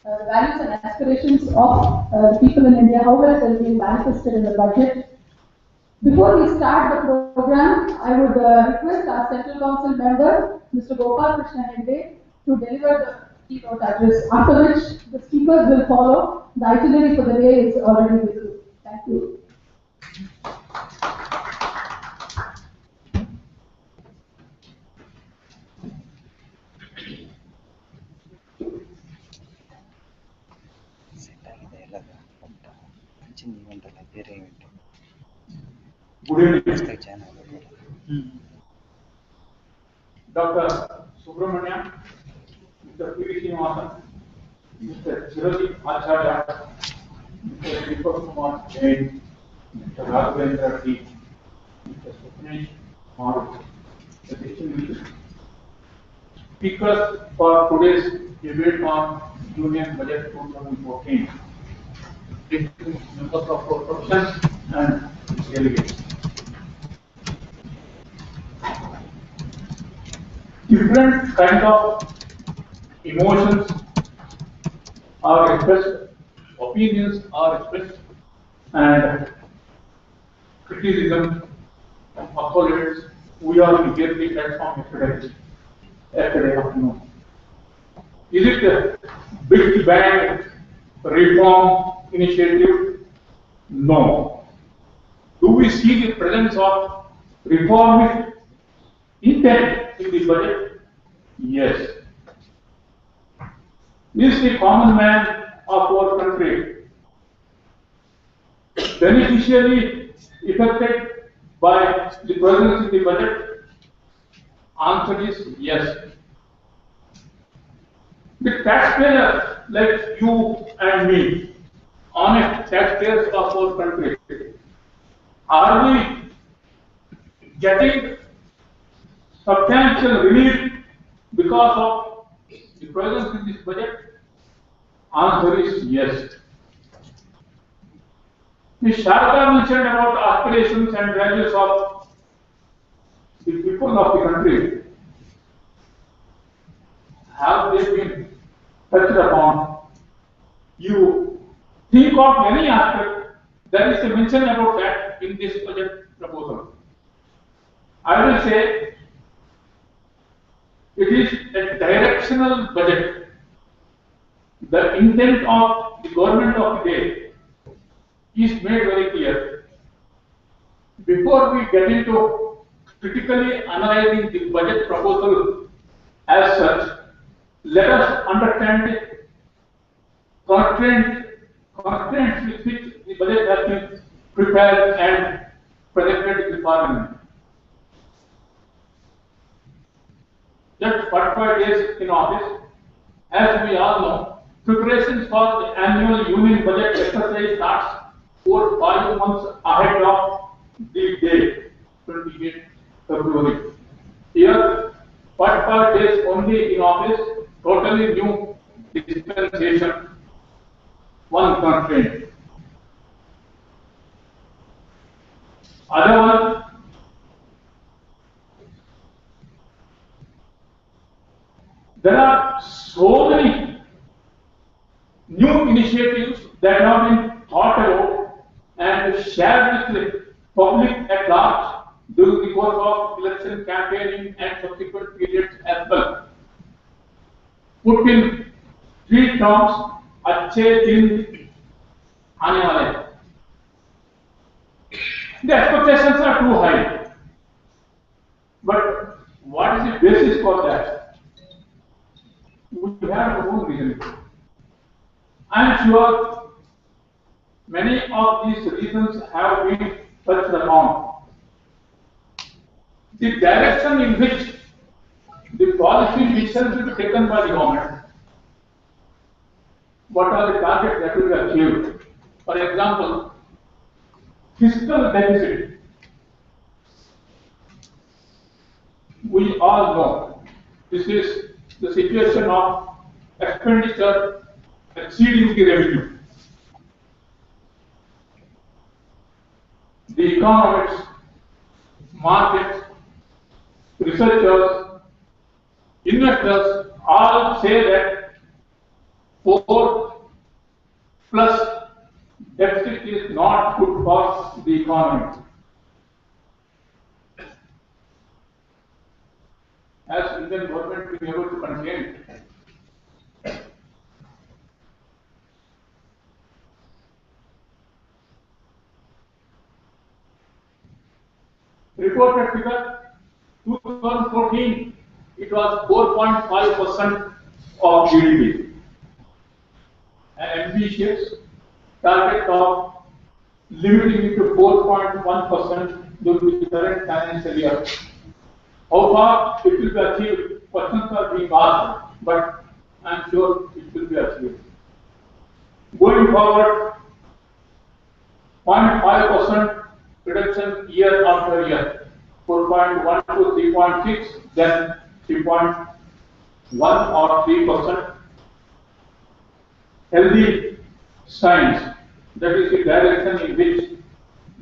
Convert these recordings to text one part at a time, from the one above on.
the values and aspirations of the people in India, how well it has been manifested in the budget. Before we start the program, I would request our Central Council member, Mr. Gopal Krishna Hegde, to deliver the keynote address, after which the speakers will follow. The itinerary for the day is already with you. Thank you. Good evening. Dr. Subramanian, Mr. P. Srinivasan, Mr. Chiroji Acharya, Mr. Deepak Kumar Jain, Mr. Raghavendra T, Mr. Swapnesh Maruk, the distinguished speakers for today's debate on Union Budget 2014, distinguished members of our profession and delegates. Different kind of emotions are expressed, opinions are expressed, and criticism, accolades. We are in the platform yesterday afternoon. Is it a big bang reform initiative? No. Do we see the presence of reformist intent in the budget? Yes. Is the common man of our country beneficially affected by the presence in the budget? Answer is yes. The taxpayer like you and me, honest taxpayers of our country, are we getting substantial relief because of the presence in this budget? Answer is yes. Ms. Sharda mentioned about aspirations and values of the people of the country. Have they been touched upon? You think of many aspects. There is a mention about that in this budget proposal. I will say it is a directional budget. The intent of the government of the day is made very clear. Before we get into critically analyzing the budget proposal as such, let us understand the constraints with which the budget has been prepared and presented to the Parliament. Just 45 days in office, as we all know, preparations for the annual union budget exercise starts 4 to 5 months ahead of the date, 28 February. Here, 45 days only in office, totally new dispensation, one constraint. Other one, there are so many new initiatives that have been thought about and shared with the public at large during the course of election campaigning and subsequent periods as well. Put in 3 terms, अच्छे दिन आने वाले. The expectations are too high. But what is the basis for that? We have our own reason. I am sure many of these reasons have been touched upon. The direction in which the policy decisions will be taken by the government, what are the targets that will be achieved? For example, fiscal deficit. We all know this is the situation of expenditure exceeding the revenue. The economists, markets, researchers, investors all say that 4 plus deficit is not good for the economy. As Indian government being able to contain it. Reported figure 2014, it was 4.5% of GDP. An ambitious target of limiting it to 4.1% during the current financial year. How far it will be achieved? Questions are being asked, but I am sure it will be achieved. Going forward, 0.5% reduction year after year, 4.1 to 3.6, then 3.1 or 3%. Healthy signs, that is the direction in which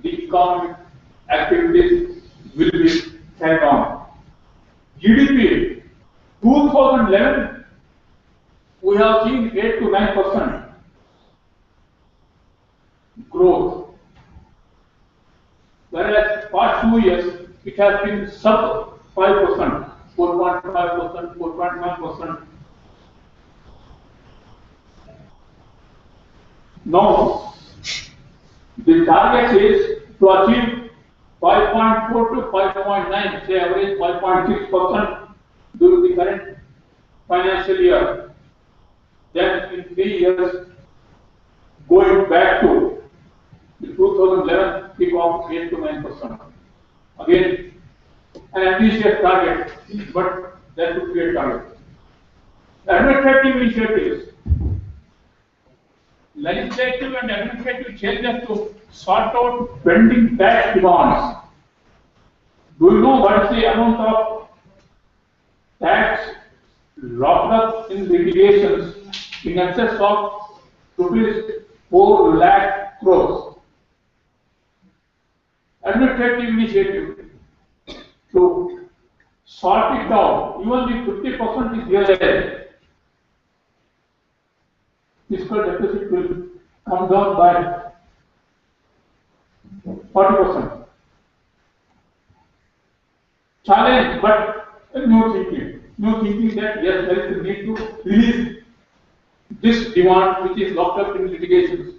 the economic activities will be carried on. GDP, 2011, we have seen 8 to 9% growth, whereas past 2 years it has been sub 5%, 4.5%, 4.9%. Now, the target is to achieve 5.4 to 5.9, say average 5.6% during the current financial year. Then in 3 years, going back to the 2011 peak of 8 to 9%. Again, an ambitious target, but that would be a target. Administrative initiatives. Legislative and administrative changes to sort out pending tax demands. Do you know what is the amount of tax locked up in litigations in excess of rupees 4 lakh crores? Administrative initiative to sort it out, even if 50% is realized, fiscal deficit will come down by 40%. Challenge, but new thinking that yes, there is a need to release this demand which is locked up in litigations.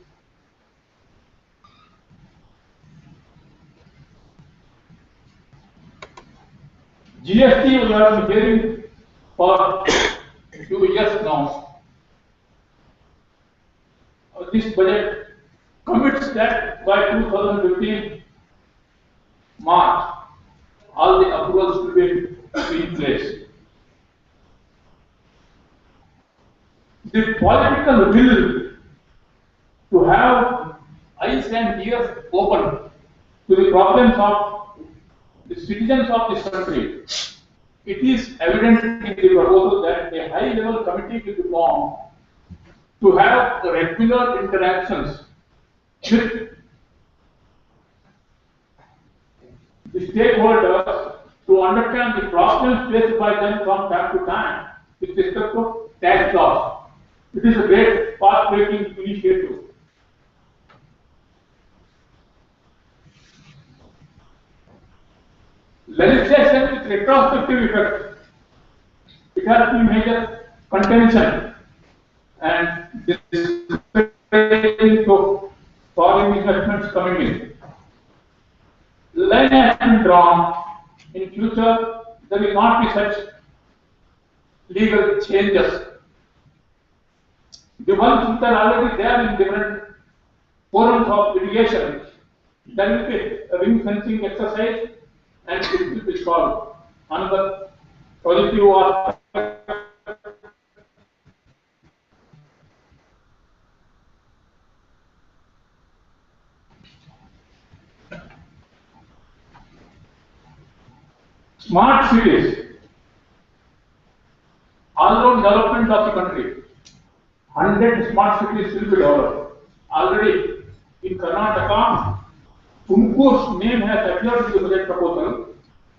GST we have been hearing for a few years now. This budget commits that by 2015 March, all the approvals will be in place. The political will to have eyes and ears open to the problems of the citizens of this country, it is evident in the proposal that a high-level committee will be formed to have regular interactions with the stakeholders to understand the problems faced by them from time to time with respect to tax laws. It is a great path-breaking initiative. Legislation with retrospective effect. It has been major contention and this to foreign investments coming in. The line has been drawn. In future, there will not be such legal changes. The ones which are already there in different forums of litigation, there will be a ring fencing exercise and it will be solved. Another positive aspect. Smart cities, all-round development of the country. 100 smart cities will be developed. Already in Karnataka, Tumkur's name has appeared in the budget proposal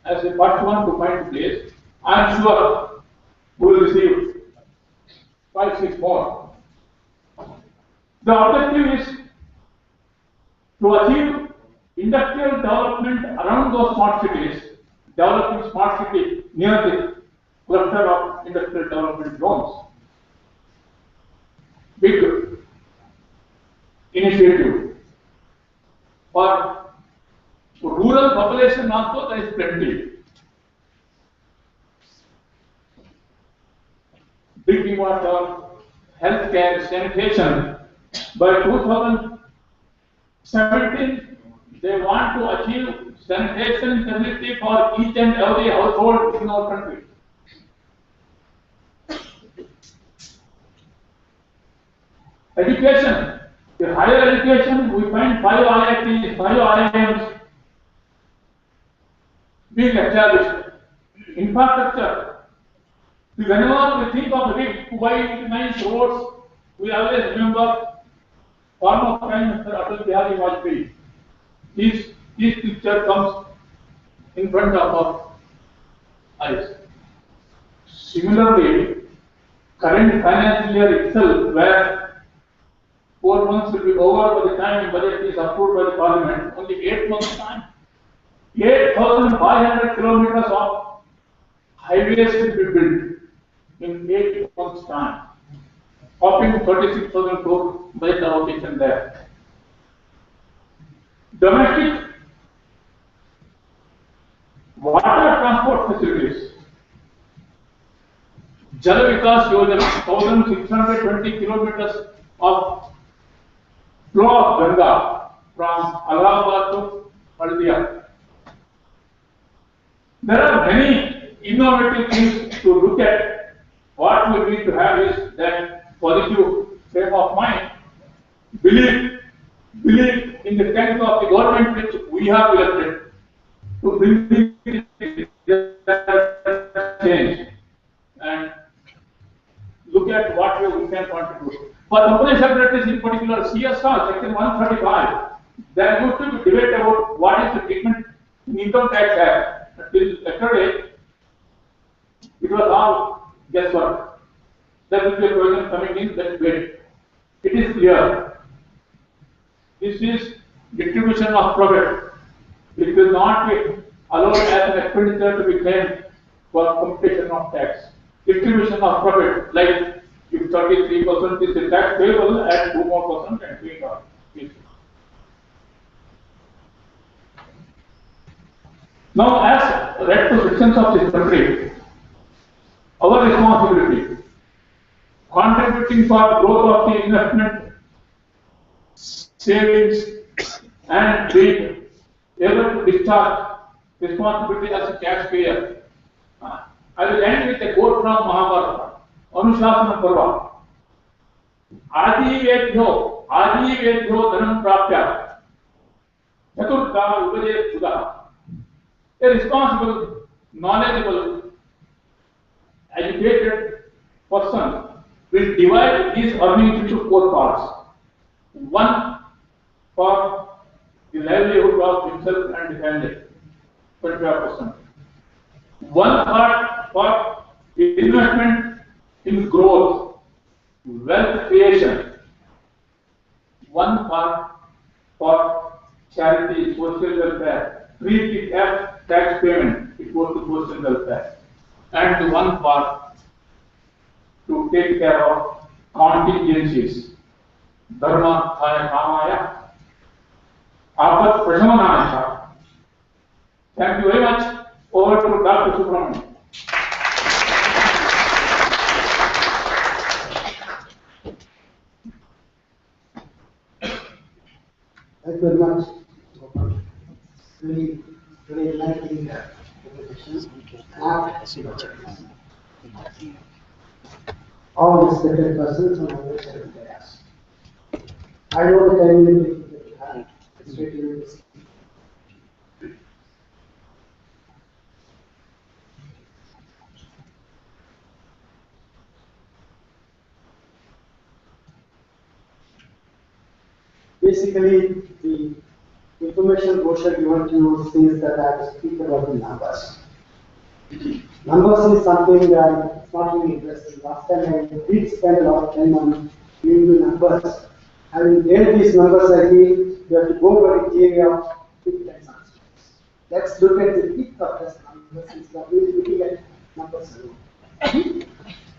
as the first one to find place. I am sure we will receive 5, 6 more. The objective is to achieve industrial development around those smart cities, developing smart city near the cluster of industrial development zones. Big initiative. For rural population also there is plenty. Drinking water, healthcare, sanitation. By 2017, they want to achieve sanitation facility for each and every household in our country. Education. The higher education, we find 5 IITs, 5 IIMs being established. Infrastructure. Whenever we think of big, wide, nice roads, we always remember former Prime Minister Atal Bihari Vajpayee. His picture comes in front of our eyes. Similarly, current financial year itself, where 4 months will be over by the time budget is approved by the Parliament, only 8 months time. 8,500 kilometers of highways will be built in 8 months time, upping 36,000 crore budget allocation there. Domestic water transport facilities. Jal Vikas Yojana, 1,620 kilometers of flow of Ganga from Allahabad to Haldia. There are many innovative things to look at. What we need to have is that positive frame of mind, believe in the strength of the government which we have elected to bring change and look at what we can contribute. For company secretaries in particular, CSR section 135, there used to be debate about what is the treatment in Income Tax Act. Until yesterday, it was all guesswork. There will be a provision coming in that way. It is clear. This is distribution of profit. It will not be allowed as an expenditure to be claimed for computation of tax. Distribution of profit, like if 33% is the tax payable, add 2 more % and pay it off. Now, as read to citizens of this country, our responsibility, contributing for growth of the investment, savings, and being able to discharge responsibility as a taxpayer. I will end with a quote from Mahabharata, Anushasana Parva. Adi vedhyo dhanam prapya, chaturtha upaje sudha. A responsible, knowledgeable, educated person will divide his earnings into 4 parts. One for the livelihood of himself and the family, 25%. One part for investment in growth, wealth creation. One part for charity, social welfare. Treat it as tax payment, it goes to social welfare. And one part to take care of contingencies. Dharma thaya kamaya, apat prashamanaya. Thank you very much. Over to Dr. Subramanian. Thank you very much. Really enlightening presentation. All respected persons and all respected guests. I know the time limit that you have. It's very limited. Basically, the information brochure given to you says that I have to speak about the numbers. Numbers is something that is not really interesting. Last time I did spend a lot of time on giving you numbers. Having read these numbers, I feel you have to go for the theory of peak tax transfers. Let's look at the peak of tax numbers instead of really looking at numbers alone.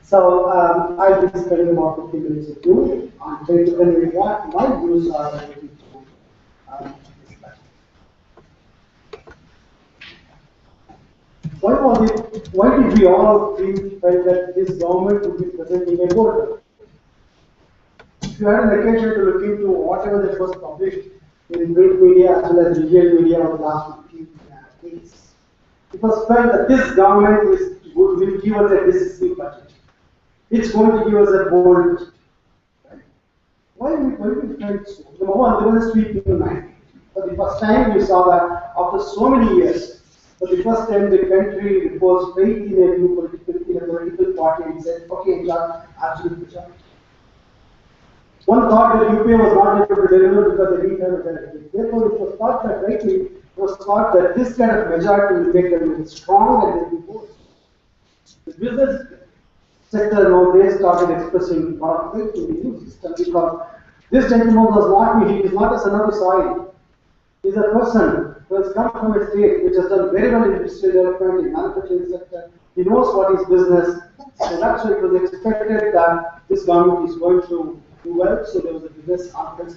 So I'll be spending about 50 minutes with you on trying to convey what my views are related to this budget. Why did we all felt that this government would be presenting a goal? If you had an occasion to look into whatever that was published in print media as well as digital media over the last 15 days, it was felt that this government will give us a decisive budget. It's going to give us a bold budget. Right? Why we felt so? Number one, there was a sweep in the mind. For the first time, we saw that after so many years, for the first time, the country reposed faith in a new political party and said, okay, John, absolute majority. One thought that UPA was not able to deliver because they didn't have a majority. Therefore, it was thought that rightly, it was thought that this kind of majority will make them strong and they will vote. The business sector now they started expressing a lot of faith in the new system because this gentleman was not me, he is not a son of the soil. He is a person who has come from a state which has done very well in industrial development, in manufacturing sector. He knows what is business. So that's why it was expected that this government is going to do well. So there was a business confidence.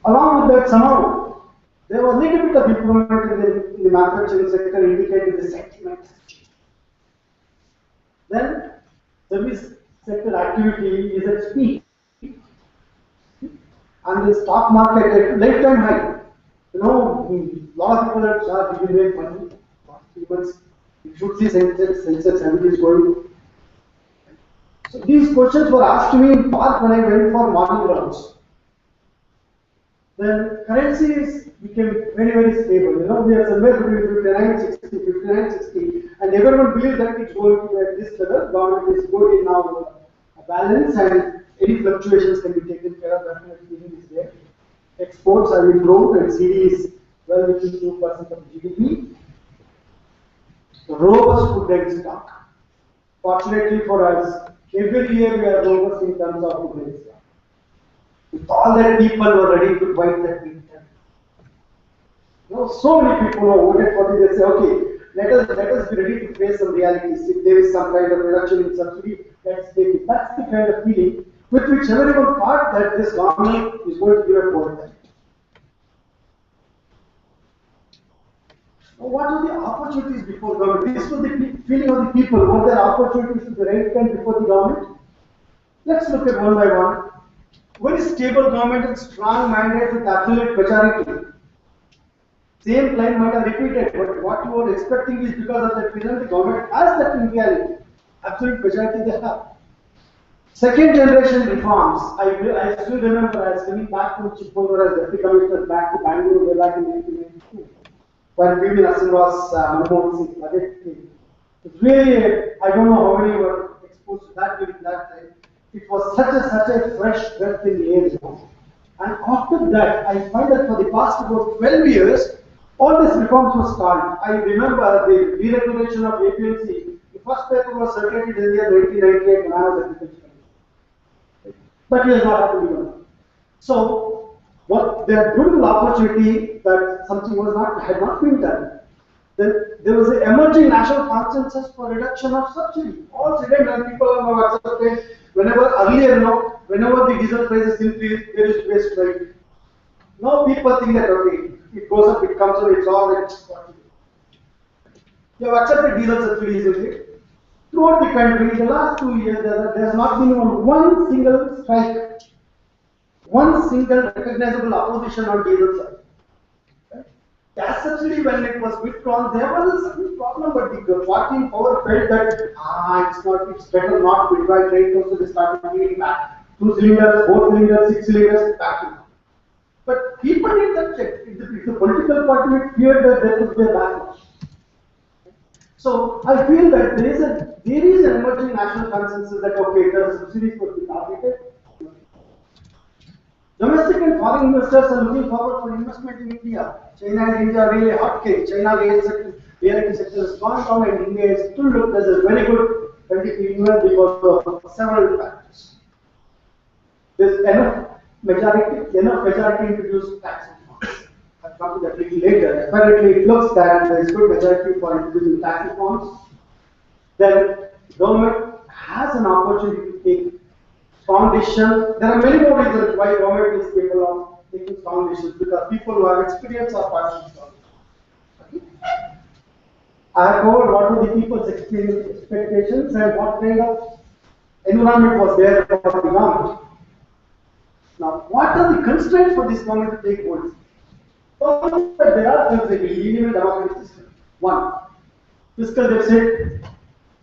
Along with that, somehow there was a little bit of improvement in the manufacturing sector, indicating the sentiment. Then service sector activity is at peak. And the stock market at lifetime high. You know, a lot of people have started giving away money for 3 months. You should see Sensex, everybody is going. So these questions were asked to me in park when I went for morning rounds. Then currencies became very, very stable. You know, we are somewhere between 59.60, and everyone believes that it's going to be at this level. Government is going in now a balance, and any fluctuations can be taken care of. Definitely, feeling is there. Exports have improved, and CD is well within 2% of GDP. Robust food grain stock. Fortunately for us, every year we are robust in terms of food grain stock. With all that people were ready to fight that winter. You know, so many people who voted for this, they say, okay, let us be ready to face some realities. If there is some kind of reduction in subsidy, let's take it. That's the kind of feeling with which everyone thought that this government is going to give a vote. What are the opportunities before government? This was the feeling of the people. Were there opportunities at the right time before the government? Let's look at one by one. Very stable government and strong mandate with absolute majority. Same line might have repeated, but what you were expecting is because of that reason the government has that in reality. Absolute majority they have. Second generation reforms. I still remember I was coming back from Chippover as Deputy Commissioner back to Bangalore way back in 1992. While P.V. Narasimhan was Manmohan Singh budget team. Really, I don't know how many were exposed to that during that time. It was such a fresh breath in the air. And after that, I find that for the past about 12 years, all these reforms were stalled. I remember the deregulation of APMC. The first paper was circulated in the year 1998 when I was at the but it has not happened. So, what the beautiful opportunity that something had not been done. Then there was an emerging national consensus for reduction of subsidy. All sudden, when people are now accepted, whenever the diesel prices increase, there is waste strike. Now people think that okay, it goes up, it comes up, it's all right. You have accepted diesel subsidy easily. Throughout the country, in the last 2 years, there has not been one single strike. One single recognizable opposition on diesel side. Right? Gas subsidy, when it was withdrawn, there was a problem, but the party in power felt that it's better not to withdraw trade, so they started giving back 2 cylinders, 4 cylinders, 6 cylinders, back to back. But people did that check. If the political party feared that there would be a backlash. So I feel that there is an emerging national consensus that okay, the subsidies could be targeted. Domestic and foreign investors are looking forward for investment in India. China and India are really hot cake. China reality sector has gone down and India is still looked as a very good country to invest because of several factors. This enough majority to use tax reforms. I'll come to that little later. Apparently, it looks that there is good majority for introducing tax reforms. Then government has an opportunity to take strong decisions. There are many more reasons why government is capable of taking strong decisions, because people who have experience are participating. Okay? I have covered what were the people's expectations and what kind of environment was there for the government. Now, what are the constraints for this government to take policy? First, there are constraints in a democratic system. One, fiscal deficit,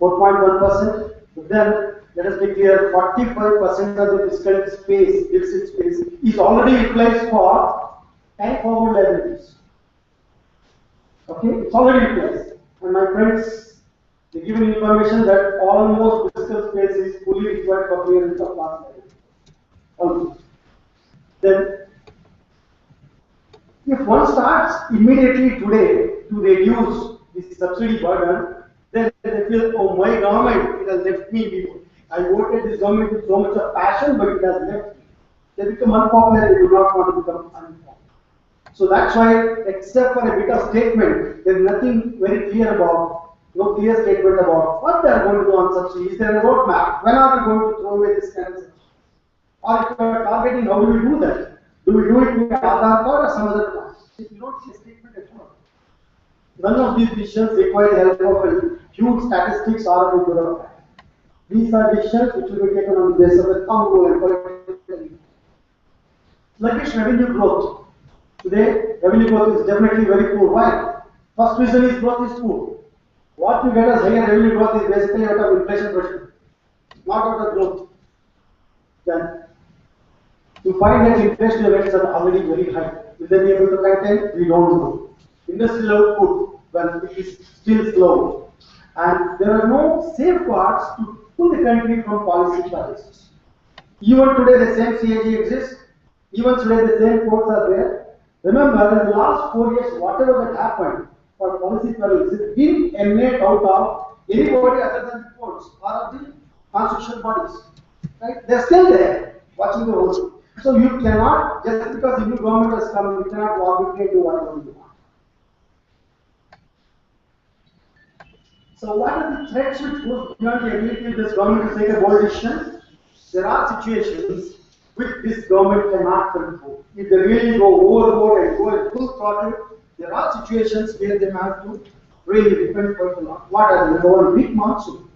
4.1%. Then let us be clear, 45% of the fiscal space, deficit space, is already utilized for and forward liabilities. Okay, it's already utilized. And my friends, they give me information that almost fiscal space is fully required for clearance of last liability. Almost. Then, if one starts immediately today to reduce this subsidy burden, then they feel, oh, my government, it has left me before. I voted this government with so much of passion, but it has left me. They become unpopular, they do not want to become unpopular. So that's why, except for a bit of statement, there is nothing very clear about, no clear statement about what they are going to do on subsidy. Is there a roadmap? When are we going to throw away this kind of subsidy? Or if we are targeting, how do we do that? Do we do it with Aadhaar card or some other plan? If you don't see a statement at all. None of these decisions require the help of a huge statistics or a bureaucrat. These are decisions which will be taken on the basis of a thumb rule and political. Sluggish revenue growth. Today, revenue growth is definitely very poor. Why? First reason is growth is poor. What you get as higher revenue growth is basically out of inflation pressure, not out of growth. Then, you find that inflation rates are already very high. Will they be able to contain? We don't know. Industrial output, well, it is still slow. And there are no safeguards to pull the country from policy paralysis. Even today, the same CAG exists. Even today, the same courts are there. Remember, in the last 4 years, whatever that happened for policy paralysis didn't emanate out of anybody other than the courts or of the constitutional bodies. Right? They're still there, watching the whole thing. So you cannot, just because the new government has come, you cannot arbitrate to whatever you want. So what are the threats which goes beyond the ability of this government to take a bold decision? There are situations which this government cannot control. If they really go overboard and go at full throttle, there are situations where they have to really depend quite a lot. What are they? Number one, weak monsoon.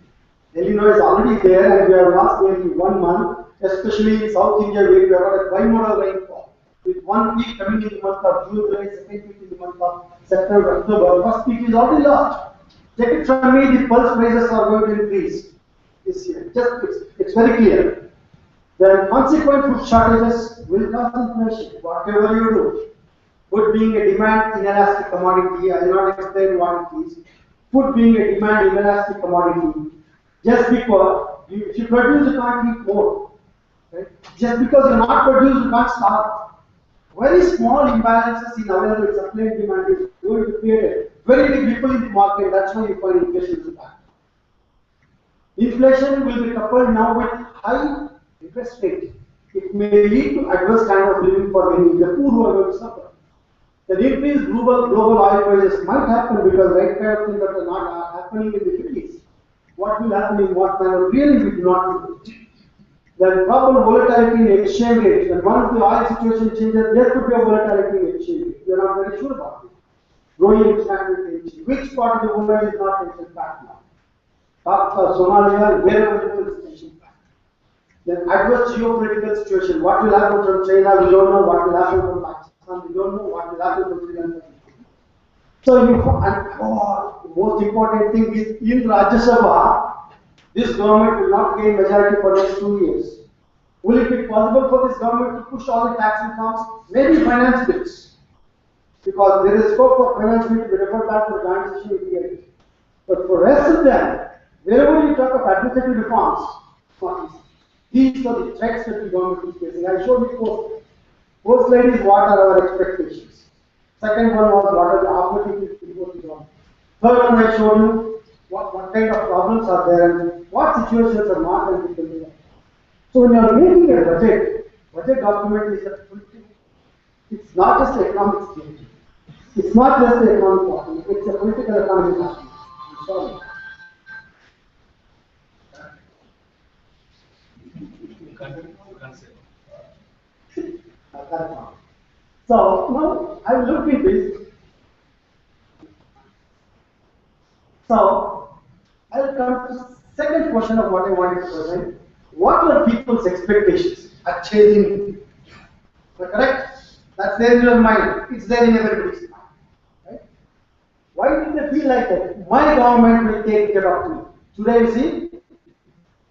Illinois is already there and we have lost nearly 1 month, especially in South India where we have got a bimodal rainfall. With 1 week coming in the month of June, July, second week in the month of September, October, first week is already lost. Take it from me, the pulse prices are going to increase this year. It's very clear. The consequent food shortages will cause inflation, whatever you do. Food being a demand inelastic commodity, I will not explain what it is. Food being a demand inelastic commodity, just because if you produce, you can't eat more. Right? Just because you are not produced, you can't starve. Very small imbalances in available supply and demand is going to create a very big ripple in the market. That's why you find inflation is back. Inflation will be coupled now with high interest rate. It may lead to adverse standard of living for many, the poor who are going to suffer. The increased global oil prices might happen because right kind of things that are not happening in the Middle East. What will happen in what manner really we do not know. The proper volatility in exchange rates, and once the oil situation changes, there could be a volatility in exchange rate. We are not very sure about it. Growing international tension. Which part of the world is not tension back now? Somalia, wherever it is tension back. Then adverse geopolitical situation. What will happen from China? We don't know. What will happen from Pakistan? We don't know. What will happen from Sri Lanka? So the most important thing is in Rajya Sabha, this government will not gain majority for the next 2 years. Will it be possible for this government to push all the tax reforms? Maybe finance bills. Because there is scope for finance bill to be referred back to the joint session with the EIT. But for rest of them, wherever you talk of administrative reforms, these are the threats that the government is facing. I showed you first. First slide is what are our expectations. Second one was what are the opportunities before the government. Third one I showed you what kind of problems are there and what situations are not and people do. So when you are making a budget, Budget document is a political. It's not just the economic strategy. It's not just the economic document. It's a political economic document. I'm sorry. So now I looked at this. So I'll come to second question of what I wanted to present. What are people's expectations at changing? Correct? That's there in your mind. It's there in everybody's mind. Right? Why did they feel like that? My government will take care of me. Today you see,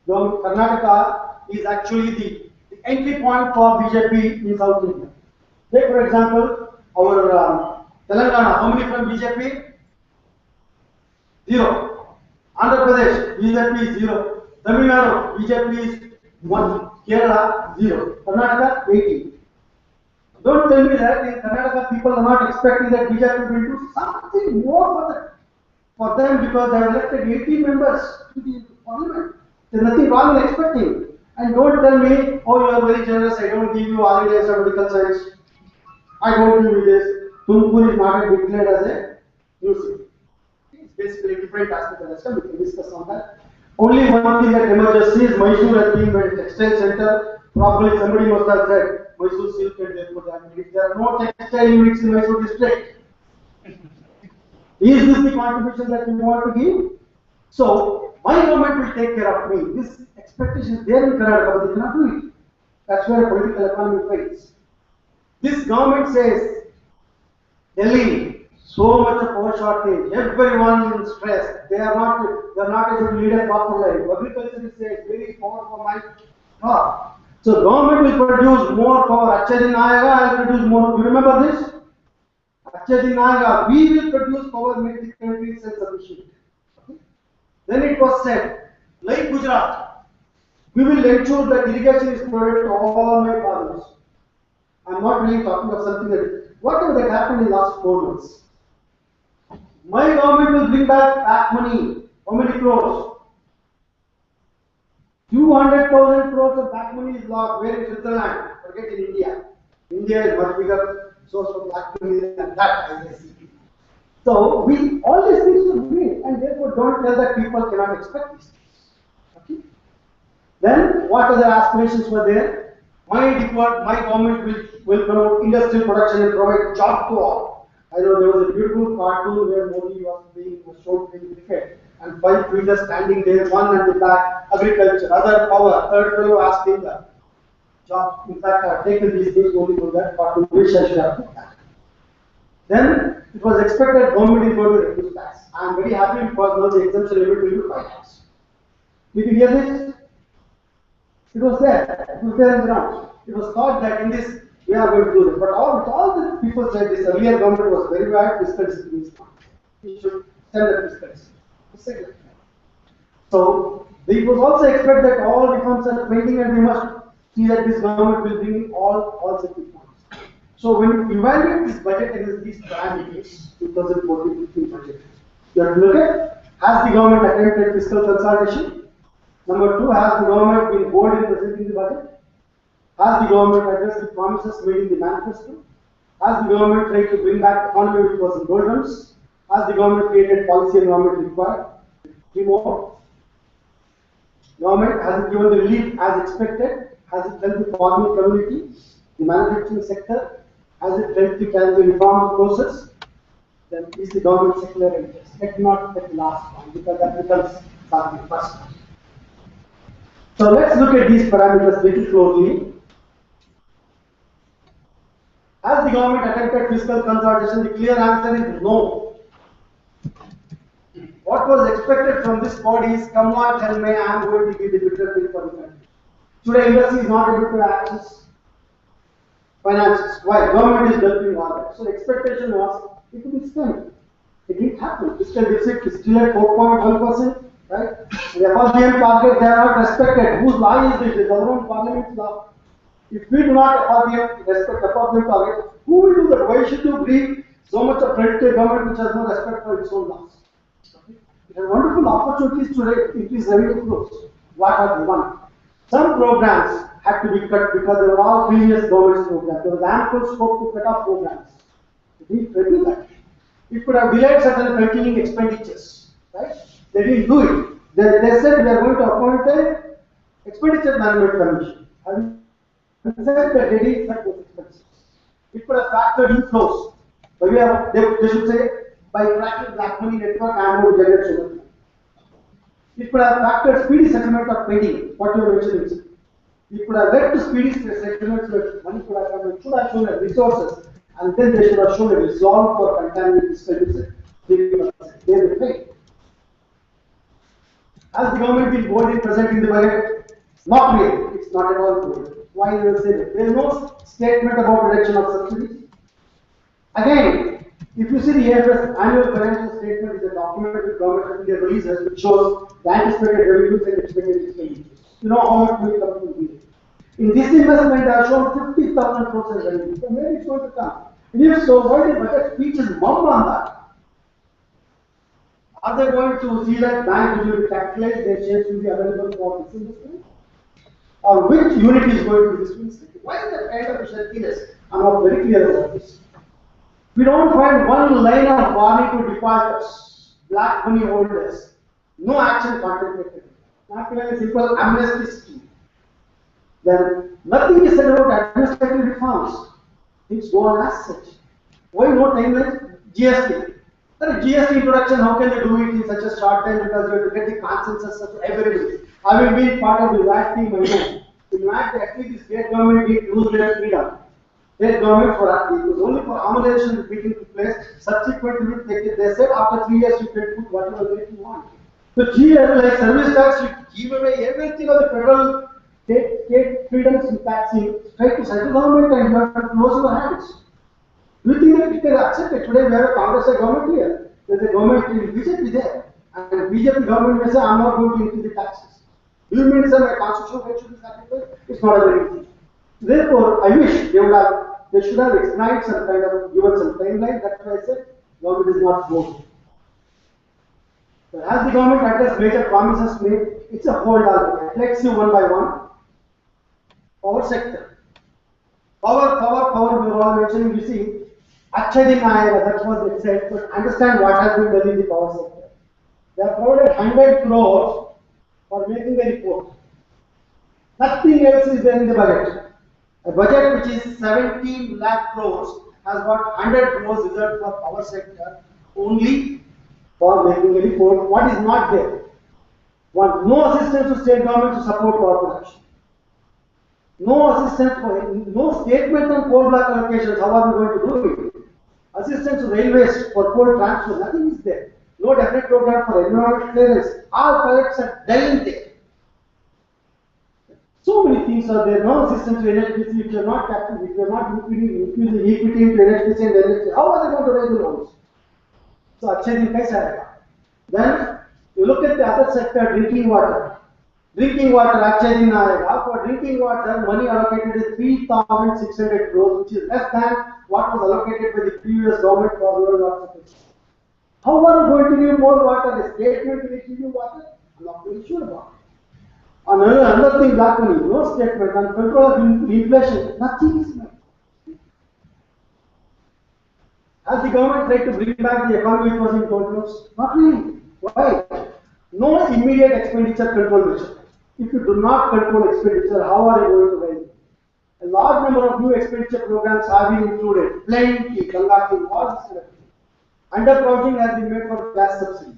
Karnataka is actually the entry point for BJP in South India. Take for example, our Telangana, how many from BJP? 0. Andhra Pradesh, BJP is 0. Tamil Nadu, BJP is 1. Kerala, 0. Karnataka, 18. Don't tell me that in Karnataka people are not expecting that BJP will do something more for them because they have elected 18 members to the parliament. There's nothing wrong in expecting. And don't tell me, oh, you are very generous, I don't give you holidays or medical science. I don't give you this. Tumkur is not declared as a new city. It's basically a different aspect of the system. We can discuss on that. Only one thing that emerges is Mysore has been a textile center. Probably somebody must have said Mysore silk and therefore that. If there are no textile units in Mysore district, is this the contribution that we want to give? So my government will take care of me. This expectation is there in Karnataka, but they cannot do it. That's where a political economy fails. This government says, Delhi, so much of power shortage, everyone is stressed. They are not able to lead a proper life. Agriculture is very poor for my crop. So government will produce more power. Achadi Nayaga will produce more. You remember this? Achadi Nayaga, we will produce power, make the country self-sufficient. Okay? Then it was said, like Gujarat, we will ensure that irrigation is provided to all my farmers. I'm not really talking of something that, whatever that happened in the last 4 months. My government will bring back money. How many crores? 200,000 crores of back money is locked. Where in Switzerland? Forget in India. India is much bigger source of black money than that, as I see. So we all these things should be, and therefore don't tell that people cannot expect these things. Okay? Then what other aspirations were there? My government will promote industrial production and provide job to all. I know there was a beautiful cartoon where Modi was shown playing cricket and 5 fielders standing there, one at the back, agriculture, other power, third fellow asking the job. In fact, I have taken these things only for that cartoon, which I should have put that. Then it was expected government is going to reduce tax. I am very happy because now the exemption limit will be 5 lakhs. Did you hear this? It was there. It was there in the ground. It was thought that in this we are going to do this. But all the people said this earlier government was very bad, fiscal discipline is not. We should send the fiscal discipline. So it was also expected that all reforms are pending and we must see that this government will bring in all such reforms. So when you evaluate this budget against these parameters, 2014-15 budget, you have to look at, has the government attempted fiscal consolidation? Number 2, has the government been bold in presenting the budget? Has the government addressed the promises made in the manifesto? Has the government tried to bring back the economy which was in doldrums? Has the government created policy environment required? 3 more. Government has it given the relief as expected? Has it helped the farming community, the manufacturing sector? Has it helped to carry the reform process? Then is the government secular interest? Let not take the last one because that becomes something first. So let's look at these parameters little closely. Has the government attempted fiscal consolidation? The clear answer is no. What was expected from this body is, come on, tell me, I am going to give the bitter pill for the country. Today, industry is not able to access finances. Why? Government is helping all that. So, expectation was it will be spent. It didn't happen. Fiscal deficit is still at 4.1%. Right? The FRBM target they are not respected. Whose law is this? The government parliament's law. If we do not respect FRBM target, who will do that? Why should you bring so much of credit to a government which has no respect for its own laws? Okay? It has wonderful opportunities to increase revenue flows. What are the one? Some programs had to be cut because they were all previous government's programs. There was ample scope to cut off programs. They didn't do that. It could have delayed certain continuing expenditures, right? They didn't do it. They said we are going to appoint an expenditure management commission. And they said that they didn't cut those expenses. It could have factored inflows. But they should say by tracking black money network and more generate so much. It could have factored speedy settlement of pending, what you mentioned. It could have led to speedy settlements where money could have come and should have shown as resources, and then they should have shown a resolve for contaminated fiscal deficit. They will pay. Has the government been bold in presenting the budget? Not really. It's not at all bold. Why they will say that? There is no statement about reduction of subsidies. Again, if you see the AFS annual financial statement is a document that government of India releases which shows the anticipated revenues and expected expenditures. You know how much will come to be. In this investment, I have shown 50,000 crores as revenue. So maybe it's going to come. And if so, why the budget speech is mum on that? Are they going to see that bank will be capitalized, their shares will be available for this investment? Or which unit is going to be this investment? Why is that kind of shirkiness? I'm not very clear about this. We don't find one line of warning to defaulters, black money holders, no action contemplated. Not even a simple amnesty scheme. Then nothing is said about administrative reforms. Things go on as such. Why no timeline? GST. GST introduction, how can they do it in such a short time? Because you have to get the consensus of everybody. Having been part of the VAT team, I know. In fact, actually, the state government did lose their freedom. State government it was only for accommodation being took place. Subsequently, they said after 3 years you can put whatever rate you want. So GST, like service tax, you give away everything of the federal state freedoms in taxing straight to central government and you have to close your hands. Do you think that it can accept it? Today we have a Congress government here. There is a government in BJP there. And BJP government may say, I'm not going to increase the taxes. Do you mean that my constitutional right should be sacrificed? It's not a very easy. Therefore, I wish they should have explained some kind of, given some timeline. That's why I said, government is not bold. But as the government addressed major promises made, it's a hold argument. Let's see one by one. Power sector. Power, we are all mentioning, you see, actually, that was it said, but understand what has been done in the power sector. They have provided 100 crores for making a report. Nothing else is there in the budget. A budget which is 17 lakh crores has got 100 crores reserved for power sector only for making a report. What is not there? One, no assistance to state government to support power production. No assistance for, no statement on coal block allocations. How are we going to do it? Assistance to railways for coal transfer. Nothing is there. No definite program for environmental clearance. All projects are dying there. So many things are there. No assistance to NHPC if you are not captive, if you are not infusing equity into NHPC and NHPC. How are they going to raise the loans? So, then you look at the other sector, drinking water. Drinking water, for drinking water, money allocated is 3,600 crores, which is less than what was allocated by the previous government for rural water supply. How are you going to give more water? A statement will give you water? I'm not very sure about it. Another thing, black money, no statement on control of inflation, nothing is made. Has the government tried to bring back the economy which was in controls? Not really. Why? No immediate expenditure control measure. If you do not control expenditure, how are you going to raise it? A large number of new expenditure programs have been included. Plenty, Gangati, all this kind of thing. Undercrowding has been made for gas subsidy.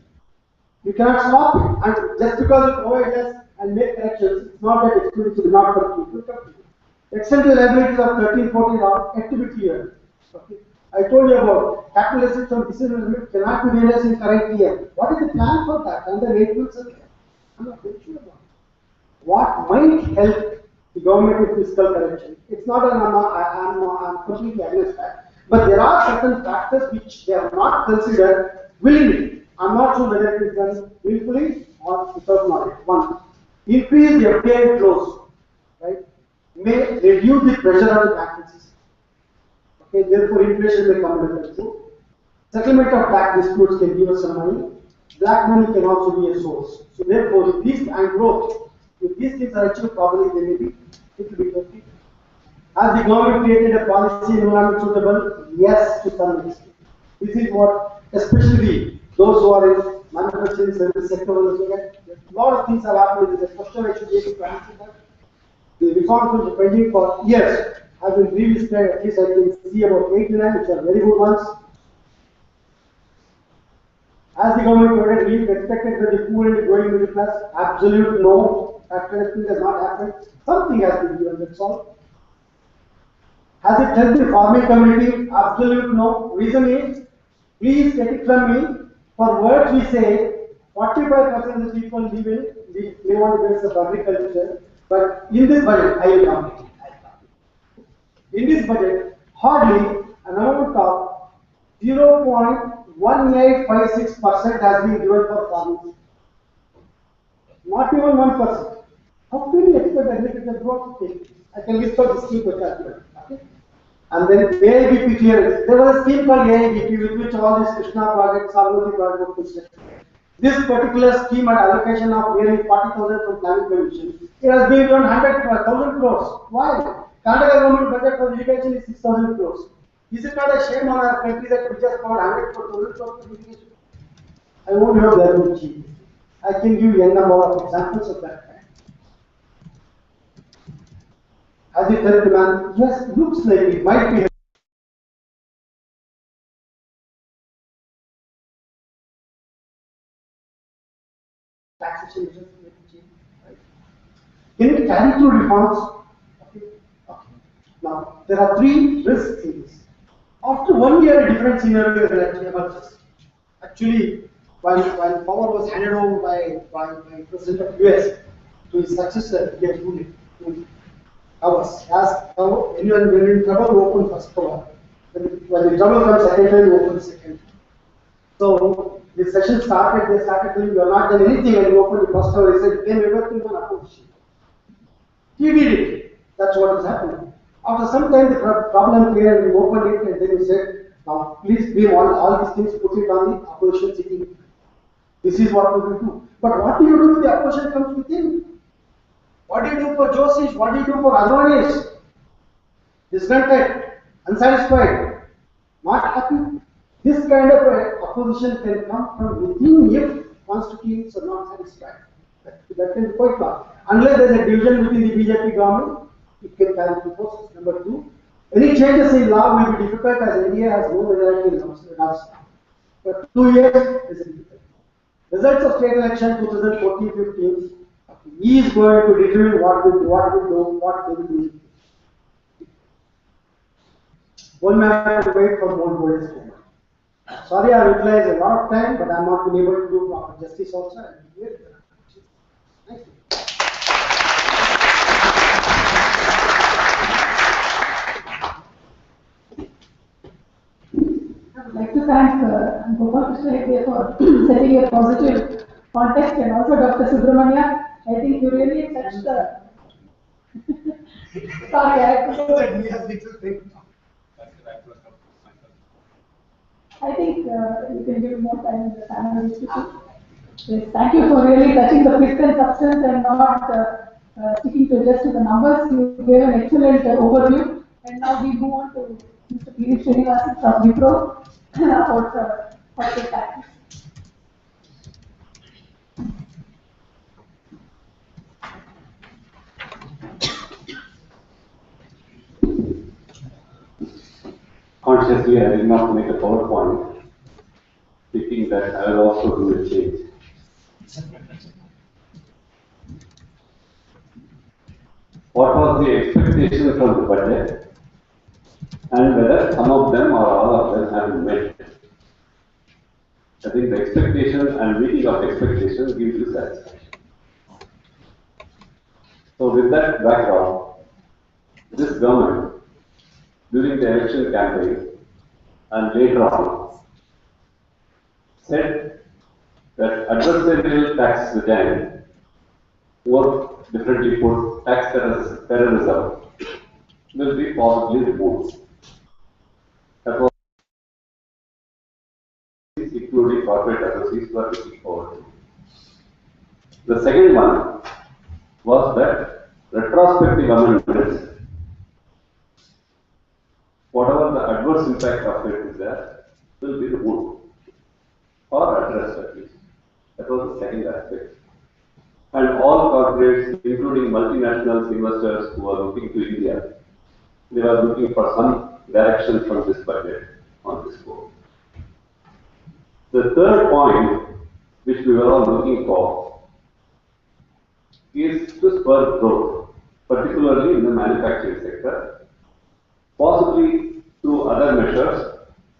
You cannot stop it. And just because you provide gas and make corrections, it's not that expenditure will not come to you. Extended liabilities of 13-14 are yet to be cleared. Okay. I told you about capital assets on decision limit cannot be realized in current year. What is the plan for that? And the rate will survey. I'm not very sure about it. What might help the government with fiscal correction? It's not an I'm completely against that. But there are certain factors which they have not considered willingly. I'm not sure whether it is done willfully or without knowledge. One, increase the FDI flows, right? May reduce the pressure on the banking system. Okay, therefore inflation may come under control. Settlement of tax disputes can give us some money. Black money can also be a source. So therefore, peace and growth If these things are achieved properly, they may be, it will be complete. Has the government created a policy environment suitable? Yes, to some extent. This is what, especially those who are in manufacturing service sector, will look at. A lot of things have happened. There is a question I should be able to answer that. The reforms which are pending for years have been revisited. At least I can see about 8 to 9, which are very good ones. Has the government provided relief expected for the poor and the growing middle class? Absolute no. That kind of thing has not happened. Something has been given, that's all. Has it helped the farming community? Absolute no. Reason is, please take it from me, for words we say, 45% of the people live on the basis of agriculture, but in this budget, I will complete it. In this budget, hardly an amount of 0.1856% has been given for farming. Not even 1%. How can you expect agriculture growth to take? I can list out the scheme which are given. Okay? And then AIBP clearance. There was a scheme called AIBP with which all these Krishna projects, Sabha projects were constructed. This particular scheme had allocation of nearly 40,000 from planning commission. It has been given 100,000 crores. Why? Karnataka government budget for irrigation is 6,000 crores. Is it not a shame on our country that we just got 100,000 crores for irrigation? I won't have that much cheap. I can give you a number of examples of that kind. Has it helped man? Yes, looks like it might be. Taxation is change, right? Can it carry through reforms? Okay. Okay. Now, there are 3 risks in this. After 1 year, a different scenario emerges. Actually, while power was handed over by President of US to his successor, he had ruled it. Hours. As anyone when in trouble, open first power. When the trouble comes second time, open second. So the session started, they started saying, you are not done anything, and you opened the first hour. He said, blame everything on opposition. He did it. That's what is happening. After some time, the problem cleared, and we opened it, and then we said, now please blame all these things, put it on the opposition sitting. This is what we will do. But what do you do if the opposition comes within? What do you do for Joshish? What do you do for Advanis? Discontent, unsatisfied, not happy. This kind of opposition can come from within if constituents are not satisfied. That can be quite large. Unless there is a division within the BJP government, it can carry the process. Number 2, any changes in law will be difficult as India has no majority in Rajasthan. For 2 years, it is difficult. Results of state election 2014-15. He is going to determine what we do, what they will do. One man to wait for more golden moment. Sorry, I have utilized a lot of time, but I am not been able to do proper justice also. Thank you. I would like to thank Gopal Krishna for setting a positive context, and also Dr. Subramania. I think you really touched the. Sorry, I think you can give more time in the panel discussion. Yes, thank you for really touching the fifth and substance and not sticking to just the numbers. You gave an excellent overview. And now we move on to Mr. P. Srinivasan from Wipro about corporate taxes. Consciously, I did not make a PowerPoint, thinking that I will also do a change. What was the expectation from the budget, and whether some of them or all of them have been met? I think the expectation and meeting of expectations gives you satisfaction. So, with that background, this government, during the election campaign and later on, said that adversarial tax regime, or differently put, tax terrorism, will be possibly removed. That was including corporate associates were looking forward to. The second one was that retrospective amendments, whatever the adverse impact of it is there, will be removed or addressed at least. That was the second aspect. And all corporates, including multinationals, investors who are looking to India, they were looking for some direction from this budget on this score. The third point, which we were all looking for, is to spur growth, particularly in the manufacturing sector, possibly through other measures,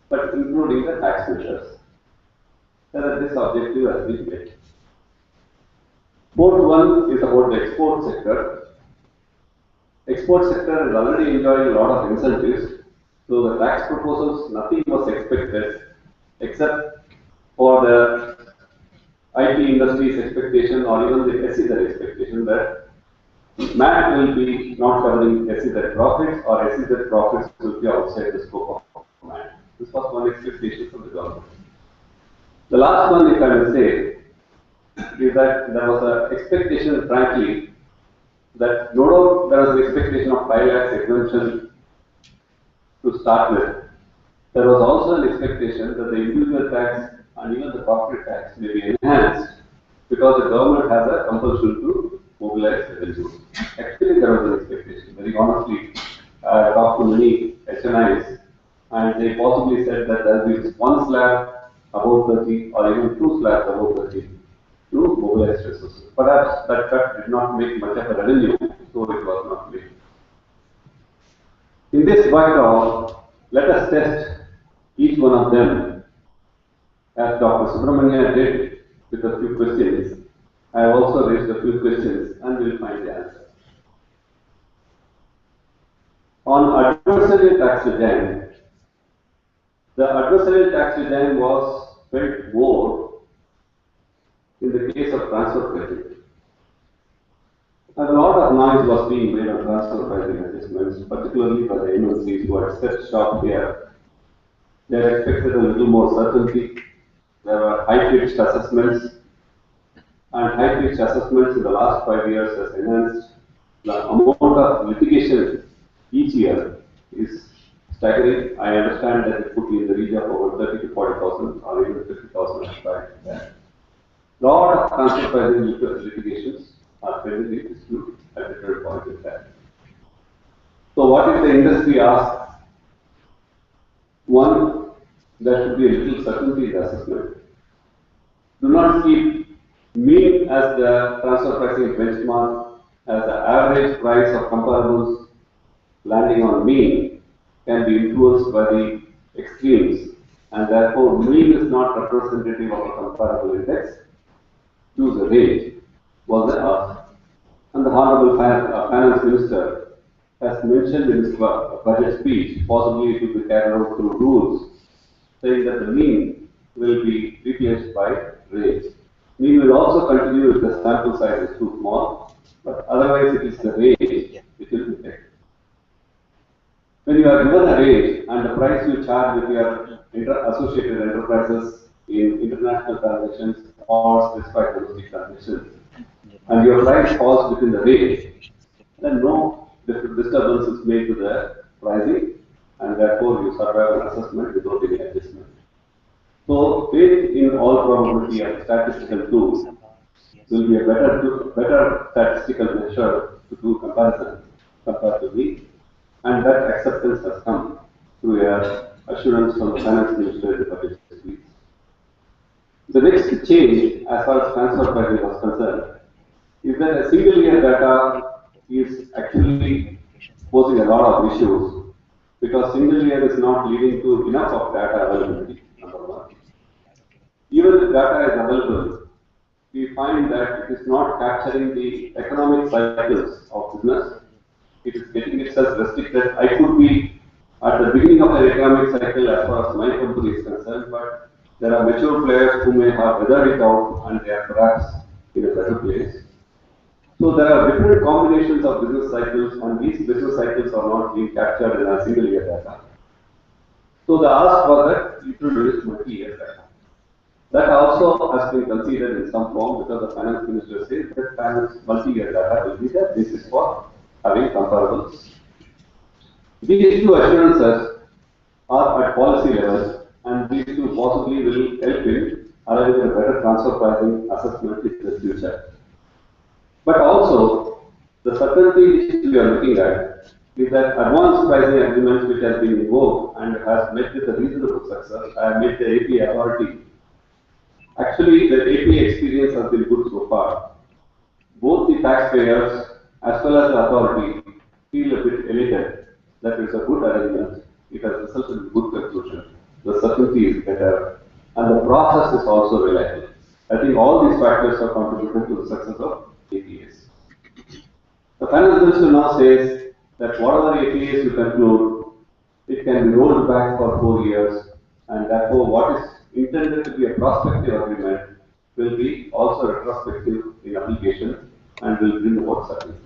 but including the tax measures. So that this objective has been met. Fourth one is about the export sector. Export sector is already enjoying a lot of incentives. So the tax proposals, nothing was expected except for the IT industry's expectation or even the SEZ expectation that MAT will be not covering SEZ profits or SEZ profits will be outside the scope of MAT. This was one expectation from the government. The last one, if I may say, is that there was an expectation, frankly, that no doubt there was an expectation of 5 lakhs exemption to start with. There was also an expectation that the individual tax and even the corporate tax may be enhanced because the government has a compulsion to mobilize revenue. Actually, there was an expectation. Very honestly, I talked to many HNIs and they possibly said that there will be one slab above 30 or even 2 slabs above 30 to mobilize resources. Perhaps that cut did not make much of a revenue, so it was not made. In this background, let us test each one of them, as Dr. Subramania did with a few questions. I have also raised a few questions and we will find the answer. On adversarial tax regime, the adversarial tax regime was felt more in the case of transfer pricing. A lot of noise was being made on transfer pricing adjustments, particularly by the MNCs who had set shop here. They expected a little more certainty. There were high-pitched assessments, and high-pitched assessments in the last 5 years has enhanced the amount of litigation each year is staggering. I understand that it could be in the region of over 30 to 40,000 or even 50,000 at times. Lot of transfer pricing litigations are presently disputed at the third point in time. So what if the industry asks? One, there should be a little certainty in the assessment. Do not keep mean as the transfer pricing benchmark, as the average price of comparables landing on mean can be influenced by the extremes, and therefore mean is not representative of a comparable index. Choose a range, was the ask. And the Honorable Finance Minister has mentioned in his budget speech, possibly it will be carried out through rules, saying that the mean will be replaced by range. Mean will also continue if the sample size is too small, but otherwise it is the range which will be taken. When you are given a range and the price you charge with your associated enterprises in international transactions or specified domestic transactions, and your price falls within the range, then no disturbance is made to the pricing, and therefore you survive an assessment without any adjustment. So, faith in all probability of statistical tools will be a better statistical measure to do comparison compared to me, and that acceptance has come through a assurance from the Finance Minister in the budget speech. The next change, as far as transfer pricing was concerned, is that a single year data is actually posing a lot of issues because single year is not leading to enough of data availability, number one. Even if data is available, we find that it is not capturing the economic cycles of business. It is getting itself restricted. I could be at the beginning of the economic cycle as far as my company is concerned, but there are mature players who may have weathered it out and they are perhaps in a better place. So there are different combinations of business cycles, and these business cycles are not being captured in a single year data. So the ask was that you should use multi-year data. That also has been considered in some form because the finance minister says that finance multi-year data will be the basis for having comparables. These two assurances are at policy level, and these two possibly will help in arriving at a better transfer pricing assessment in the future. But also, the certainty which we are looking at is that advanced pricing agreements which has been invoked and has met with a reasonable success have made the APA authority. Actually, the APA experience has been good so far. Both the taxpayers as well as the authority feel a bit elated that it's a good arrangement. It has resulted in good conclusion. The certainty is better, and the process is also reliable. I think all these factors have contributed to the success of APAs. The finance minister now says that whatever APAs you conclude, it can be rolled back for 4 years, and therefore what is intended to be a prospective agreement will be also retrospective in application and will bring about certainty.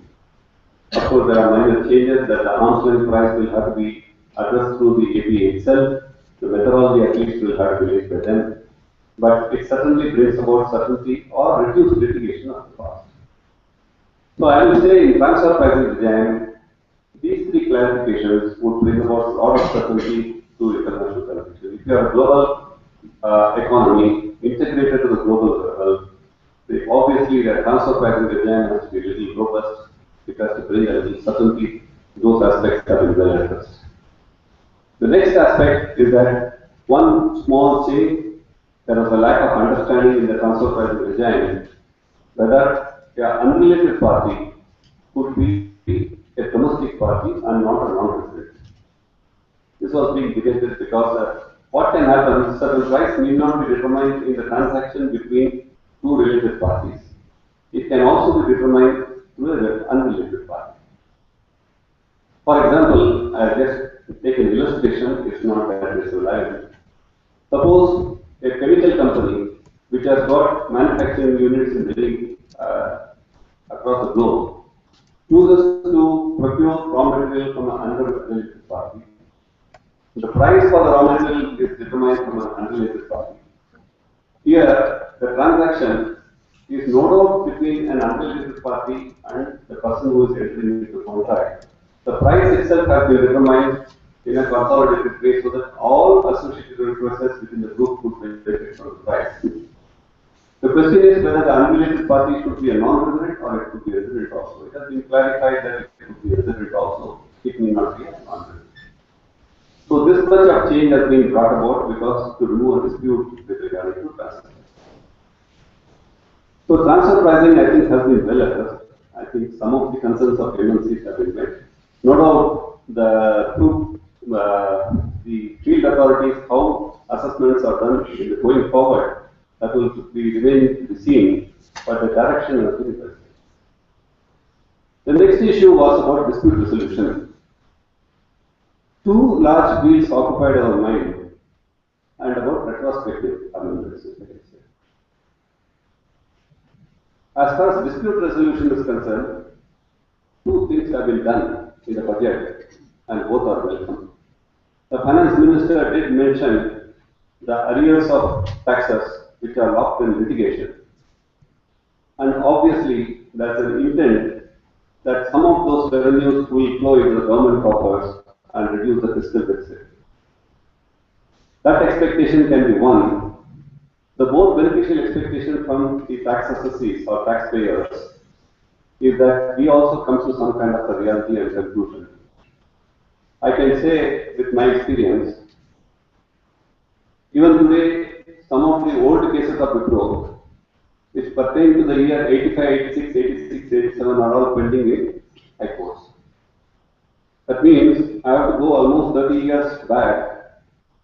Of course, there are minor changes that the arm's length price will have to be addressed through the APA itself. The methodology at least will have to be raised by them, but it certainly brings about certainty or reduced litigation of the past. So I will say in transfer pricing design, these three clarifications would bring about a lot of certainty to international competition. If you are a global economy integrated to the global level, obviously the transfer pricing design has to be a little robust. It has to bring a little certainty. Those aspects have been well addressed. The next aspect is that one small change, there was a lack of understanding in the transfer pricing design whether an unrelated party could be a domestic party and not a non-resident. This was being debated because what can happen, certain price need not be determined in the transaction between two related parties. It can also be determined through an unrelated party. For example, I just take an illustration, it's not that it's reliable. Suppose a chemical company which has got manufacturing units in Delhi across the globe chooses to procure raw material from an unrelated party. The price for the raw material is determined from an unrelated party. Here, the transaction is no doubt between an unrelated party and the person who is entering into the contract. The price itself has been determined in a consolidated way so that all associated requests within the group could benefit from the price. The question is whether the unrelated party should be a non-resident or it could be a resident also. It has been clarified that it could be a resident also. It may not be a non-resident. So this much of change has been brought about because to remove a dispute with regard to transfer. So transfer pricing, I think, has been well addressed. I think some of the concerns of MNCs have been met. No doubt, the field authorities, how assessments are done going forward, that will be remaining to be seen, but the direction has been addressed. The next issue was about dispute resolution. Two large fields occupied our mind, and about retrospective amendments. As far as dispute resolution is concerned, two things have been done in the budget, and both are welcome. The finance minister did mention the arrears of taxes which are locked in litigation, and obviously there's an intent that some of those revenues will flow into the government coffers and reduce the fiscal deficit. That expectation can be one. The more beneficial expectation from the tax assessees or taxpayers is that we also come to some kind of a reality and conclusion. I can say with my experience, even today, some of the old cases of Wipro, which pertain to the year 85, 86, 86, 87 are all pending in high courts. That means I have to go almost 30 years back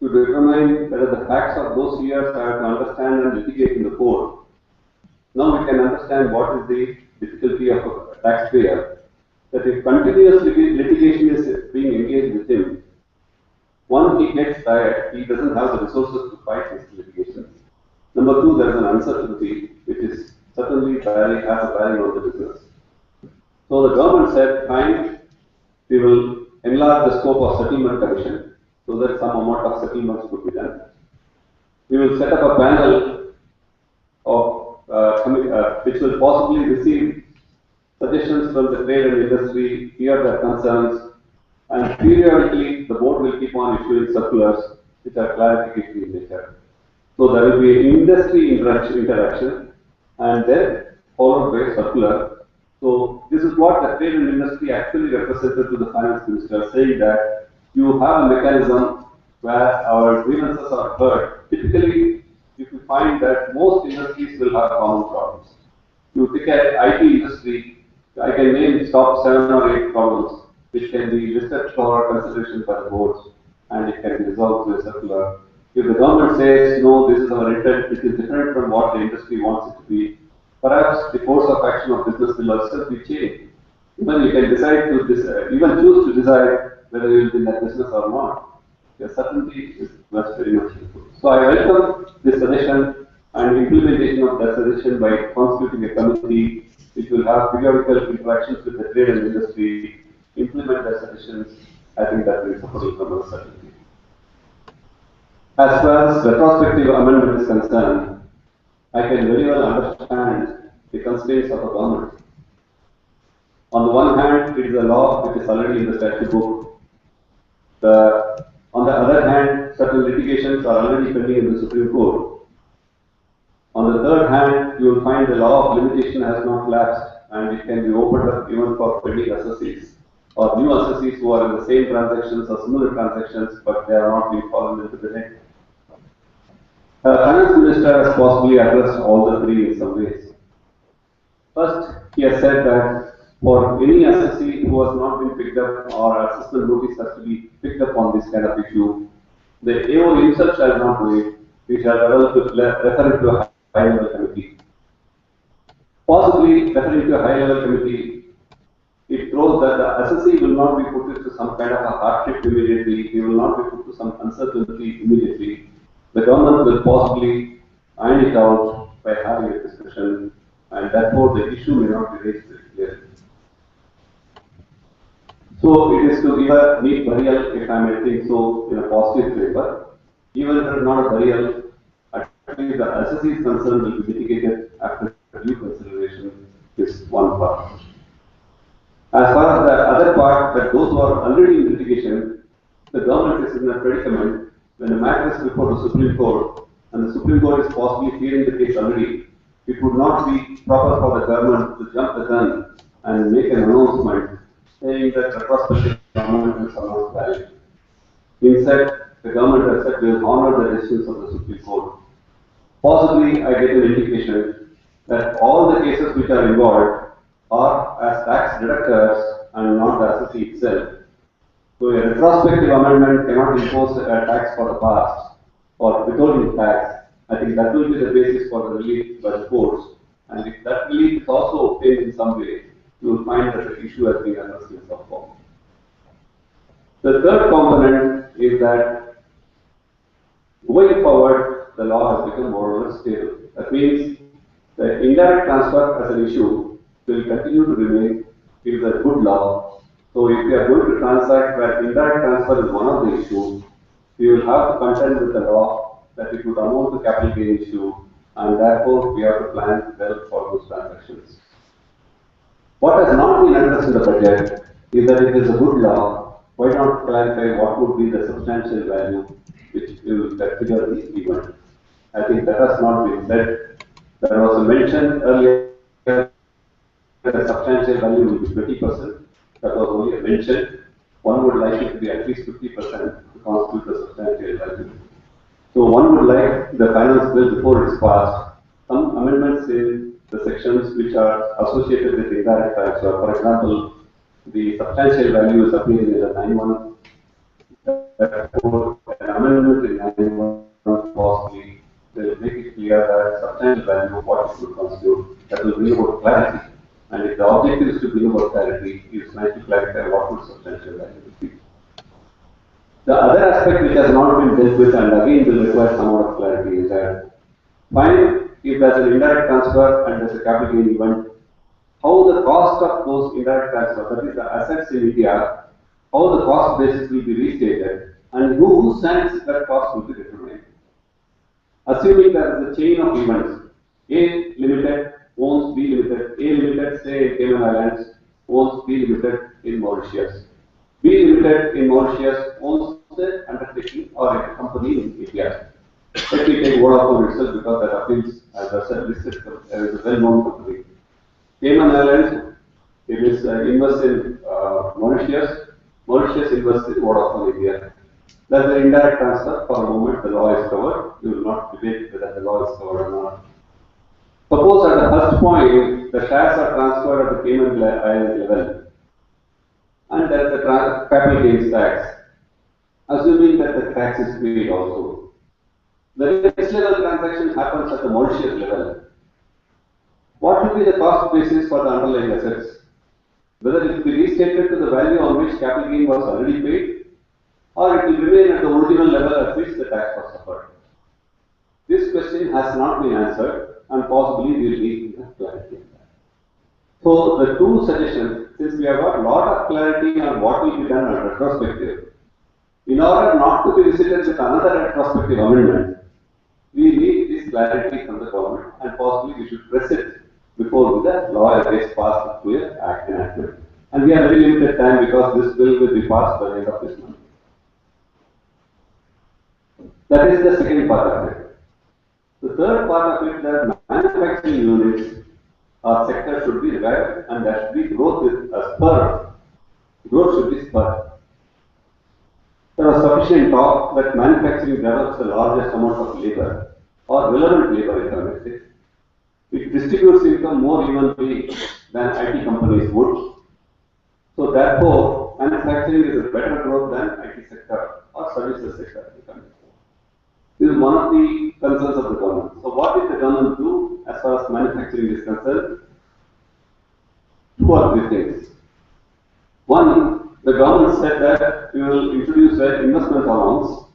to determine whether the facts of those years I have to understand and litigate in the court. Now we can understand what is the difficulty of a taxpayer, that if continuous litigation is being engaged with him, one, he gets tired, he doesn't have the resources to fight his litigation. Number two, there is an uncertainty which is certainly has a bearing on the business. So the government said, fine, we will enlarge the scope of settlement commission so that some amount of settlements could be done. We will set up a panel of which will possibly receive suggestions from the trade and industry, hear their concerns, and periodically the board will keep on issuing circulars which are clarification in nature. So there will be industry interaction and then followed by a circular. So this is what the trade and industry actually represented to the finance minister, saying that you have a mechanism where our grievances are heard. Typically, if you find that most industries will have common problems. You take an IT industry, I can name top 7 or 8 problems which can be listed for consideration by the boards and it can be resolved through a circular. If the government says, no, this is our intent, which is different from what the industry wants it to be, perhaps the course of action of business will also be changed. Even you can decide to, even choose to decide whether you will be in that business or not. Your certainty is very much helpful. So I welcome this suggestion and implementation of that suggestion by constituting a committee which will have periodical interactions with the trade and industry, implement the suggestions. I think that will support from our certainty. As far as retrospective amendment is concerned, I can very well understand the constraints of a government. On the one hand, it is a law which is already in the statute book. On the other hand, certain litigations are already pending in the Supreme Court. On the third hand, you will find the law of limitation has not lapsed and it can be opened up even for pending associates or new associates who are in the same transactions or similar transactions but they are not being fallen into the net. Finance Minister has possibly addressed all the three in some ways. First, he has said that for any assessee who has not been picked up or assessment notice has to be picked up on this kind of issue, the AO himself shall not do it. He shall refer it to a high-level committee. Possibly referring to a high-level committee, it throws that the assessee will not be put into some kind of a hardship immediately. He will not be put to some uncertainty immediately. The government will possibly iron it out by having a discussion, and therefore the issue may not be raised very clearly. So it is to give a neat burial, if I may think so, in a positive flavor. Even if it is not a burial, at least the assessee's concern will be mitigated after due consideration is one part. As far as the other part, that those who are already in litigation, the government is in a predicament when the matter is before the Supreme Court and the Supreme Court is possibly hearing the case already. It would not be proper for the government to jump the gun and make an announcement saying that retrospective amendments are not valid. Instead, the government has said they will honor the decisions of the Supreme Court. Possibly, I get an indication that all the cases which are involved are as tax deductors and not the assessee itself. So a retrospective amendment cannot impose a tax for the past or withholding tax. I think that will be the basis for the relief by the courts. And if that relief is also obtained in some way, you will find that the issue has been addressed in some form. The third component is that going forward, the law has become more or less stable. That means the indirect transfer as an issue will continue to remain. It is a good law. So if we are going to transact where indirect transfer is one of the issues, we will have to contend with the law that it would amount to capital gain issue, and therefore we have to plan well for those transactions. What has not been addressed in the budget is that it is a good law. Why not clarify what would be the substantial value which will consider the event? I think that has not been said. There was a mention earlier that the substantial value will be 20%. That was only a mention. One would like it to be at least 50% to constitute the substantial value. So one would like the finance bill before it is passed, some amendments in the sections which are associated with indirect transfer. For example, the substantial value is appearing in the 9(1). Therefore, an amendment in 9(1) possibly will make it clear that substantial value of what it should constitute. That will bring about clarity. And if the objective is to bring about clarity, it is nice to clarify what would substantial value be. The other aspect which has not been dealt with and again will require some more clarity is that fine, if there is an indirect transfer and there is a capital gain event, how the cost of those indirect transfers, that is the assets in India, how the cost basis will be restated and who stands that cost will be determined. Assuming there is a chain of events, A Limited owns B Limited. A Limited, say in Cayman Islands, owns B Limited in Mauritius. B Limited in Mauritius owns the undertaking or a company in India. Let me take Vodafone itself because that appeals as a listed, as a well-known company. Cayman Islands, it is invests in Mauritius. Mauritius invests in Vodafone India. That's an indirect transfer. For a moment, the law is covered. We will not debate whether the law is covered or not. Suppose at the first point, the shares are transferred at the Cayman Island level, and there is a capital gains tax, assuming that the tax is paid also. The next level transaction happens at the Mauritius level. What will be the cost basis for the underlying assets? Whether it will be restated to the value on which capital gain was already paid, or it will remain at the original level at which the tax was suffered. This question has not been answered, and possibly we will need clarity on that. So the two suggestions, since we have got a lot of clarity on what will be done on retrospective, in order not to be visited with another retrospective amendment, we need this clarity from the government, and possibly we should press it before the law gets passed to an act enactment. And we have very limited time because this bill will be passed by the end of this month. That is the second part of it. The third part of it, that manufacturing units or sector should be revived, and there should be growth with a spur. Growth should be spurred. There was sufficient talk that manufacturing develops the largest amount of labor, or relevant labor, if I may say. It distributes income more evenly than IT companies would. So therefore, manufacturing is a better growth than IT sector or services sector. This is one of the concerns of the government. So what did the government do as far as manufacturing is concerned? Two or three things. One, the government said that we will introduce an investment allowance.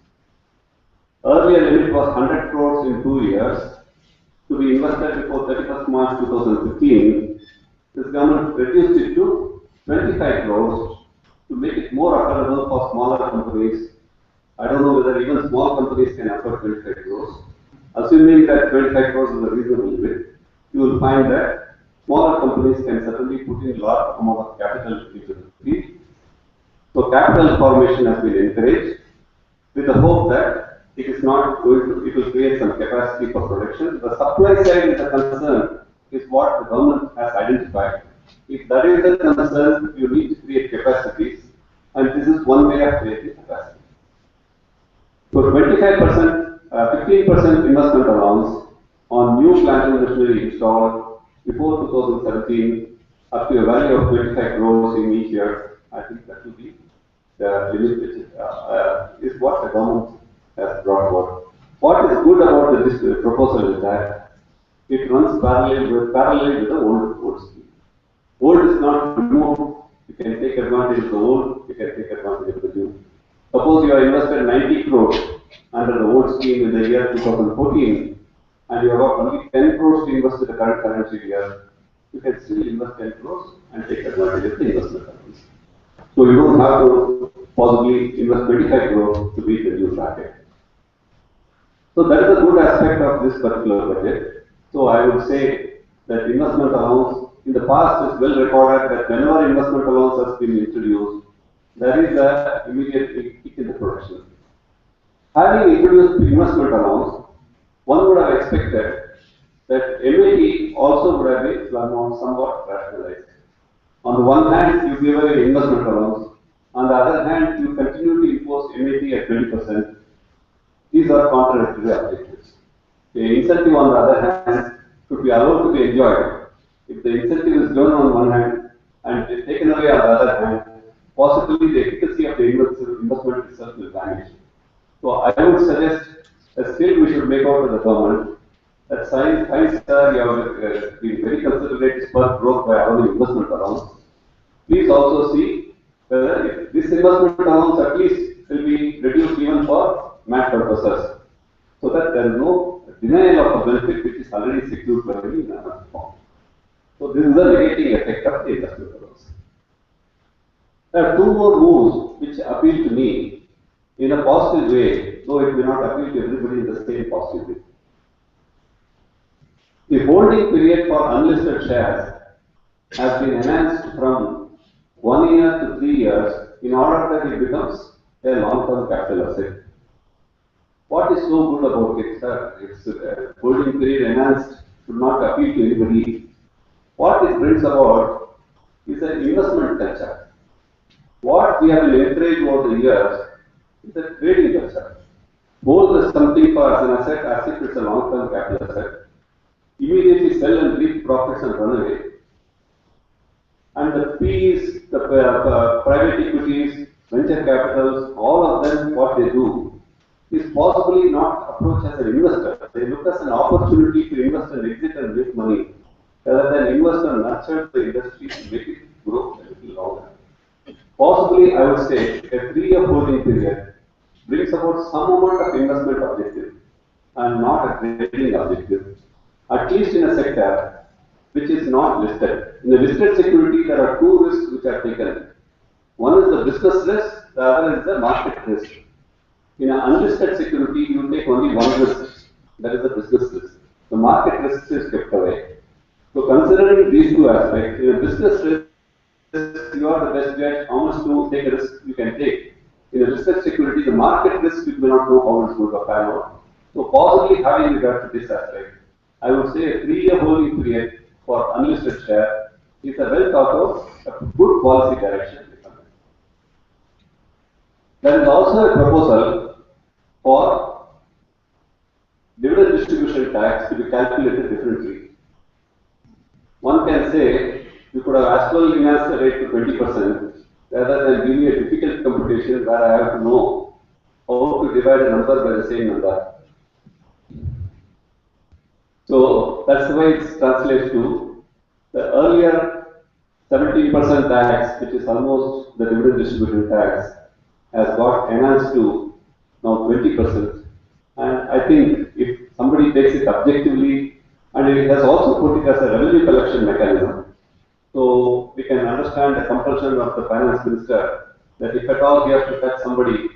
Earlier limit was 100 crores in 2 years to be invested before 31st March 2015. This government reduced it to 25 crores to make it more affordable for smaller companies. I don't know whether even small companies can afford 25 crores. Assuming that 25 crores is a reasonable limit, you will find that smaller companies can certainly put in a large amount of capital into the field. So capital formation has been encouraged with the hope that it is not going to, it will create some capacity for production. The supply side is a concern, is what the government has identified. If that is a concern, you need to create capacities, and this is one way of creating capacity. So 25%, 15% investment allowance on new plant and machinery installed before 2017 up to a value of 25 crores in each year. I think that will be the limit which is what the government has brought about. What is good about this proposal is that it runs parallel with the old scheme. Old is not removed. You can take advantage of the old, you can take advantage of the new. Suppose you have invested 90 crores under the old scheme in the year 2014, and you have only 10 crores to invest in the current financial year, you can still invest 10 crores and take advantage of the investment allowance. So you don't have to possibly invest 25 crores to beat the new target. So that is a good aspect of this particular budget. So I would say that investment allowance in the past is well recorded that whenever investment allowance has been introduced, there is an immediate kick in the production. Having introduced investment allowance, one would have expected that MAT also would have been somewhat rationalized. On the one hand, you give away investment allowance. On the other hand, you continue to impose MAT at 20%. These are contradictory objectives. The incentive, on the other hand, should be allowed to be enjoyed. If the incentive is given on one hand and taken away on the other hand, possibly the efficacy of the investment itself will vanish. So I would suggest that still we should make out to the government that science, you have been very considerate for growth by allowing investment allowance. Please also see whether this investment allowance at least will be reduced even for MAT purposes, so that there is no denial of a benefit which is already secured by any form. So this is the negating effect of the investment allowance. There are two more moves which appeal to me in a positive way, though it may not appeal to everybody in the same positive way. The holding period for unlisted shares has been enhanced from 1 year to 3 years in order that it becomes a long-term capital asset. What is so good about it, sir? Its holding period enhanced should not appeal to anybody. What it brings about is an investment culture. What we have been encouraged over the years is a trading culture. Hold as something for as an asset as if it's a long-term capital asset. Immediately sell and reap profits and run away. And the P's, the private equities, venture capitals, all of them, what they do is possibly not approach as an investor. They look as an opportunity to invest and exit and make money, rather than invest and nurture the industry to make it grow a little longer. Possibly, I would say, a 3-year holding period brings about some amount of investment objective and not a trading objective, at least in a sector which is not listed. In a listed security, there are 2 risks which are taken. One is the business risk, the other is the market risk. In an unlisted security, you take only one risk, that is the business risk. The market risk is kept away. So considering these 2 aspects, in a business risk, you are the best judge how much to take a risk you can take. In a listed security, the market risk you may not know how it's going to pan out. So possibly having regard to this aspect, I would say a 3-year holding period for unlisted share is a well thought out, a good policy direction. There is also a proposal for dividend distribution tax to be calculated differently. One can say you could have as well enhanced the rate to 20% rather than giving a difficult computation where I have to know how to divide a number by the same number. So that's the way it translates to the earlier 17% tax, which is almost the dividend distribution tax, has got enhanced to now 20%. And I think if somebody takes it objectively, and it has also put it as a revenue collection mechanism, so we can understand the compulsion of the finance minister that if at all he has to touch somebody,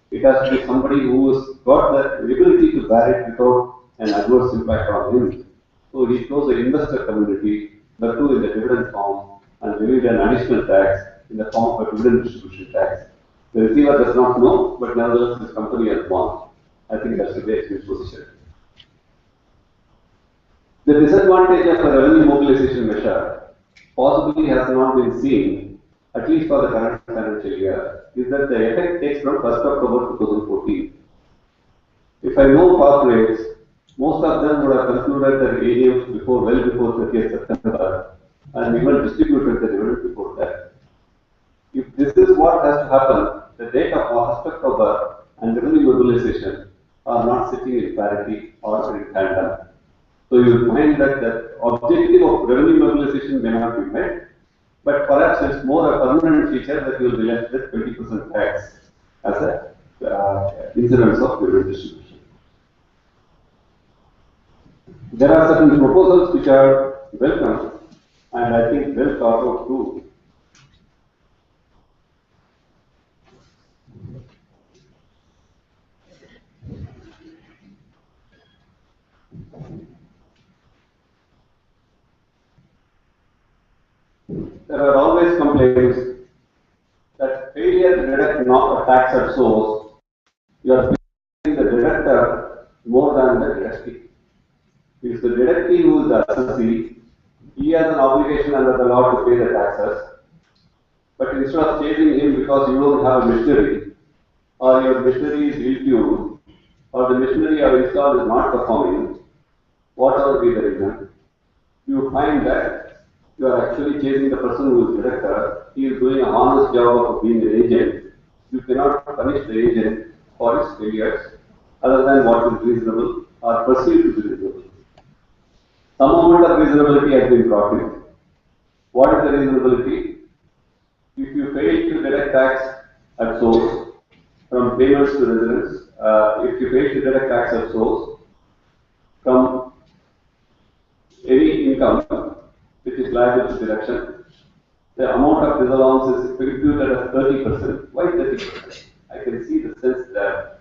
it has to be somebody who has got the ability to bear it without an adverse impact on him. So he chose the investor community, but too in the dividend form, and levied an additional tax in the form of a dividend distribution tax. The receiver does not know, but nevertheless this company has won. I think that's the way it's been positioned. The disadvantage of a revenue mobilization measure possibly has not been seen, at least for the current financial year, is that the effect takes from 1st October 2014. If I know corporates, most of them would have concluded their AGMs well before 30th September and even distributed the dividend before that. If this is what has to happen, the date of 1st October and revenue mobilization are not sitting in parity or in tandem. So you will find that the objective of revenue mobilization may not be met, but perhaps it's more a permanent feature that you will be left with 20% tax as a incidence of dividend distribution. There are certain proposals which are welcome and I think well thought out too. There are always complaints that failure to deduct not a tax at source, you are paying the deductor more than the deductee. It is the deductee who is the assessee. He has an obligation under the law to pay the taxes. But instead of chasing him because you don't have a machinery, or your machinery is ill-tuned, or the machinery you have installed is not performing, whatever be the reason, you find that you are actually chasing the person who is director. He is doing a honest job of being an agent. You cannot punish the agent for his failures other than what is reasonable or perceived to be reasonable. Some amount of reasonability has been brought in. What is the reasonability? If you fail to deduct tax at source from payments to residents, if you fail to deduct tax at source from any income which is liable to deduction, the amount of disallowance is computed as 30%. Why 30%? I can see the sense that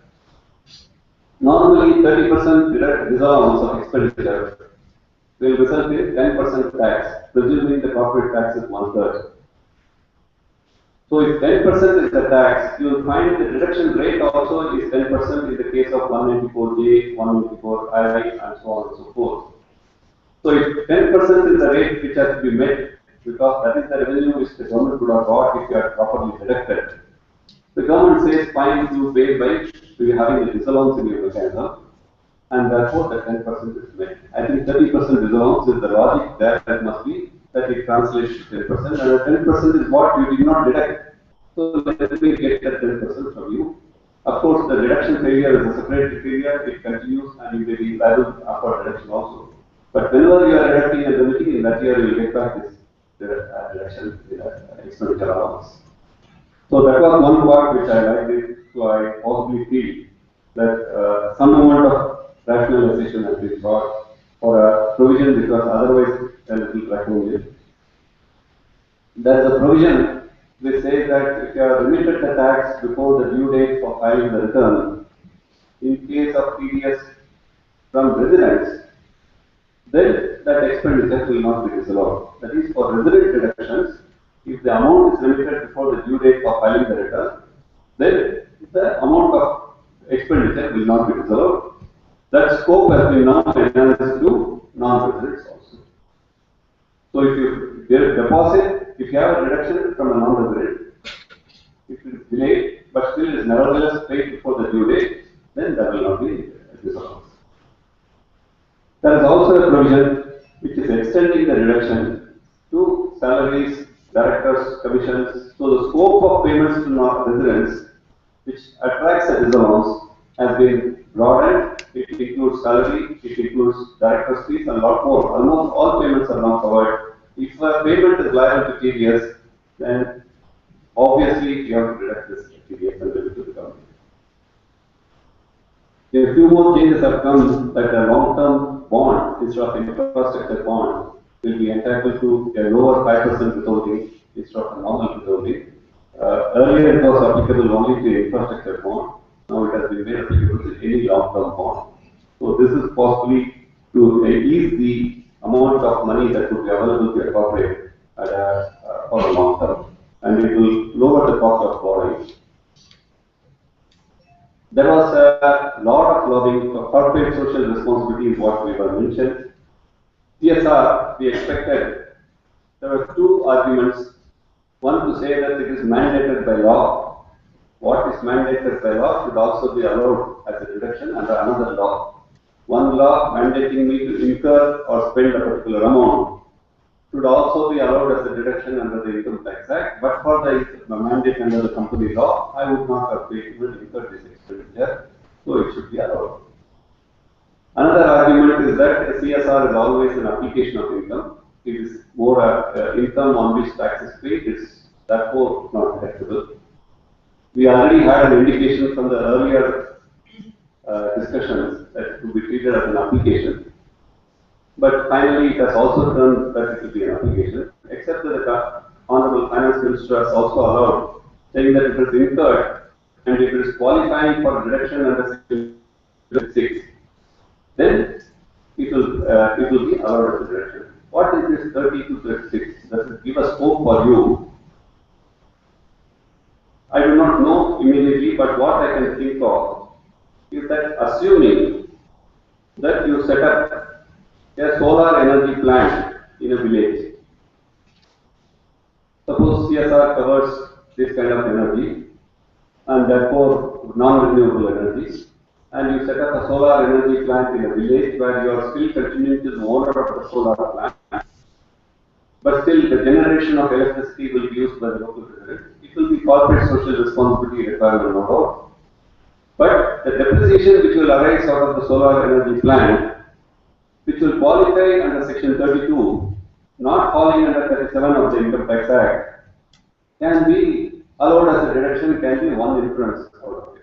normally 30% disallowance of expenditure will result in 10% tax, presuming the corporate tax is 1/3. So if 10% is the tax, you will find the deduction rate also is 10% in the case of 194J, 194I, and so on and so forth. So if 10% is the rate which has to be met, because that is the revenue which the government would have got if you are properly deducted. The government says, fine, you pay by having a disallowance in your mechanism, and therefore the 10% is met. I think 30% disallowance is the logic that must be that it translates to 10%, and the 10% is what you did not deduct. So let me get that 10% from you. Of course, the deduction failure is a separate failure, it continues, and you may be liable for deduction also. But whenever you are deducting and remitting, in that year you will get back this deduction expenditure allowance. So that was one part which I liked it, so I possibly feel that some amount of rationalization has been brought for a provision which was otherwise a little draconian. There is a provision which says that if you have remitted the tax before the due date for filing the return, in case of TDS from residents, then that expenditure will not be disallowed. That is, for resident deductions, if the amount is remitted before the due date for filing the return, then the amount of expenditure will not be disallowed. That scope has been now enhanced to non-residents also. So if you deposit, if you have a deduction from a non-resident, if it is delayed but still is nevertheless paid before the due date, then there will not be disallowance. There is also a provision which is extending the deduction to salaries, directors, commissions. So the scope of payments to non-residents, which attracts a disallowance, has been broadened. It includes salary, it includes director's fees, and a lot more. Almost all payments are now covered. If a payment is liable to TDS, then obviously you have to deduct this TDS and remit to the government. A few more changes have come that a long-term bond instead of infrastructure bond will be entitled to a lower 5% withholding instead of a normal withholding. Earlier it was applicable only to infrastructure bond. Now it has been made applicable to any long-term bond. So this is possibly to ease the amount of money that would be available to a corporate for a long term, and it will lower the cost of borrowing. There was a lot of lobbying for corporate social responsibility is what we were mentioned. CSR, we expected. There were two arguments. One to say that it is mandated by law. What is mandated by law should also be allowed as a deduction under another law. One law mandating me to incur or spend a particular amount should also be allowed as a deduction under the Income Tax Act, but for the mandate under the company law, I would not have paid even incur this expenditure, so it should be allowed. Another argument is that CSR is always an application of income. It is more income on which tax is paid, it is therefore not deductible. We already had an indication from the earlier discussions that it would be treated as an application. But finally, it has also turned that it will be an application, except that the Honorable Finance Minister has also allowed, saying that it is incurred and if it is qualifying for deduction under Section 6, then it will be allowed as a deduction. What is this 30 to 36? Does it give a scope for you? I do not know immediately, but what I can think of is that assuming that you set up a solar energy plant in a village. Suppose CSR covers this kind of energy and therefore non-renewable energy, and you set up a solar energy plant in a village where you are still continuing to be the owner of the solar plant, but still the generation of electricity will be used by the local residents. It will be corporate social responsibility requirement, no doubt. But the depreciation which will arise out of the solar energy plant, which will qualify under Section 32, not falling under 37 of the Income Tax Act, can be allowed as a deduction, can be one inference out of it.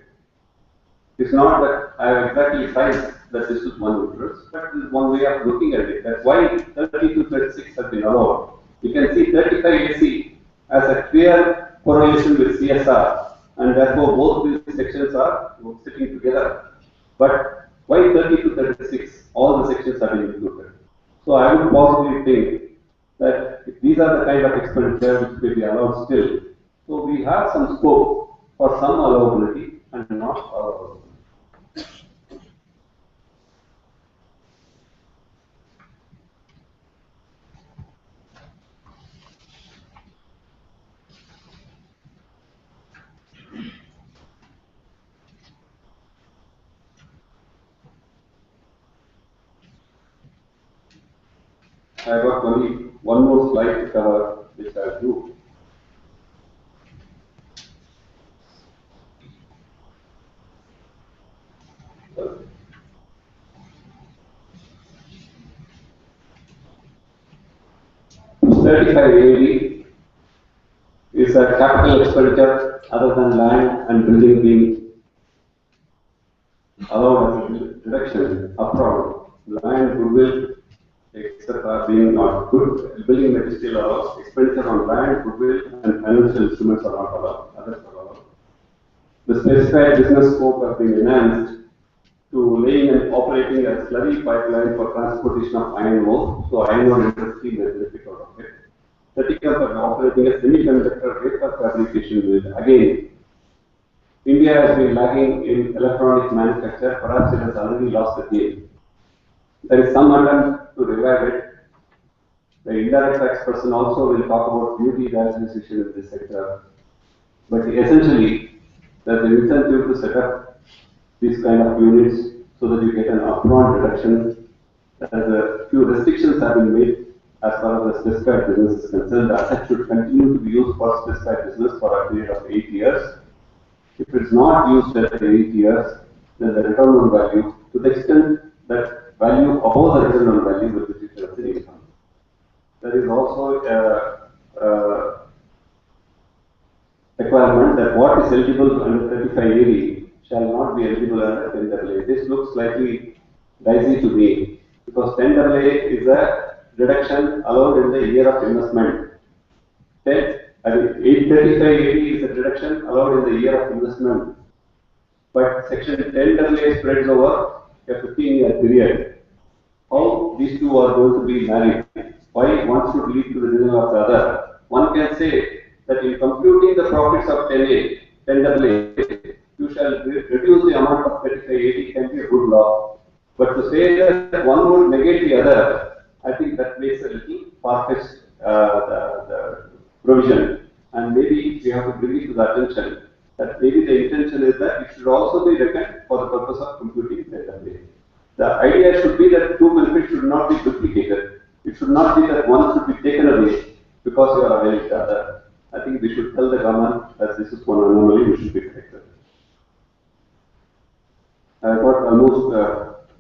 It's not that I have exactly sized that this is one inference, but this is one way of looking at it. That's why 30 to 36 have been allowed. You can see 35AC as a clear correlation with CSR, and therefore both these sections are sitting together. But why 30 to 36? All the sections have been included. So I these are the kind of expenditure which may be allowed still. So we have some scope for some allowability and not allowability. I got only one more slide to cover, which I'll do. $35 AD is a capital expenditure other than land and building being allowed as a reduction upfront. Land, goodwill, etc. being not good. Building may still allows. Expenditure on land, goodwill, and financial instruments are not allowed. Others are allowed. The specified business scope has been enhanced to laying and operating a slurry pipeline for transportation of iron ore. So iron ore industry may benefit out of it. Setting up and operating a semiconductor wafer fabrication unit. Again, India has been lagging in electronic manufacture. Perhaps it has already lost the game. There is some attempt to revive it. The indirect tax person also will talk about beauty rationalization in this sector. But essentially, there's an incentive to set up these kind of units so that you get an upfront reduction. As a few restrictions have been made as far as the specified business is concerned. The asset should continue to be used for specified business for a period of 8 years. If it's not used at 8 years, then the return on value, to the extent that value above the return on value will be treated as an income. There is also a requirement that what is eligible under 35 AD shall not be eligible under 10 AA. This looks slightly dicey to me because 10 AA is a reduction allowed in the year of investment. 835 AD is a reduction allowed in the year of investment. But section 10 AA spreads over a 15-year period. How these two are going to be married? Why one should lead to the renewal of the other? One can say that in computing the profits of 10 AA, you shall reduce the amount of 35 AD can be a good law. But to say that one would negate the other, I think that makes a little far-fetched the provision. And maybe we have to bring it to the attention that maybe the intention is that it should also be reckoned for the purpose of computing 10 AA. The idea should be that two benefits should not be duplicated. It should not be that one should be taken away because you are availing the other. I think we should tell the government that this is one anomaly, we should be corrected. I got almost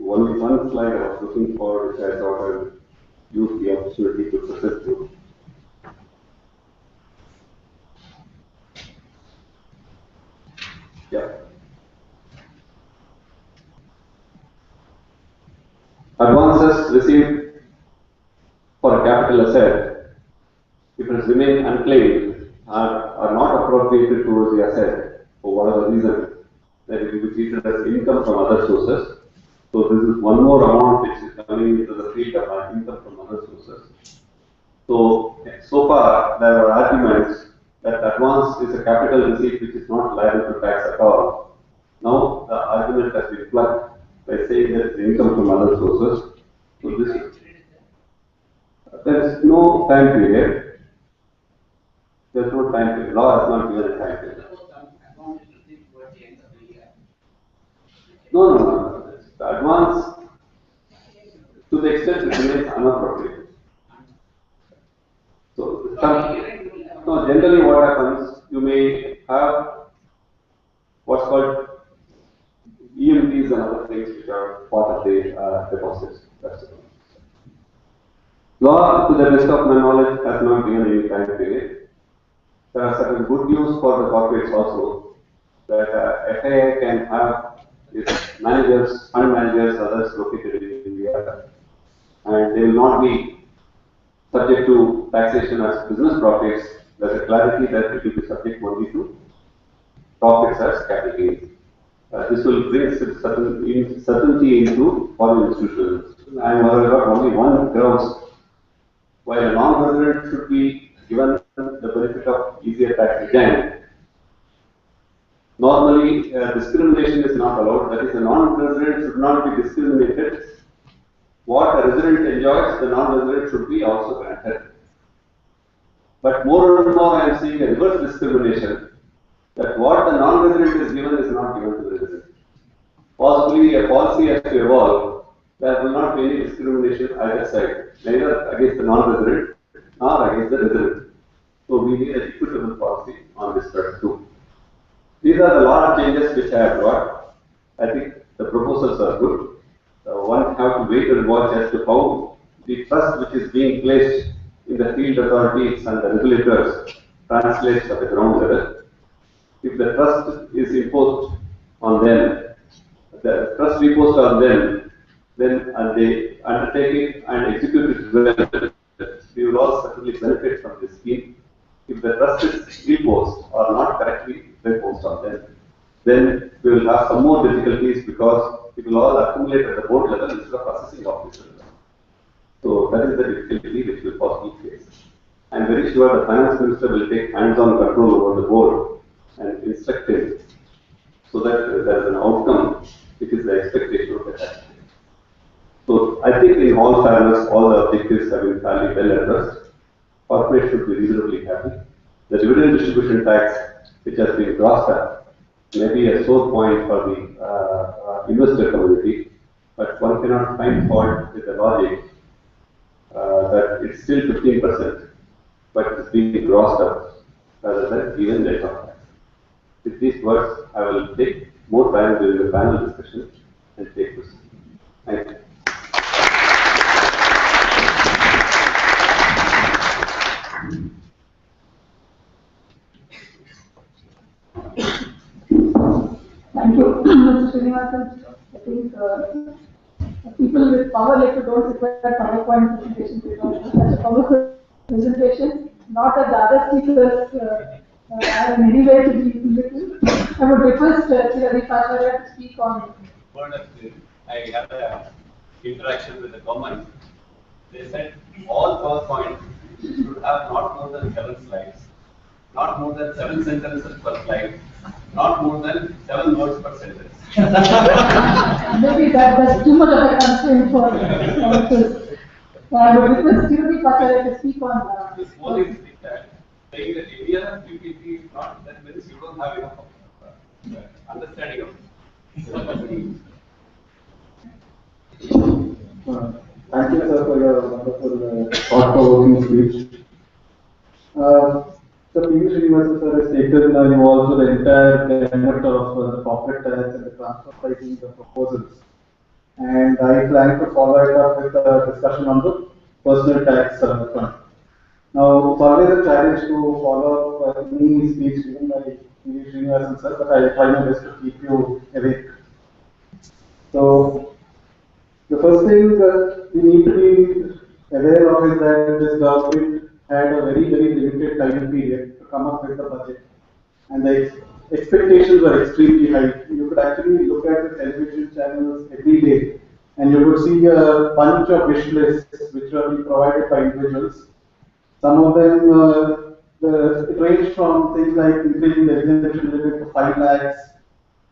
only one slide I was looking for, which I thought I would use the opportunity to present to. Yeah. Advances received for a capital asset, if it has remained unclaimed, are not appropriated towards the asset for whatever reason, then it will be treated as income from other sources. So this is one more amount which is coming into the field of income from other sources. So far there are arguments that advance is a capital receipt which is not liable to tax at all. Now the argument has been plugged by saying that it's income from other sources. So this is, there is no time period. There is no time period. Law has not given a time period. No. The advance, to the extent it remains unappropriate. So, generally what happens, you may have what's called EMDs and other things which are part of the deposits. That's it. Law, to the best of my knowledge, has not given any time period. There are certain good news for the corporates also, that FII can have its managers, fund managers, others located in India, and they will not be subject to taxation as business profits. There's a clarity that it will be subject only to profits as capital gains. This will bring certainty into foreign institutions. I am aware of only one grounds while a non-resident should be given the benefit of easier tax regime, normally discrimination is not allowed. That is, a non-resident should not be discriminated. What a resident enjoys, the non-resident should be also granted. But more and more I am seeing a reverse discrimination, that what the non-resident is given is not given to the resident. Possibly a policy has to evolve, there will not be any discrimination either side, neither against the non-resident nor against the resident. So we need an equitable policy on this front too. These are the lot of changes which I have brought. I think the proposals are good. One have to wait and watch as to how the trust which is being placed in the field authorities and the regulators translates at the ground level. If the trust is imposed on them, the trust reposed on them, then they undertake it and execute it well, we will all certainly benefit from this scheme. If the trust is reposed or not correctly reposed on them, then we will have some more difficulties because it will all accumulate at the board level instead of assessing officer level. So that is the difficulty which will possibly face. I am very sure the finance minister will take hands-on control over the board and instruct it so that there is an outcome which is the expectation of the taxpayer. So I think in all fairness, all the objectives have been fairly well addressed. Corporate should be reasonably happy. The dividend distribution tax, which has been grossed up, may be a sore point for the investor community, but one cannot find fault with the logic that it's still 15%, but it's being grossed up rather than given net of tax. With these words, I will take more time during the panel discussion and take this. Thank you. Thank you, Mr. Srinivasan. I think people with power like you don't require PowerPoint presentations. They don't have such a powerful presentation. Not as the other speakers are in any way to be little. I would request Sri Pasharya to speak on. I had an interaction with the government. They said all PowerPoint should have not more than 7 slides, not more than 7 sentences per slide, not more than 7 words per sentence. Maybe that's too much of a constraint for us. So I would request Sri Pasharya to speak on. This whole is saying that India PPP is not that means you don't have enough understanding of it. Thank you, sir, for your wonderful thought-provoking speech. So, P.V. Srinivasan sir has taken you also the entire gamut of the corporate tax and the transfer pricing the proposals. And I plan to follow it up with a discussion on the personal tax front. Now, it's always a challenge to follow up any speech given by P.V. Srinivasan sir, but I will try my best to keep you awake. So, the first thing we need to be aware of is that this government had a very limited time period to come up with the budget, and the expectations were extremely high. You could actually look at the television channels every day, and you would see a bunch of wish lists which were being provided by individuals. Some of them it ranged from things like increasing the exemption limit to 5 lakhs,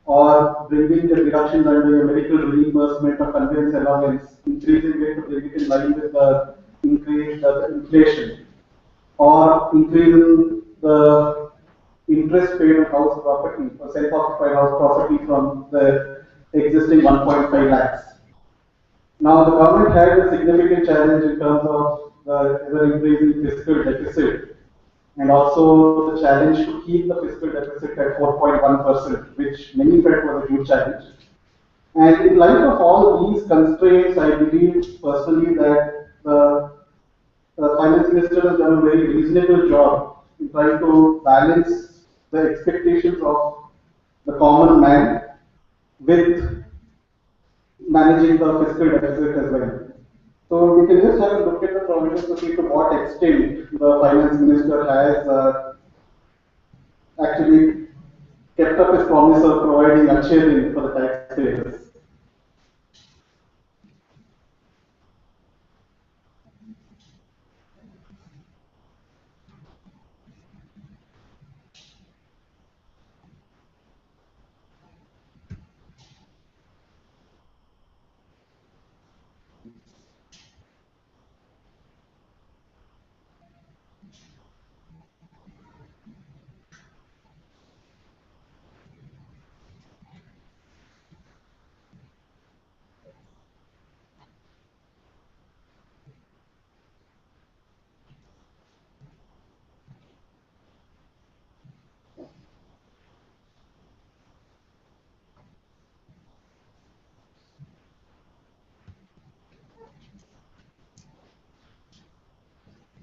or bringing the reduction under the medical reimbursement or conveyance allowance, increasing it to bring it in line with the increased inflation, or increasing the interest paid on house property or self-occupied house property from the existing 1.5 lakhs. Now, the government had a significant challenge in terms of the ever-increasing fiscal deficit, and also the challenge to keep the fiscal deficit at 4.1%, which many felt was a huge challenge. And in light of all these constraints, I believe personally that the finance minister has done a very reasonable job in trying to balance the expectations of the common man with managing the fiscal deficit as well. So we can just have a look at the provisions to see to what extent the finance minister has actually kept up his promise of providing a sharing for the taxpayers.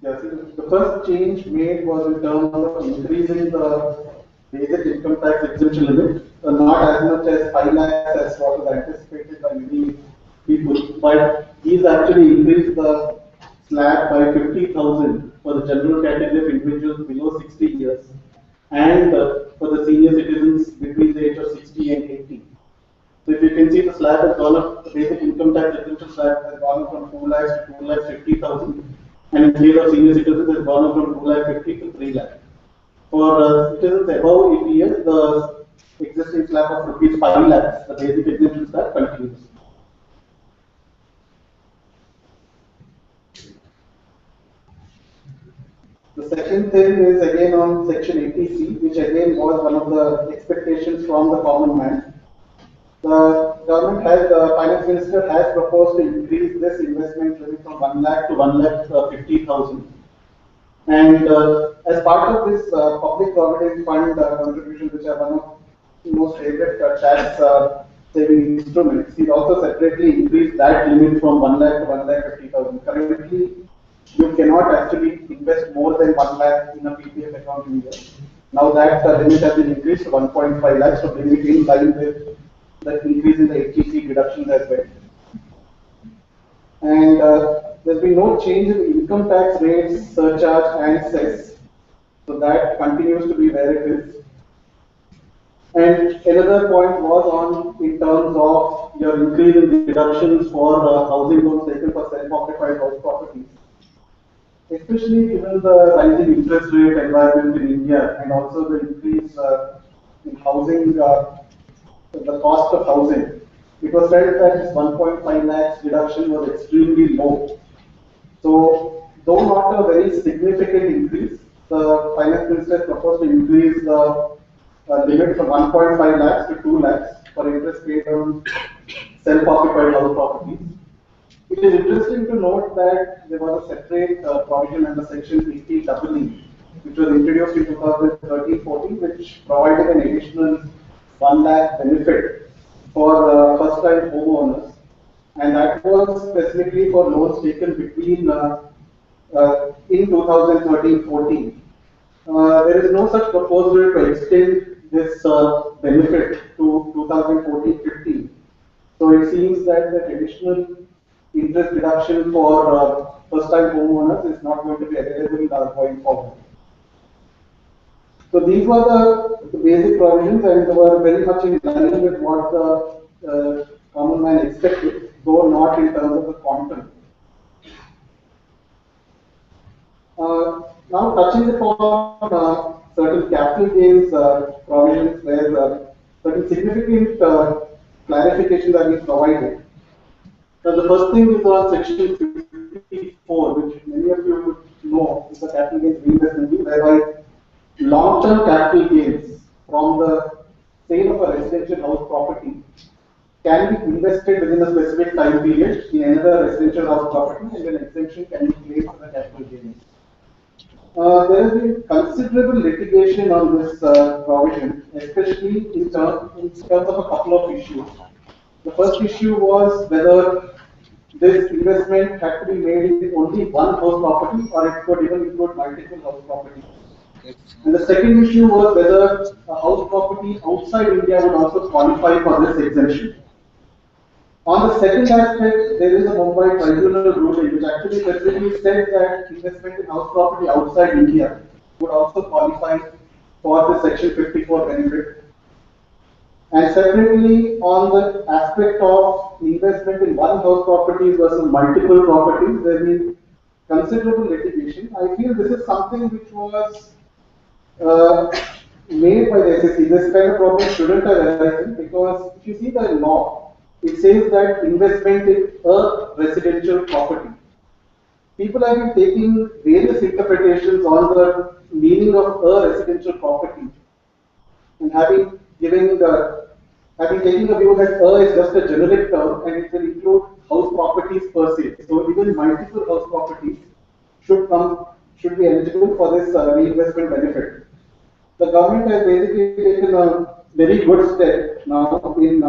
Yeah, see, the first change made was in terms of increasing the basic income tax exemption limit, not as much as 5 lakhs as what was anticipated by many people, but he's actually increased the slab by 50,000 for the general category of individuals below 60 years and for the senior citizens between the age of 60 and 80. So if you can see, the slab has gone up, the basic income tax exemption slab has gone up from 2 lakhs to 2 lakhs 50,000, and in case of senior citizens, it has gone up from 2 lakh 50 to 3 lakh. For citizens above 80 years, the existing slab of rupees 5 lakhs, the basic exemption slab continues. The second thing is again on section 80C, which again was one of the expectations from the common man. The government has, the finance minister has proposed to increase this investment limit from 1 lakh to 1 lakh 50,000. And as part of this public provident fund contribution, which are one of the most favorite tax saving instruments, he also separately increased that limit from 1 lakh to 1 lakh 50,000. Currently, you cannot actually invest more than 1 lakh in a PPF account in a year. Now that limit has been increased to 1.5 lakhs, so bring it in line with the increase in the HGC deductions as well. And there's been no change in the income tax rates, surcharge, and cess. So that continues to be where it is. And another point was on in terms of your increase in deductions for housing loans taken for self-occupied house properties. Especially given the rising interest rate environment in India and also the increase in housing, the cost of housing, it was felt that this 1.5 lakhs deduction was extremely low. So, though not a very significant increase, the finance minister proposed to increase the limit from 1.5 lakhs to 2 lakhs for interest paid on self-occupied house properties. It is interesting to note that there was a separate provision under section 80EE, which was introduced in 2013-14, which provided an additional 1 lakh benefit for first-time homeowners, and that was specifically for loans taken between in 2013-14. There is no such proposal to extend this benefit to 2014-15. So it seems that the additional interest deduction for first-time homeowners is not going to be available going forward. So these were the basic provisions, and they were very much in line with what the common man expected, though not in terms of the quantum. Now touching upon certain capital gains provisions where certain significant clarifications are being provided. So the first thing is on section 54, which many of you would know is the capital gains reinvestment bill, whereby long-term capital gains from the sale of a residential house property can be invested within a specific time period in another residential house property, and an exemption can be claimed for the capital gains. There has been considerable litigation on this provision, especially in terms of a couple of issues. The first issue was whether this investment had to be made in only one house property, or it could even include multiple house properties. And the second issue was whether a house property outside India would also qualify for this exemption. On the second aspect, there is a Mumbai tribunal ruling which actually specifically said that investment in house property outside India would also qualify for the section 54 benefit. And separately, on the aspect of investment in one house properties versus multiple properties, there has been considerable litigation. I feel this is something which was made by the SSC. This kind of problem shouldn't have arisen, because if you see the law, it says that investment in a residential property. People have been taking various interpretations on the meaning of a residential property, and having taken the view that a is just a generic term and it will include house properties per se. So even multiple house properties should be eligible for this reinvestment benefit. The government has basically taken a very good step now in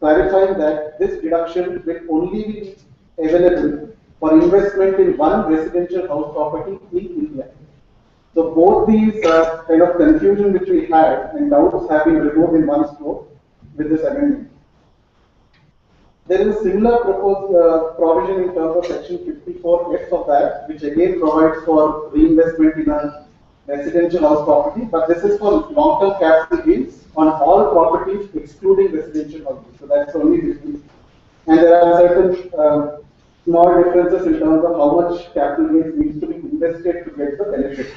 clarifying that this deduction will only be available for investment in one residential house property in India. So both these kind of confusion which we had and doubts have been removed in one stroke with this amendment. There is a similar provision in terms of section 54F of that, which again provides for reinvestment in a residential house property, but this is for long-term capital gains on all properties excluding residential houses. So that's the only difference. And there are certain small differences in terms of how much capital gains needs to be invested to get the benefit.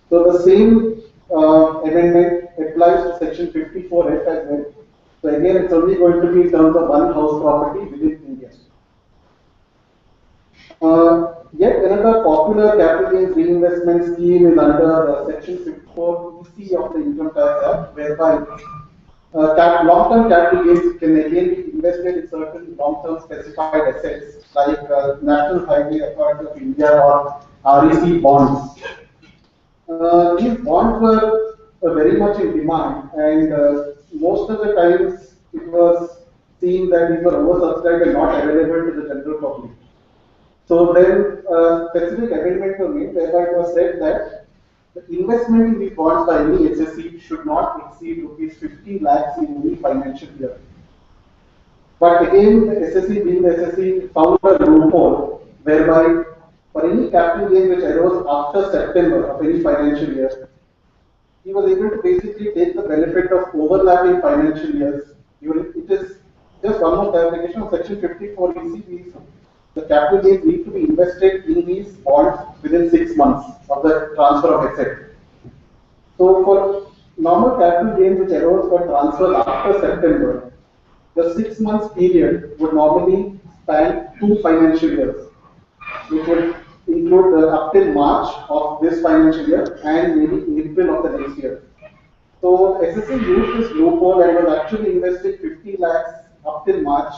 So the same amendment applies to section 54F as well. So again, it's only going to be in terms of one house property within India. Yet another popular capital gains reinvestment scheme is under section 54EC of the Income Tax Act, whereby long-term capital gains can again be invested in certain long-term specified assets like National Highway Authority of India or REC bonds. These bonds were very much in demand, and most of the times it was seen that these were oversubscribed and not available to the general public. So then specific amendments were made whereby it was said that the investment in these bonds by any SSE should not exceed rupees 50 lakhs in any financial year. But again, the SSE, being the SSE, found a loophole whereby for any capital gain which arose after September of any financial year, he was able to basically take the benefit of overlapping financial years. It is just one more clarification of section 54 EC. The capital gains need to be invested in these bonds within 6 months of the transfer of asset. So for normal capital gains which arose for transfer after September, the 6 months period would normally span 2 financial years, which would include up till March of this financial year and maybe April of the next year. So SSE used this loophole and was actually investing 50 lakhs up till March,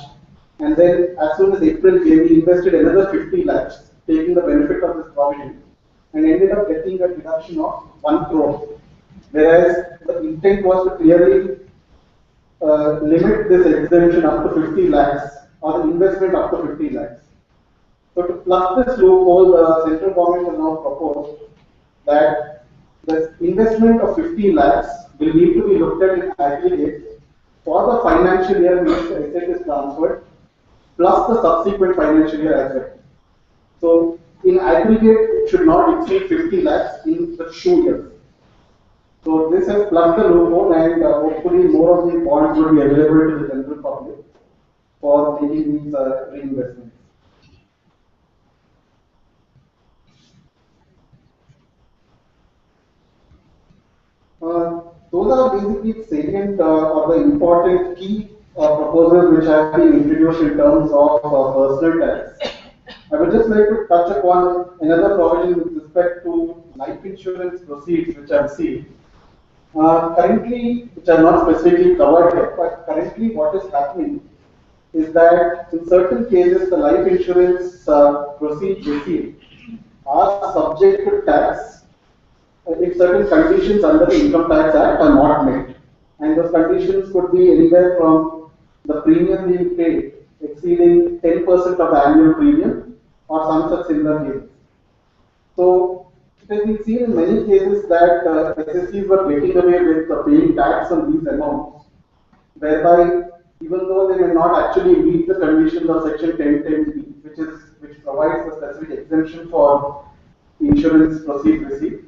and then as soon as April came, he invested another 50 lakhs, taking the benefit of this provision, and ended up getting a deduction of 1 crore. Whereas the intent was to clearly limit this exemption up to 50 lakhs or the investment up to 50 lakhs. So to plug this loophole, the central government has now proposed that the investment of 50 lakhs will need to be looked at in aggregate for the financial year in which the asset is transferred, plus the subsequent financial year as well. So in aggregate, it should not exceed 50 lakhs in the 2 years. So this has plugged the loophole, and hopefully more of the bonds will be available to the general public for making these reinvestments. Those are basically salient or the important key proposals which have been introduced in terms of personal tax. I would just like to touch upon another provision with respect to life insurance proceeds which I've seen. Currently, which are not specifically covered here, but currently what is happening is that in certain cases the life insurance proceeds received are subject to tax if certain conditions under the Income Tax Act are not met. And those conditions could be anywhere from the premium being paid exceeding 10% of the annual premium or some such similar cases. So it has been seen in many cases that SSCs were getting away with paying tax on these amounts, whereby even though they may not actually meet the conditions of section 1010B, which provides a specific exemption for insurance proceeds received,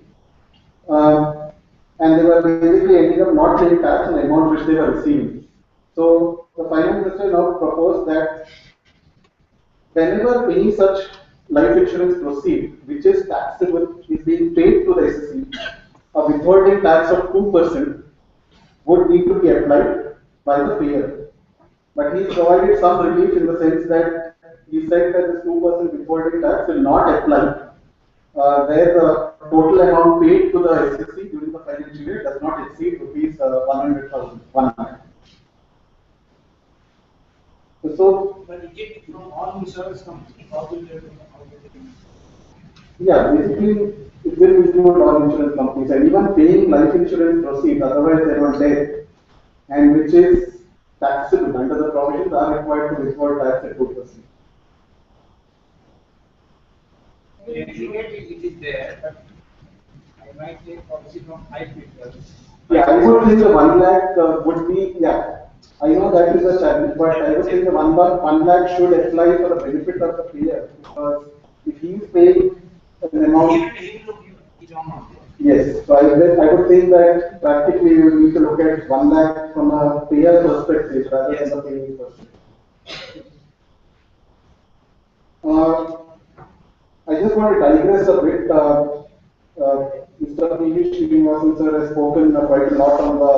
and they were basically ending up not paying tax on the amount which they were receiving. So the finance minister now proposed that whenever any such life insurance proceed which is taxable is being paid to the SSE, a withholding tax of 2% would need to be applied by the payer. But he provided some relief in the sense that he said that this 2% withholding tax will not apply where the total amount paid to the SSE during the financial year does not exceed rupees 100,000. So, but you get it from all insurance companies. Yeah, basically it will include all insurance companies and even paying life insurance proceeds, otherwise they are dead, and which is taxable under the provisions are required to withhold tax at 2%. it is there, but I might take policy from 5 people. Yeah, I would think the 1 lakh would be, yeah, I know that is a challenge, but I would think the 1 lakh should apply for the benefit of the payer, because if he is paying an amount. Yes, so I would think that practically you need to look at 1 lakh from a payer perspective rather than the paying perspective. I just want to digress a bit. Mr. P.V. Srinivasan sir has spoken quite a lot on the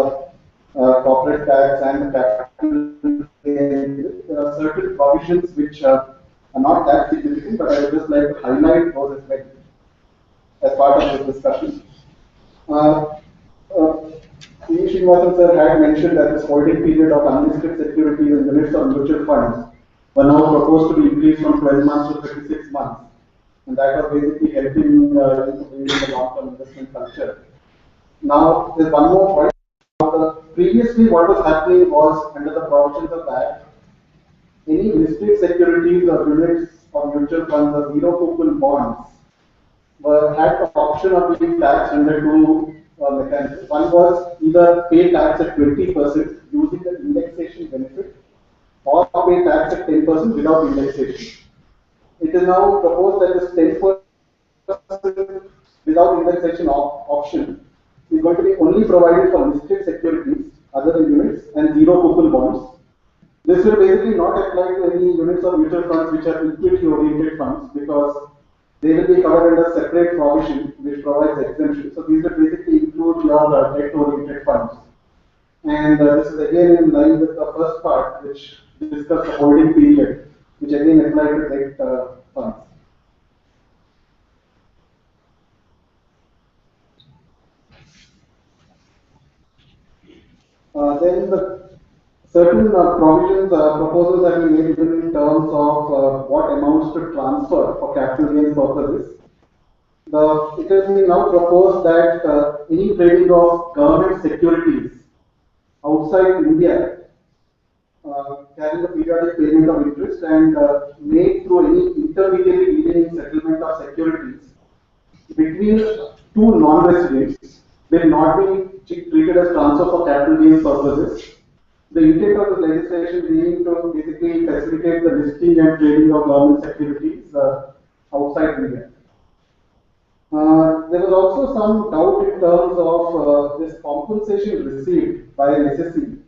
corporate tax and capital gain. There are certain provisions which are not that significant, but I would just like to highlight those aspects as part of this discussion. P.V. Srinivasan sir had mentioned that this holding period of unlisted securities and units of mutual funds were now proposed to be increased from 12 months to 36 months. And that was basically helping in the long-term investment culture. Now, there's one more point. Previously, what was happening was, under the provisions of that, any listed securities or units of mutual funds or zero coupon bonds had the option of being taxed under two mechanisms. One was either pay tax at 20% using the indexation benefit, or pay tax at 10% without indexation. It is now proposed that this 10% without indexation option is going to be only provided for listed securities other than units and zero coupon bonds. This will basically not apply to any units of mutual funds which are equity oriented funds, because they will be covered under separate provision which provides exemption. So these will basically include your debt oriented funds. And this is again in line with the first part, which discussed the holding period, which again applies to debt funds. Then the certain provisions, proposals that we made in terms of what amounts to transfer for capital gains purposes. It has been now proposed that any trading of government securities outside India carrying a periodic payment of interest and made through any intermediary dealing in settlement of securities between two non-residents will not be treated as transfer for capital gains purposes. The intent of the legislation being to basically facilitate the listing and trading of government securities outside India. There was also some doubt in terms of this compensation received by an SSE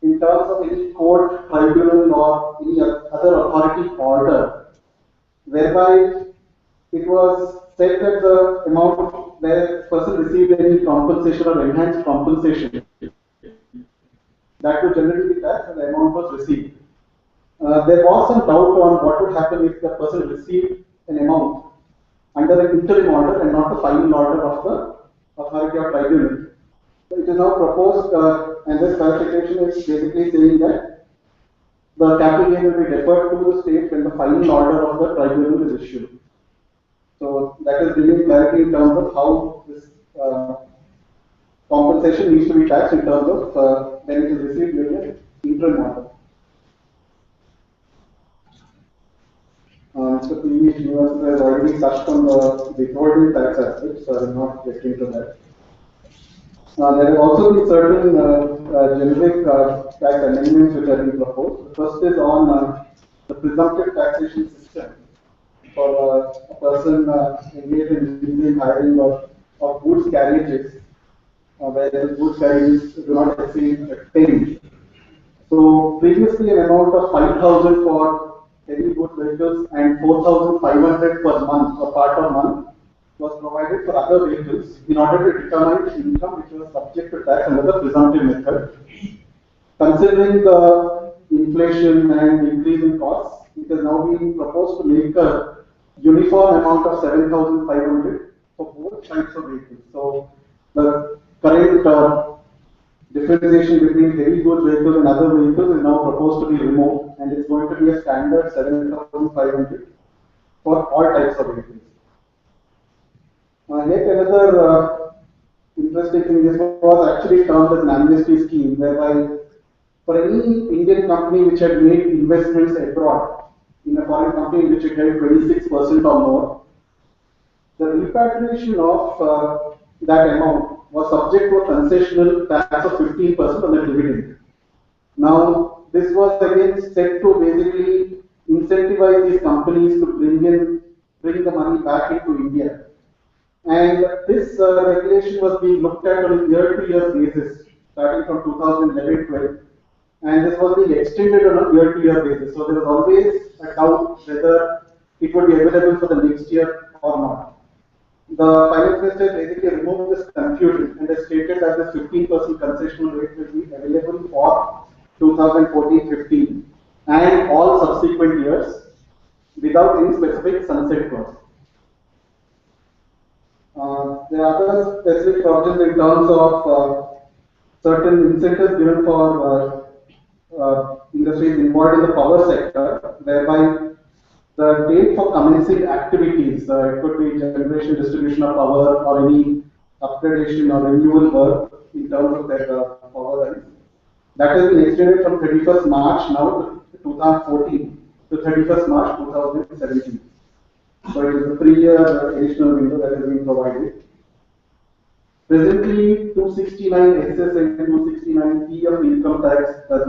in terms of any court, tribunal, or any other authority order, whereby it was said that the amount where the person received any compensation or enhanced compensation, that would generally be taxed and the amount was received. There was some doubt on what would happen if the person received an amount under an interim order and not the final order of the authority or tribunal. So it is now proposed, and this clarification is basically saying that the capital gain will be deferred to the state when the final order of the tribunal is issued. So that is bringing clarity in terms of how this compensation needs to be taxed in terms of when it is received during an interim order. Mr. P.V. Srinivasan has already touched on the withholding tax aspect, so I will not get into that. There have also been certain generic tax amendments which have been proposed. The first is on the presumptive taxation system for a person engaged in leasing, hiring of goods carriages, where the goods carriages do not exceed 10. So previously an amount of 5,000 for heavy goods vehicles and 4,500 per month or part per month was provided for other vehicles in order to determine income which was subject to tax under the presumptive method. Considering the inflation and increase in costs, it is now being proposed to make a uniform amount of 7,500 for both types of vehicles. So the current differentiation between heavy goods vehicles and other vehicles is now proposed to be removed, and it's going to be a standard 7,500 for all types of vehicles. Yet another interesting thing, this was actually termed as an amnesty scheme, whereby for any Indian company which had made investments abroad in a foreign company in which it held 26% or more, the repatriation of that amount was subject to a concessional tax of 15% on the dividend. Now, this was again set to basically incentivize these companies to bring the money back into India. And this regulation was being looked at on a year-to-year basis, starting from 2011-12. And this was being extended on a year-to-year basis. So there was always a doubt whether it would be available for the next year or not. The finance minister basically removed this confusion and has stated that this 15% concessional rate will be available for 2014-15 and all subsequent years without any specific sunset clause. There are other specific provisions in terms of certain incentives given for industries involved in the power sector, whereby the date for commencing activities, it could be generation, distribution of power, or any upgradation or renewal work in terms of their power lines. That has been extended from 31st March now to 2014 to 31st March 2017. So it is a 3-year additional window that has been provided. Presently, 269 SS and 269 P of Income Tax Act does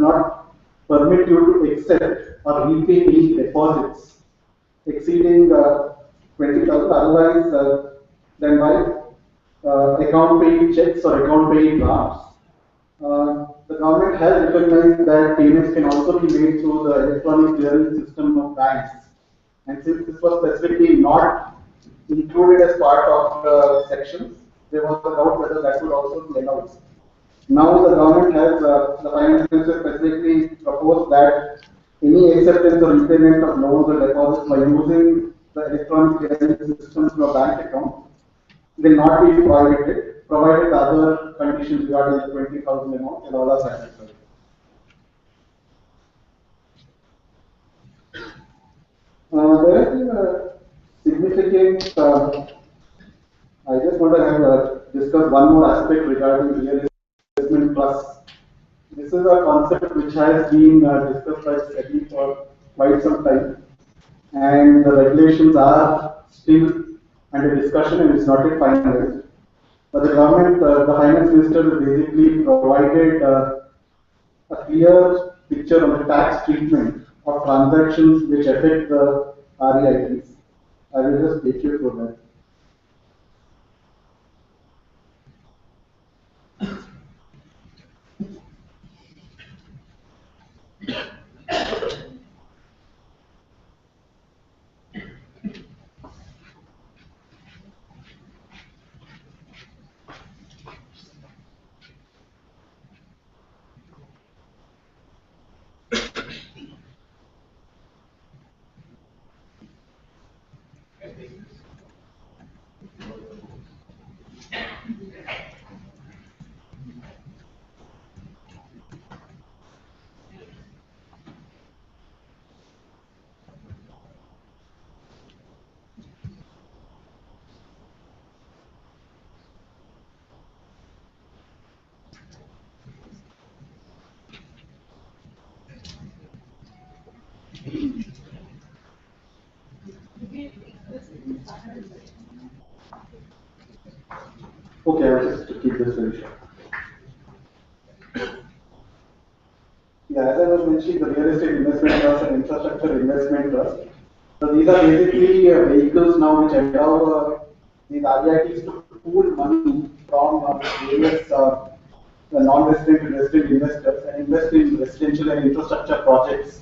not permit you to accept or repay any deposits exceeding 20,000. Otherwise, than by account paid checks or account paid drafts. The government has recognized that payments can also be made through the electronic clearing system of banks. And since this was specifically not included as part of the sections, there was a doubt whether that would also be allowed. Now the government has, the finance minister specifically proposed that any acceptance or repayment of loans or deposits by using the electronic clearing system from a bank account will not be provided other conditions regarding the 20,000 amount and all are satisfied. There has been a significant, I just want to discuss one more aspect regarding real estate plus. This is a concept which has been discussed by SEBI for quite some time, and the regulations are still under discussion and it's not yet finalized. But the government, the finance minister has basically provided a clear picture of the tax treatment of transactions which affect the REITs. I will just take you through that. Okay, I'll just keep this very short. Yeah, as I was mentioning, the real estate investment trust and infrastructure investment trust. So these are basically vehicles now which allow these REITs to pool money from various non-resident and resident investors and invest in residential and infrastructure projects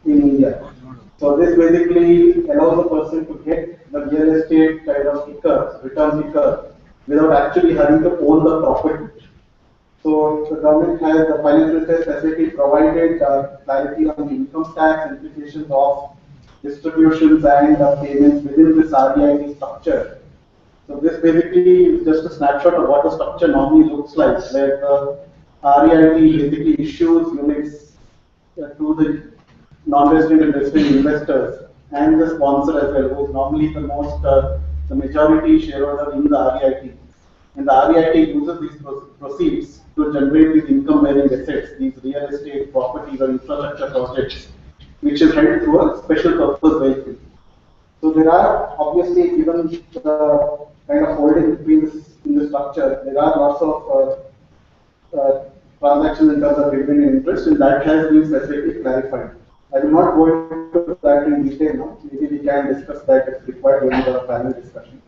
in India. So this basically allows a person to get the real estate kind of return kicker, without actually having to own the property. So the government has, the finance minister specifically provided clarity on the income tax implications of distributions and payments within this REIT structure. So this basically is just a snapshot of what the structure normally looks like, where the REIT basically issues units to the non-resident and resident investors and the sponsor as well, who is normally the majority shareholder in the REIT. And the REIT uses these proceeds to generate these income-bearing assets, these real estate properties or infrastructure projects, which is held through a special purpose vehicle. So there are obviously, given the kind of holding between this in the structure, there are lots of transactions in terms of dividend and interest, and that has been specifically clarified. I will not go into that in detail now. Maybe we can discuss that if required during the panel discussion.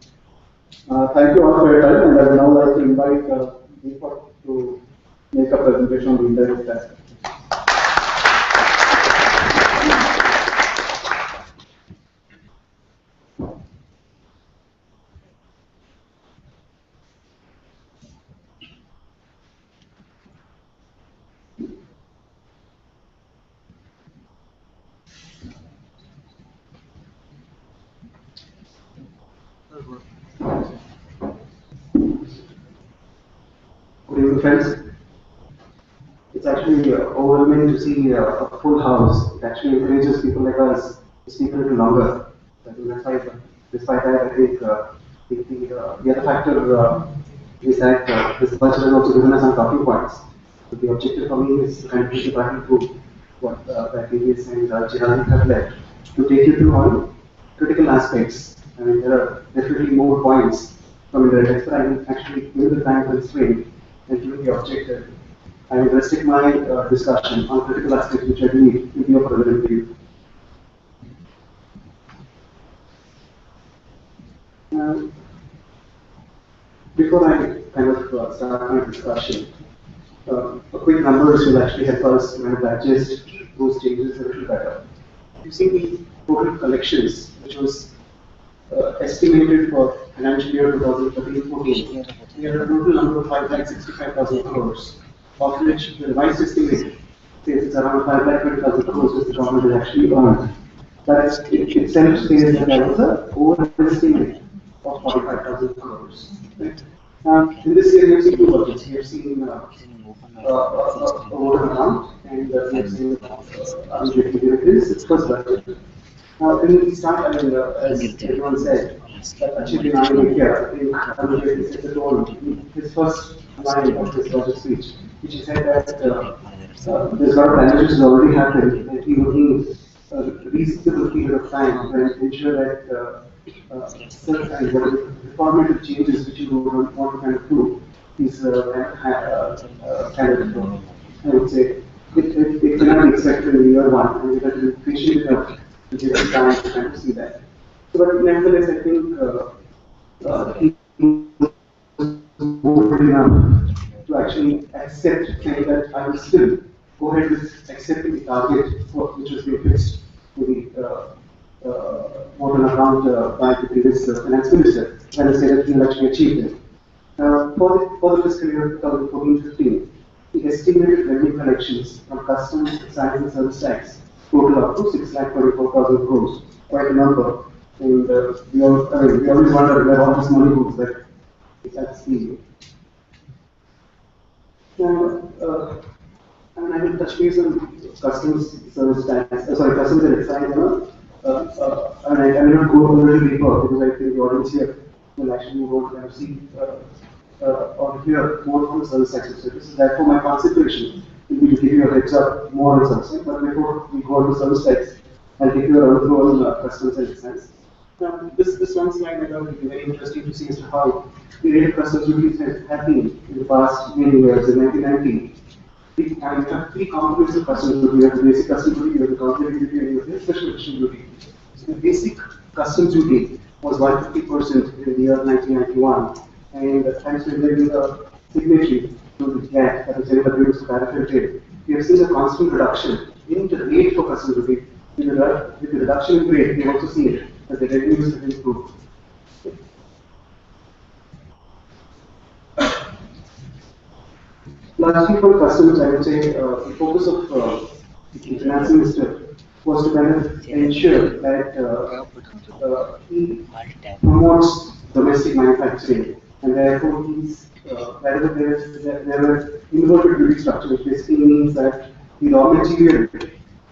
Thank you all for your time, and I would now like to invite Deepak to make a presentation on the indirect tax. Good evening, friends. It's actually overwhelming to see a full house. It actually encourages people like us to speak a little longer. I think despite that, I think the other factor is that this budget has also given us some talking points. So the objective for me is to kind of push it back into what that previous and Chirag have left to take you through on critical aspects. I mean, there are definitely more points from the text, but I will actually, given the time constraint and given the objective, I will restrict my discussion on critical aspects which I believe will be of relevance to you. Before I kind of start my discussion, a quick numbers will actually help us kind of digest those changes a little better. You see the total collections, which was estimated for financial year 2013-14, we had a total number of 5,65,000 crores, of which the revised estimate says it's around 5,20,000 crores which the government has actually earned. That itself says that there was an overestimate of 45,000 crores. Right? In this year, we have seen two budgets. We have seen a voter account, and we have seen this first budget. Now, when we start, I mean, as everyone said, achieving India, I think Arun set the tone in his first line of his budget speech, which he said that there's a lot of damage has already happened, and he would need a reasonable period of time to ensure that certain kind of reformative changes which you would want to kind of do is kind of, I would say, it cannot be expected in year one, and you have to be patient enough to give us time to kind of see that. So, but nevertheless, I think he was enough to actually accept that I will still go ahead with accepting the target which was being fixed to the voter account by the previous finance minister, and I say that he will actually achieve it. For the fiscal year 2014-15, the estimated revenue collections from customs, excise and service tax total up to 6,24,000 crores, quite a number. And we always wonder where all this money goes, but that's the. And I will touch base on customs service tax, customs and excise. I will not go a little deeper because I think the audience here will actually want to kind of see or hear more from the service tax services. Therefore, my concentration will be to give you a heads up more on service tax. But before we go on to service tax, I'll give you a run through on customs and excise. Now, this one slide I thought would be very interesting to see as to how the rate of customs duties have been in the past many years. In 1990, we have three components of customs duty. We have the basic customs duty, we have the complementary duty, and we have the special customs duty. So the basic customs duty was 150% in the year 1991, and thanks to the signatory to the GATT, that is the Agreement for Tariff and Trade, we have seen a constant reduction in the rate for customs duty. With the reduction in rate, we have also seen that the revenues have improved. Lastly, for customs, I would say the focus of the finance minister was to kind of ensure that he promotes domestic manufacturing, and therefore wherever there were inverted duty structure, which basically means that the raw material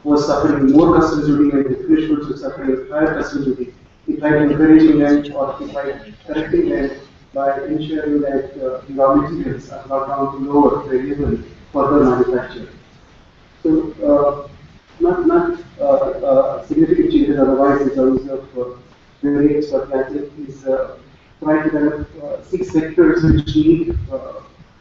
was suffering more customs duty and the finished goods were suffering higher customs duty. He tried encouraging them or he tried correcting them by ensuring that the raw materials are brought down to lower variable further manufacture. So, not significant changes otherwise in terms of the rates, but I think is trying to kind of see sectors which need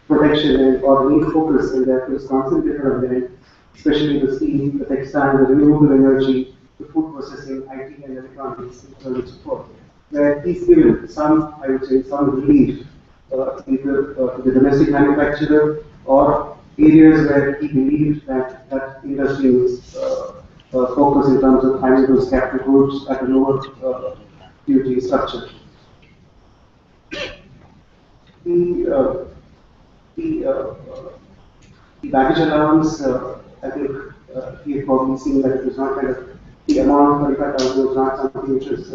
protection and or need focus, and therefore is concentrated on them, especially the steel, the textile, the renewable energy, the food processing, IT and electronics, and so on and so forth. Where he's given some, I would say, some relief either to the domestic manufacturer or areas where he believed that that industry needs focus in terms of finding those capital goods at a lower duty structure. The the baggage allowance, I think he had probably seen that it was not kind of, the amount of 35,000 was not something which was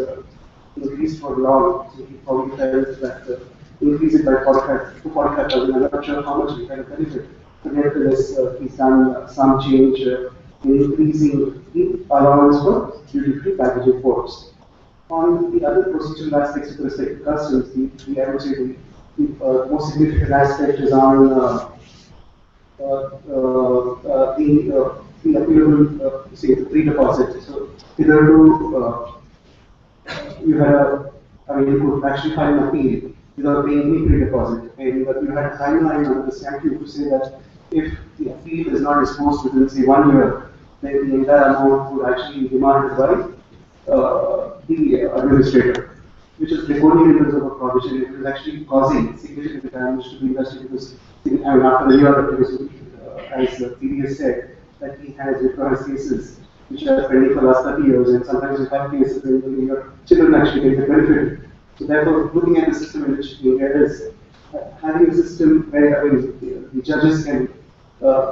increased for long. So he probably felt that increase it by 45 to 45,000. I'm not sure how much we kind of benefit. But nevertheless, he's done some change in increasing the allowance for duty-free baggage imports. On the other procedural aspects with respect to customs, I would say the most significant aspect is on the appealable, say, the pre-deposit. So, hitherto, you have, I mean, you could actually file an appeal without paying any pre-deposit, and you had a timeline under the statute to say that if the appeal is not disposed within, say, 1 year, then the entire amount would actually be demanded by the administrator, which is draconian in terms of a provision. It is actually causing significant damage to the industry because, I mean, after a year, because, as the previous said, that he has recurrent cases which are pending for the last 30 years, and sometimes you have cases where your children actually get the benefit. So therefore, looking at the system in which India is, having a system where, I mean, the judges can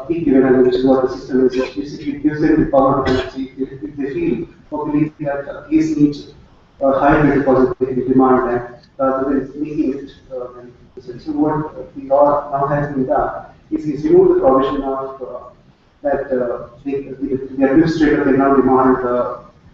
be given, and which is what the system is, it basically gives them the power to see if they feel or believe that a case needs a higher deposit they can demand, and rather than making it. So what the law now has been done is he's removed the provision of that the administrator can now demand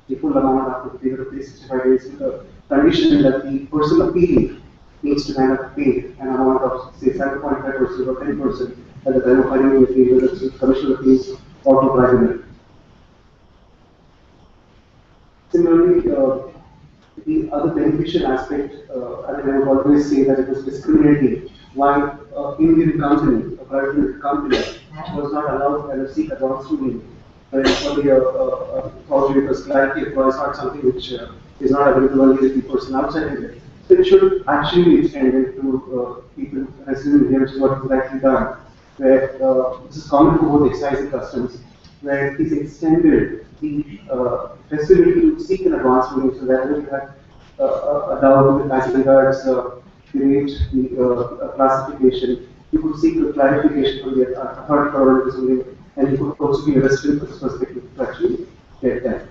the full amount after the period of 365 days, with the condition that the person appealing needs to kind of pay an amount of, say, 7.5% or 10% at the time of filing the appeal, whether it's commission appeals or to tribunal. Similarly, the other beneficial aspect, I mean, I would always say that it was discriminating why Indian company, a private limited company, was not allowed to kind of seek advance ruling. But it's only probably because clarity of law is not something which is not available only to the person outside India. So it should actually be extended to people residing here, which is what is actually done. Where this is common for both excise and customs, where it is extended the facility to seek an advance ruling, so that you have a doubt with passing guards, create the classification. You could seek a clarification from the authority provided this ruling, and you could also be arrested for this perspective to actually get that.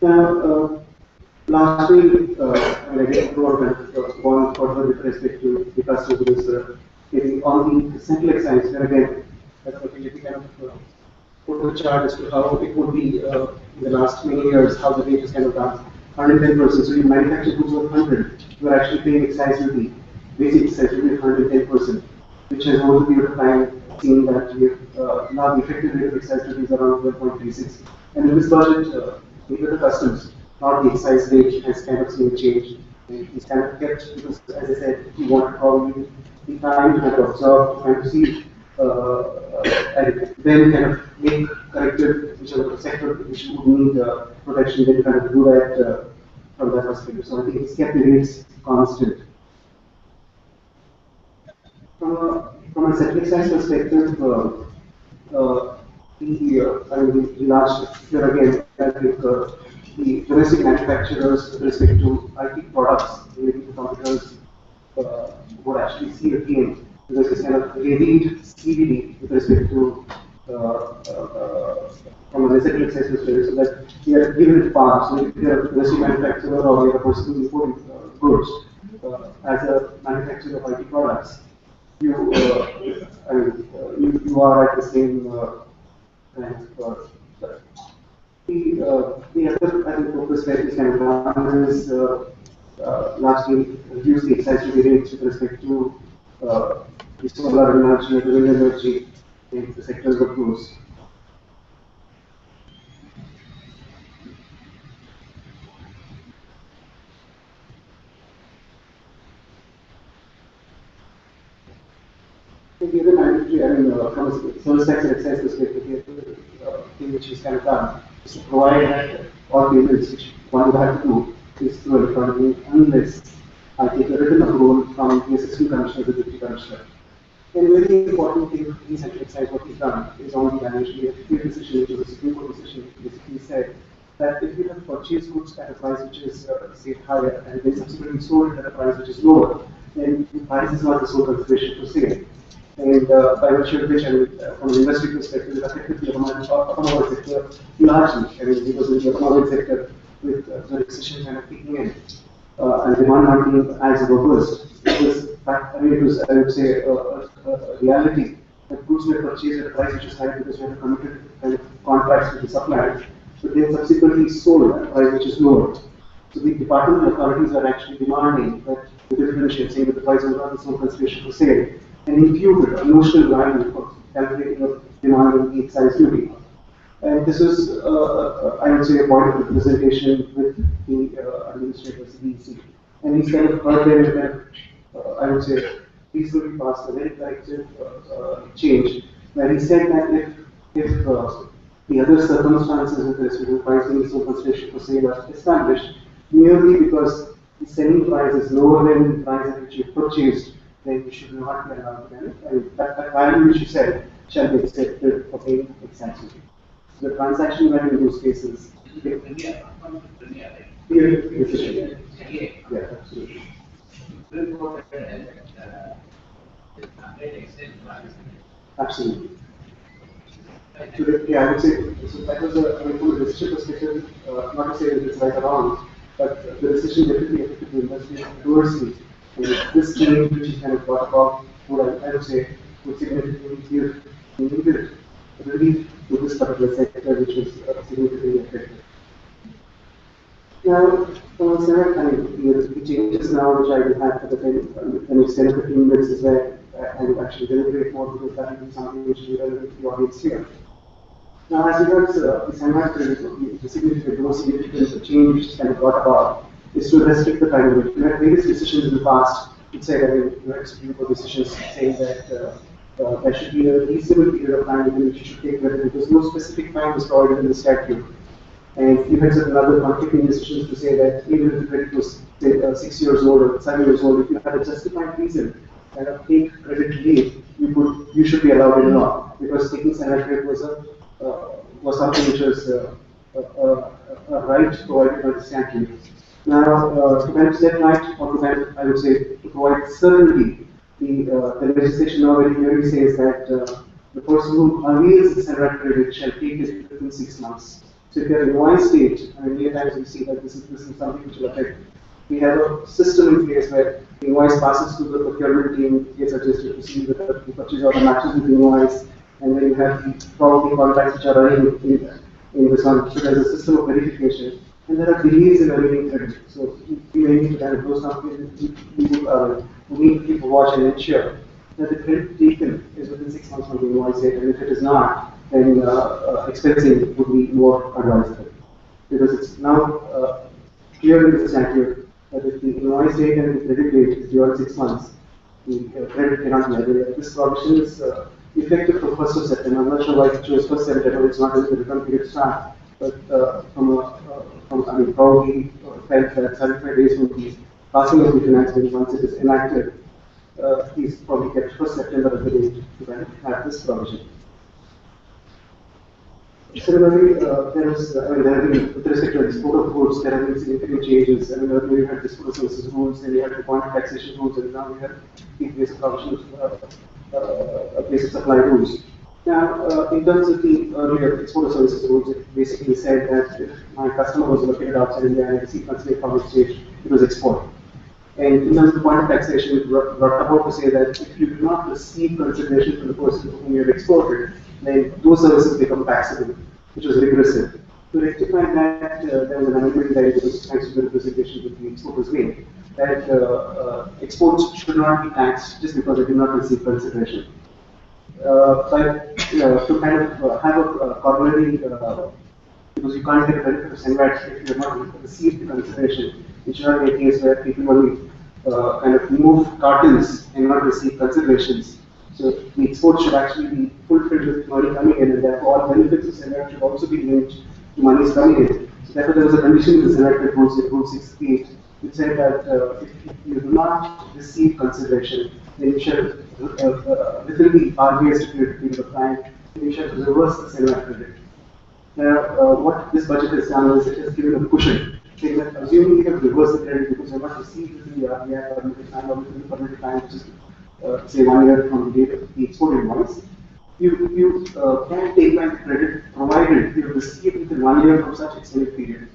Now, lastly, I mean, again, going further with respect to the customs on the central excise, where again, I don't know if you kind of put a chart as to how it would be in the last many years, how the rate is kind of done. 110%. So you manufacture goods worth 100, you are actually paying excise duty, basic excise duty of 110%, which has over the period of time seen that we have now the effective rate of excise duty is around 12.36. And in this budget, maybe the customs, not the excise rate, has kind of seen a change. It's kind of kept because, as I said, we want to probably the time to kind of observe and to see and then kind of make corrective whichever sector which would need protection, then kind of do that from that perspective. So I think it's kept the rates constant. From a central excise perspective, I mean, the large here again, I think the domestic manufacturers with respect to IT products related to computers would actually see a gain because it's kind of levied CBD with respect to from a central excise perspective, so that we are given it part. So if you are a domestic manufacturer or you are a person who is importing goods as a manufacturer of IT products, you I mean, you are at the same kind of the other, I think, focus where this kind of done is largely reduce the excise duty rates with respect to the solar energy, the wind energy in the sectors of those. Secretary, from a service tax and excise perspective, thing which is kind of done is to provide that all payments which one would have to do is through electronic unless I take a written approval from the assistant commissioner, the deputy commissioner. And a very important thing in central excise, what is done is on the valuation. We have a clear decision, which was a Supreme Court decision, which basically said that if you have purchased goods at a price which is, say, higher, and then subsequently sold at a price which is lower, then the price is not the sole consideration for sale. And by virtue of which, from an industry perspective, it affected the automobile sector largely. Because in the automobile sector, with the recession kind of kicking in, and demand not being as robust, it was, I would say, a reality that goods were purchased at a price which is high because we had committed kind of contracts with the supplier, but then subsequently sold at a price which is lower. So the department authorities are actually demanding that the differentiate, saying that the price was not the sole consideration for sale, and imputed a notional value for calculating of demand and the excise duty. And this is, I would say, a point of representation with the administrators, the DEC. And he's kind of heard them, I would say, reasonably passed a very corrective change, where he said that if the other circumstances with respect to pricing is sole consideration for sale are established, merely because the selling price is lower than the price at which you purchased, then you should not be allowed to manage. And that value which you said shall be accepted for paying excise duty. So the transaction value in those cases. Yeah, absolutely. Absolutely. So, yeah, I would say so that was from a decision perspective, not to say that it's right or wrong, but the decision definitely affected the industry adversely. And this change, which is kind of brought about, I would say, would significantly give needed relief to this particular sector, which was significantly affected. Now, the changes now which I will have for the 10 or 15 minutes is where I will actually deliberate more because that will be something which will be relevant to the audience here. Now, as regards the semester, the significant, most significant change which is kind of brought about is to restrict the time limit. We had various decisions in the past which said, you had Supreme Court decisions saying that there should be a reasonable period of time in which you should take credit because no specific time was provided in the statute. And you had certain other conflicting decisions to say that even if the credit was, say, 6 years old or 7 years old, if you had a justified reason and take credit late, you should be allowed in law because taking standard credit was something which was a right provided by the statute. Now, to kind of set right, or to kind of, I would say, to provide certainty, the legislation now very clearly says that the person who avails the standard credit shall take it within 6 months. So if you are in one state, many times we see that this is something which will affect. We have a system in place where the invoice passes to the procurement team, gets adjusted to see whether the purchase order matches with the invoice, and then you have probably contracts which are running in this one. So there's a system of verification, and there are delays in availing credit. So you may need to kind of do something. We need to keep a watch and ensure that the credit taken is within 6 months from the invoice date, and if it is not, then expensing would be more advisable. Because it's now clear in the statute that if the invoice date and the credit date is beyond 6 months, the credit cannot be available. This provision is effective from 1st of September. I'm not sure why it chose 1st September, it's not in the return period start, but probably felt that 75 days from the passing of the finance bill, once it is enacted, he's probably kept 1st September as the date to kind of have this provision. Similarly, there have been, with respect to export of goods, there have been significant changes. Earlier we had export of services rules, then we had the point of taxation rules, and now we have the basic provision of basic supply rules. Now, in terms of the earlier export of services rules, it basically said that if my customer was located outside India and I received considered from exchange, it was export. And in terms of the point of taxation, it brought about to say that if you do not receive consideration from the person to whom you have exported, then those services become taxable, which was regressive. To rectify that, there was an amendment that was thanks to the representation that the exporters made, that exports should not be taxed just because they did not receive consideration. But to kind of have a corollary, because you can't get a benefit of SENVAT if you have not received the consideration, it should not be a case where people only kind of remove cartons and not receive considerations. So the export should actually be fulfilled with money coming in, and therefore all benefits of Senate should also be linked to money coming in. So therefore, there was a condition in the Senate rules, Rule 68, which said that if you do not receive consideration, then you shall, within the RBI stipulated period of time, you shall reverse the Senate credit. Now, what this budget has done is it has given a cushion, saying that assuming you have reversed the credit because you have not received within the RBI permitted time or within the permitted time, which is say 1 year from the date of the export invoice, you can take back the credit provided you receive within 1 year of such extended period.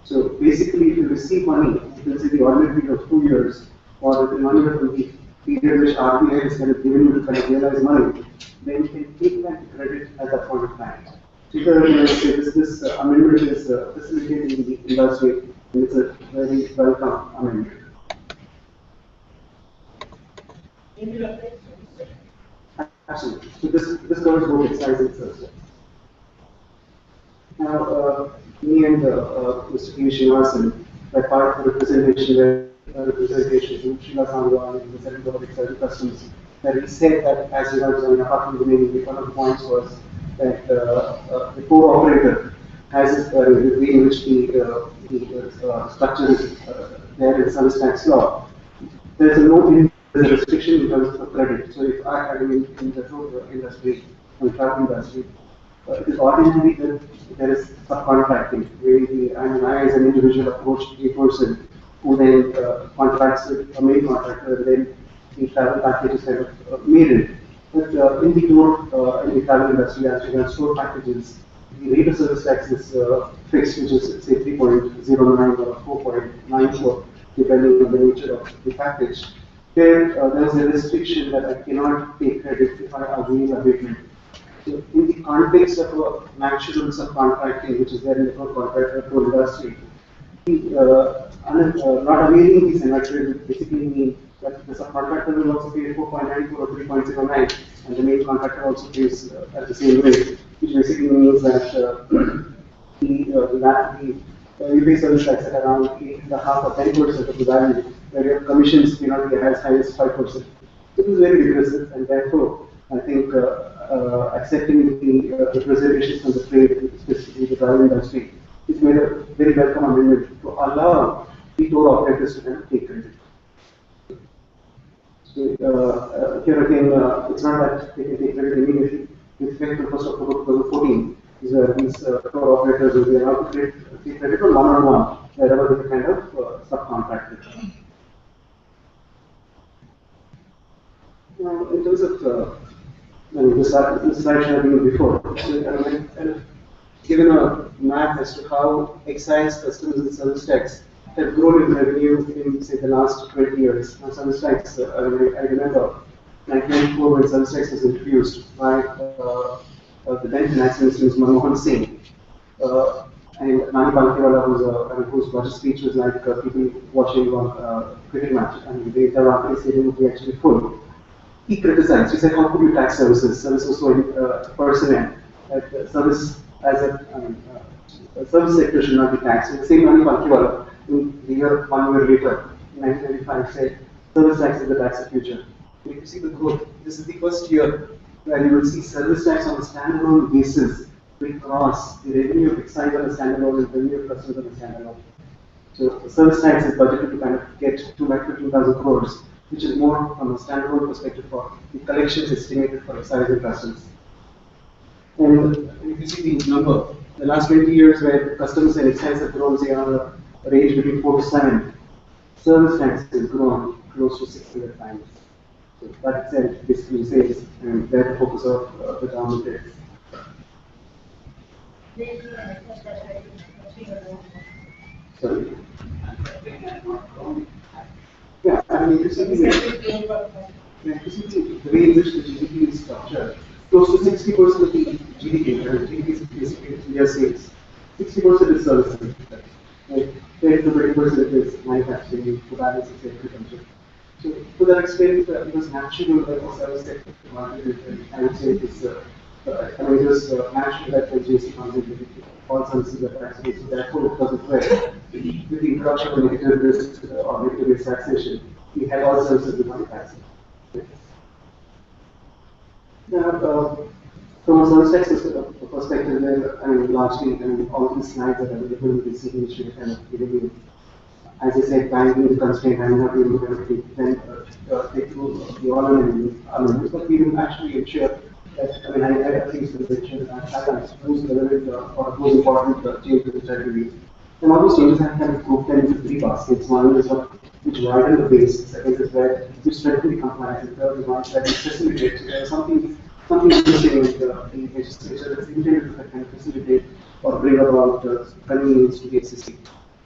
So basically, if you receive money, you can say the ordinary period of 2 years, or within 1 year from the period which RBI has kind of given you to kind of realize money, then you can take back the credit at that point of time. So this amendment is facilitating the industry, and it's a very welcome amendment. Absolutely. So this covers both excise and sales. Now, me and Mr. P. Srinivasan were part of the representation where representation to Sheila Sangwa and the Center of Excise Customs, where we said that as regards apart from the remaining, one of the points was that the core operator has the way in which the structure is there in service tax law. There is a restriction in terms of credit. So if I have in the road industry, in the travel industry, it is ordinary that there is subcontracting, where I as an individual approach a person who then contracts with a main contractor, then the travel package is kind of made in. But in the tour, in the travel industry, as regards store packages, the rate of service tax is fixed, which is say 3.09 or 4.94, depending on the nature of the package. There is a restriction that I cannot take credit if I agree abatement. So in the context of a natural subcontracting, which is there in the tour industry, not availing the Senate would basically mean that the subcontractor will also pay 4.94 or 3.09, and the main contractor also pays at the same rate, which basically means that you pay service tax at around 8.5 or 10% of the value, where your commissions cannot be as high as 5%. It is very regressive, and therefore, I think accepting the representations from the trade, specifically the travel industry, is made a very welcome amendment to allow the tour operators to kind of take credit. So, here again, it's not that they can take credit immediately. With effect from 1st October 2014, is where these tour operators will be allowed to take credit on one-on-one, wherever they kind of subcontracted. Now, in terms of this slide should have been before. So, I've given a map as to how excise, customs, and service tax have grown in revenue in, say, the last 20 years. Now, service tax, I remember 1994 when service tax was introduced by the then Finance Minister, Manmohan Singh. And Nani Palkhiwala, whose budget speech was like people watching one cricket match, and the entire stadium would be actually full. He criticized. He said, "How could you tax services? Service was so personnel. Service as a service sector should not be taxed." And the same Nani Palkhiwala, in the year 1 year later, in 1995, said, "Service tax is the tax of future." If you see the growth, this is the first year where you will see service tax on a standalone basis will cross the revenue of excise on a standalone and revenue of customs on a standalone. So the service tax is budgeted to kind of get 2,15,000 crores, which is more from a standalone perspective for the collections estimated for excise and customs. And if you see the number, the last 20 years where customs and excise have grown, say, on a range between 4 to 7, service tax has grown close to 600 times. So that itself basically says, and where the focus of the government is. Sorry. Yeah, I mean, if you see the way in which the GDP is structured, close to 60% of the GDP, GDP is basically India sales. 60% is services, like 10 to 20% is manufacturing, the balance is agriculture. So to that extent, it was natural that the service sector market, I would say, it was natural that the GST comes into all services are tax based. So therefore, it doesn't work. With the introduction of negative risk or negative risk taxation, we had all services with money taxing. Now, from a service tax perspective, there, I mean, largely, I mean, all these slides are available in the CV, which we kind of giving you. As I said, banking is constrained, I'm not able to kind of take through the all elements, but we will actually ensure that, I mean, I at least will ensure that I have most relevant or most important changes which I believe. And all those changes have kind of grouped them into three baskets. One is what which widen the base, second is where you strengthen the compliance, and third is one that you facilitate. So there's something missing with the legislature that's intended to kind of facilitate or bring about convenience to the existing.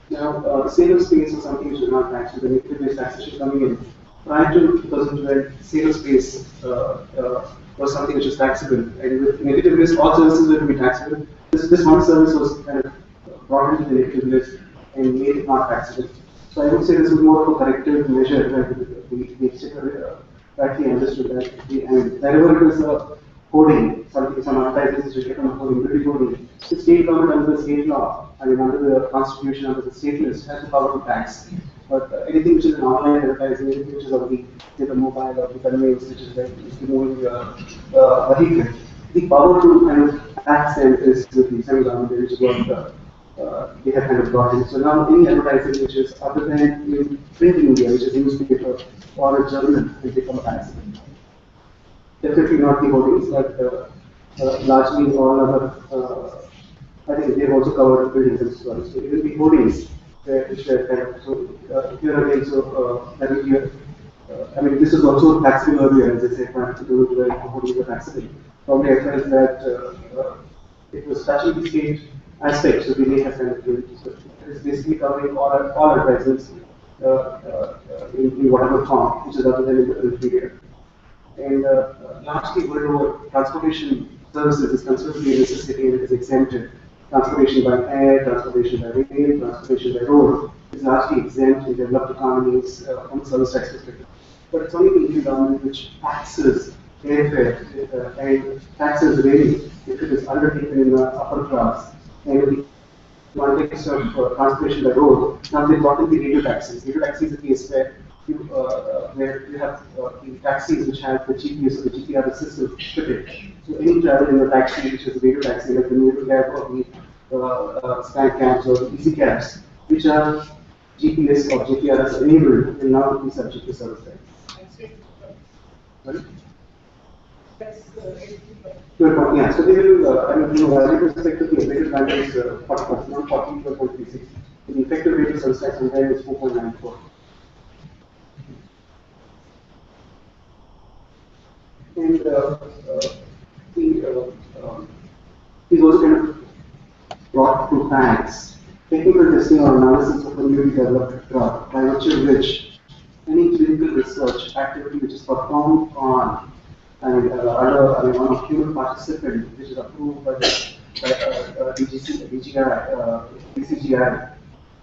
Now, sale of space was something which was not taxed with the negative taxation coming in. Prior to 2012, sale of space was something which was taxable, and with negative list, all services were to be taxable. This one service was kind of brought into the negative list and made it not taxable. So I would say this is more of a corrective measure that the exchequer rightly understood that wherever it is a coding, some advertisements which get on the coding, will be coding. The state government under the state law, I mean under the constitution, under the state list, has the power to tax. But anything which is an online advertising, anything which is on the mobile or the conveyance, which is like moving vehicle, the power to kind of tax them is with the central government, which is what they have kind of brought in. So now any advertising which is other than in print media, which is newspaper or a journal, will become taxable. Definitely not the hoardings, but largely all other, I think they have also covered buildings as well. So even the hoardings, which were kind of, so here again, so that will be, I mean, this is also taxable earlier, as I said, to do with the hoardings were taxable. Probably I felt that it was touching the state aspects, so we may have kind of given it. So it is basically covering all advertisements in whatever form, which is other than in the print media. And largely world over, transportation services is considered to be a necessity and it is exempted. Transportation by air, transportation by rail, transportation by road is largely exempt in developed economies from a service tax perspective. But it's only the Indian government which taxes airfare and taxes rail if it is undertaken in the upper class. And in the context of transportation by road, now they brought in the radio taxis. Radio taxis is a case where you have the taxis which have the GPS or the GPRS system fitted. So any travel in a taxi, which is a radio taxi, like the Noodle cab or the Sky cabs or the Easy cabs, which are GPS or GPRS enabled, will now be subject to service tax. Sorry? Yeah, so they will, I mean, from a value perspective, the effective value is 40%, not 40.36. The effective rate of service tax on them is 4.94. And he's also kind of brought to tax technical testing or analysis of a newly developed drug, by virtue of which any clinical research activity which is performed on on a human participant, which is approved by the DCGI,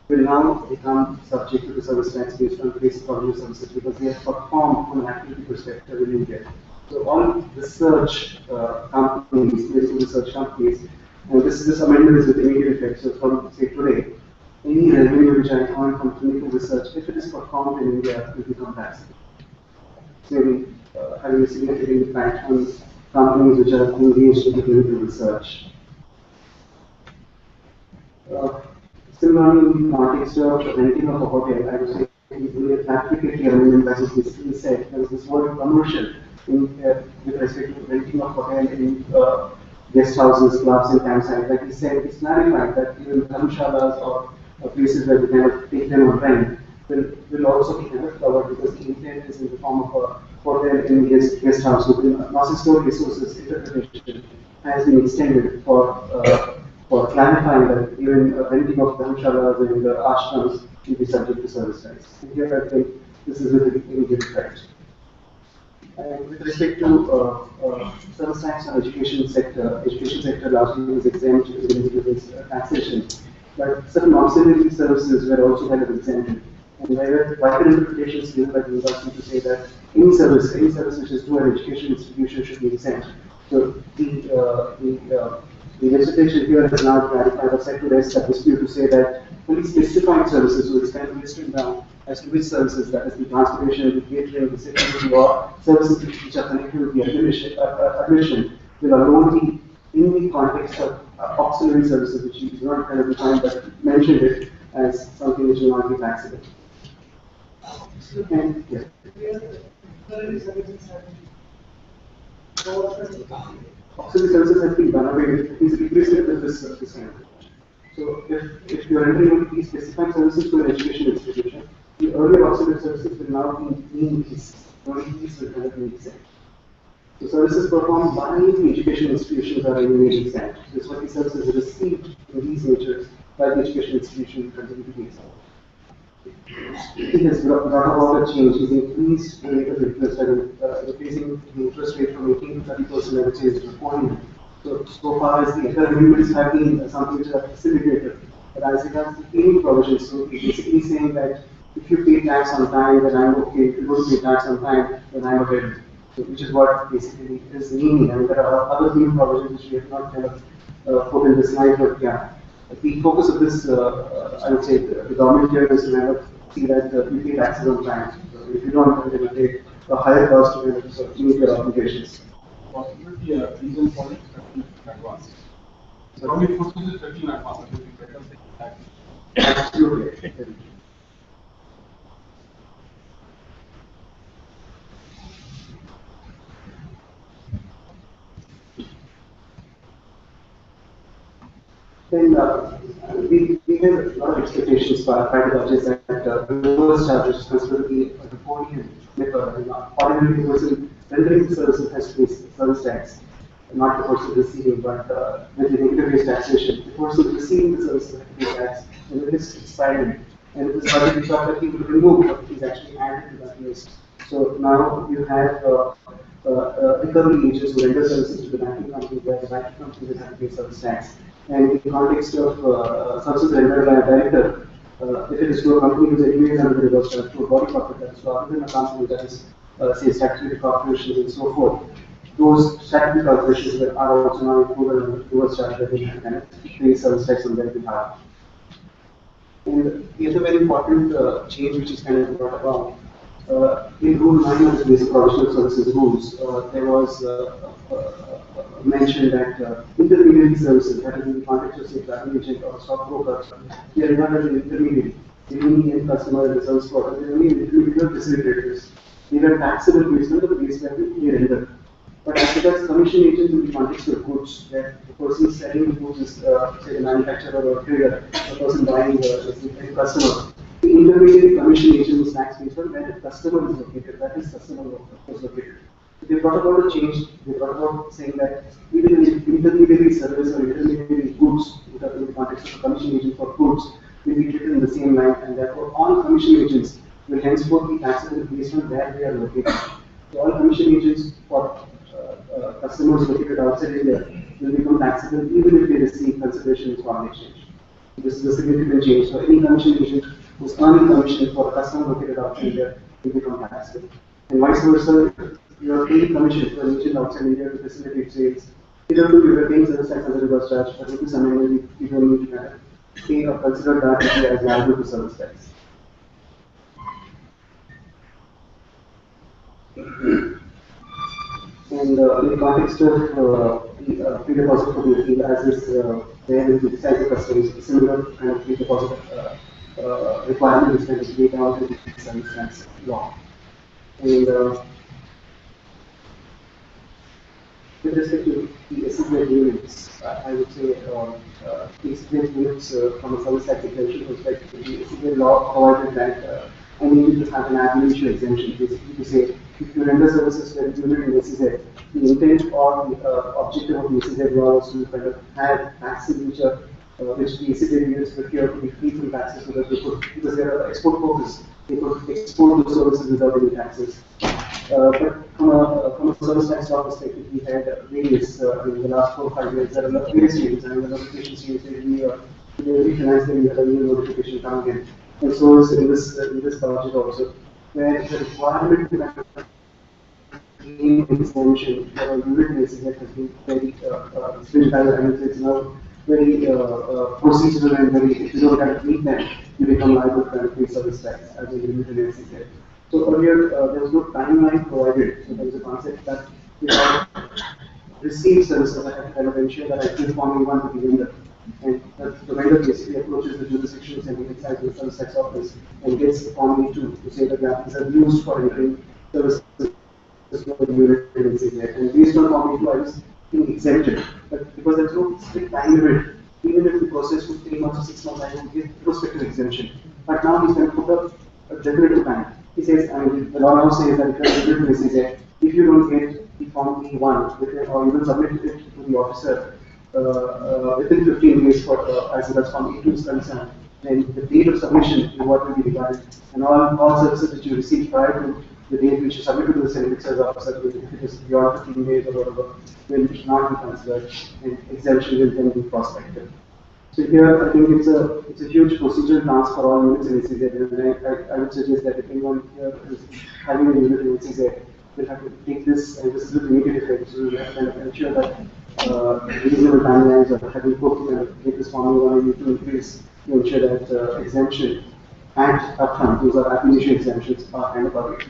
will now become subject to the service tax based on basic government services because they have performed from an activity perspective in India. So all research companies, basic research companies, and this amendment is with immediate effect. So from say today, any revenue which I earn from clinical research, if it is performed in India, will become taxable. So having a significant impact on companies which are engaged in clinical research. Similarly, in the context of renting of a hotel, I would say in the applicatory amendment, as is basically said, there is this word commercial with respect to renting of hotel in guest houses, clubs, and campsites. Like he said, it's clarified that even dharmshalas or places where we kind of take them on rent will also be kind of covered because the intent is in the form of a hotel in guest house. So the non-historic resources interpretation has been extended for clarifying that even renting of dharmshalas and ashrams will be subject to service tax. And here I think this is with immediate effect. And with respect to service tax on education sector largely is exempt with this taxation. But certain auxiliary services were also kind of exempted. And there were wider interpretations given by the industry to say that any service which is through an education institution should be exempt. So the legislation here has now clarified or set to rest that dispute to say that only specified services, so it's kind of listed down as to which services, that is the transportation, the catering, the security, or services which are connected with the admission will alone be in the context of auxiliary services, which is not kind of defined but mentioned it as something which will not be taxable. And, yeah. Auxiliary services have been done away with, it is replaced with this kind of. So if you are entering into these specified services to an education institution, the earlier auxiliary services will now be in these. Only these will kind of be exempt. So services performed by the education institutions are anyway exempt. This is what the services received in these natures by the education institution will continue to be exempt. It has brought about a change. It increased the rate of interest and replacing the interest rate from 18 to 30%, I would say, is required. So far as the agreements have been something which are facilitated, but as regards the payment provisions, so it's basically saying that if you pay tax on time, then I'm okay. If you don't pay tax on time, then I'm available. So which is what basically is meaning. And there are other payment provisions which we have not kind of put in this slide, but yeah. The focus of this, I would say, the government here is to kind of see that you pay taxes on time. So if you don't, then it will take a higher cost to kind of meet your obligations. Possibility a reason for it, 13 in advance. So how many forces is 13 in advance? It will be better than that. Absolutely. Then we have a lot of expectations for private budgets that reverse charges is considered to be a draconian method. Ordinarily, the person rendering the services has to pay service tax, not the person receiving, but with the negative based taxation, the person receiving the services has to pay tax, and it is silent. And this budget we thought that he will remove, but he's actually added to that list. So now you have recovery agents who render services to the banking company, where the banking company will have to pay service tax. And in the context of services rendered by a director, if it is to a company whose anyways under the reverse charge, to a body corporate that is rather than a company that is, say, statutory corporations and so forth, those statutory corporations are also now included in the reverse charge that they can pay service tax on their behalf. And the other very important change which is kind of brought about, in Rule 9 of the Basic Provisional Services Rules, there was mentioned that intermediary services, that is in the context of say travel agent or stockbroker, they are regarded as an intermediary. Between the end customer and the service provider, they are only individual facilitators. They are taxable based on the base value they render. But as regards commission agents in the context of goods, where the person selling the goods is say the manufacturer or trader, the person buying is the end customer. The intermediary commission agent is taxed based on where the customer is located, that is customer was located. They brought about a change, they brought about saying that even in intermediary service or intermediary goods, in the context of a commission agent for goods, will be treated in the same line, and therefore all commission agents will henceforth be taxable based on where they are located. So all commission agents for customers located outside India will become taxable even if they receive consideration in foreign exchange. This is a significant change. So any commission agent who is earning commission for a customer located outside India will become taxable. And vice versa, you are paying commission for an agent outside India to facilitate sales. Either to you are paying service tax as a reverse charge, but with this amendment you don't need to pay or consider that as liable to service tax. And in the context of the pre-deposit for the appeal, as is there in the excise customs, similar kind of pre-deposit requirement is kind of laid out in the service tax law. And with respect to the SEZ units, I would say the SEZ units from a service tax exemption perspective, the SEZ law provided that I need to have an administrative exemption, basically to say if you render services to a unit in SEZ, the intent or the objective of the SEZ law is to kind of have taxes which the SEZ units procure to be free from taxes so that they could, because they are export focused, they could export those services without any taxes. But from a service tax law perspective, we had various, in the last 4 or 5 years, there are various changes, and the notifications change every financial year, a new notification coming in. And so is in this budget also, where the requirement to gain exemption for a unit basis that has been very stringent, and it's now very procedural and very, if you don't kind of meet them, you become liable to kind of pay service tax as a limited SEZ. So earlier, there was no timeline provided, so there was a concept that if I receive services, I have to kind of ensure that I give Form A1 to the vendor. And the vendor basically approaches the jurisdictions and the excise and service tax office and gets Form A2 to say that the applicants are used for entering services for the unit agency. And based on Form A2, I was being exempted. But because there's no strict time limit, even if the process took 3 months or 6 months, I would get prospective exemption. But now he's going to put a definitive time. He says, I mean, the law now says that if you're able to say if you don't get the Form E1, or you will submit it to the officer within 15 days for as regards Form E2 is concerned, then the date of submission is what will be regarded. And all services that you receive prior to the date which you submit to the same excise officer, if it is beyond 15 days or whatever, will not be considered, and exemption will then be prospective. So here, I think it's a huge procedural task for all units in SEZ, and I would suggest that if anyone here is having a unit in SEZ, will have to take this, and this is with immediate effect, so we have to kind of ensure that reasonable timelines are having put to kind of get this formula need to increase to ensure that exemption and upfront, those are application exemptions, are kind of covered.